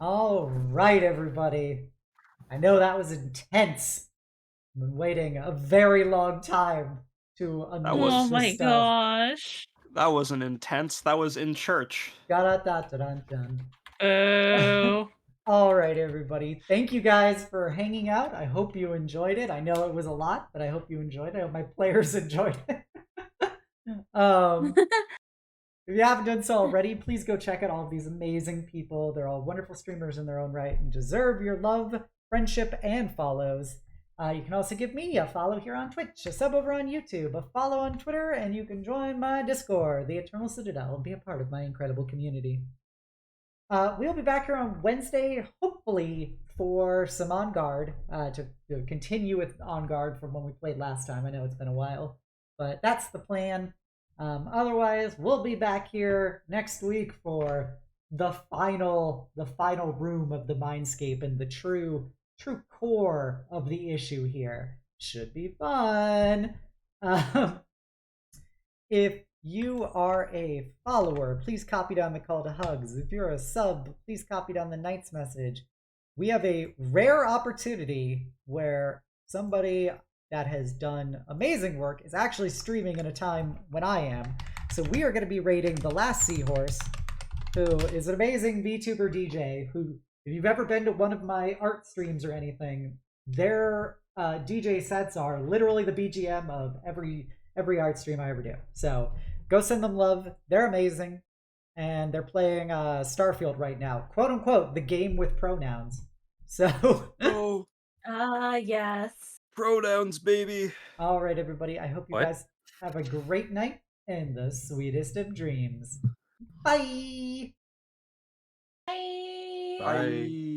All right, everybody. I know that was intense. I've been waiting a very long time to unleash Oh this my stuff. gosh. that wasn't intense. That was in church. Dun. Oh. All right, everybody. Thank you guys for hanging out. I hope you enjoyed it. I know it was a lot, but I hope you enjoyed it. I hope my players enjoyed it. If you haven't done so already, please go check out all of these amazing people. They're all wonderful streamers in their own right and deserve your love, friendship, and follows. You can also give me a follow here on Twitch, a sub over on YouTube, a follow on Twitter, and you can join my Discord, the Eternal Citadel, and be a part of my incredible community. We'll be back here on Wednesday, hopefully for some On Guard, to continue with On Guard from when we played last time. I know it's been a while, but that's the plan. Otherwise, we'll be back here next week for the final room of the Mindscape and the true core of the issue here. Should be fun. If you are a follower, please copy down the call to hugs. If you're a sub, please copy down the Knight's message. We have a rare opportunity where somebody that has done amazing work is actually streaming in a time when I am. So we are going to be rating The Last Seahorse, who is an amazing VTuber DJ who, if you've ever been to one of my art streams or anything, their DJ sets are literally the BGM of every art stream I ever do. So go send them love. They're amazing. And they're playing Starfield right now. Quote unquote, the game with pronouns. So Oh, Yes. pronouns, baby. all right, everybody. I hope you What? guys have a great night and the sweetest of dreams. Bye. Bye. Bye.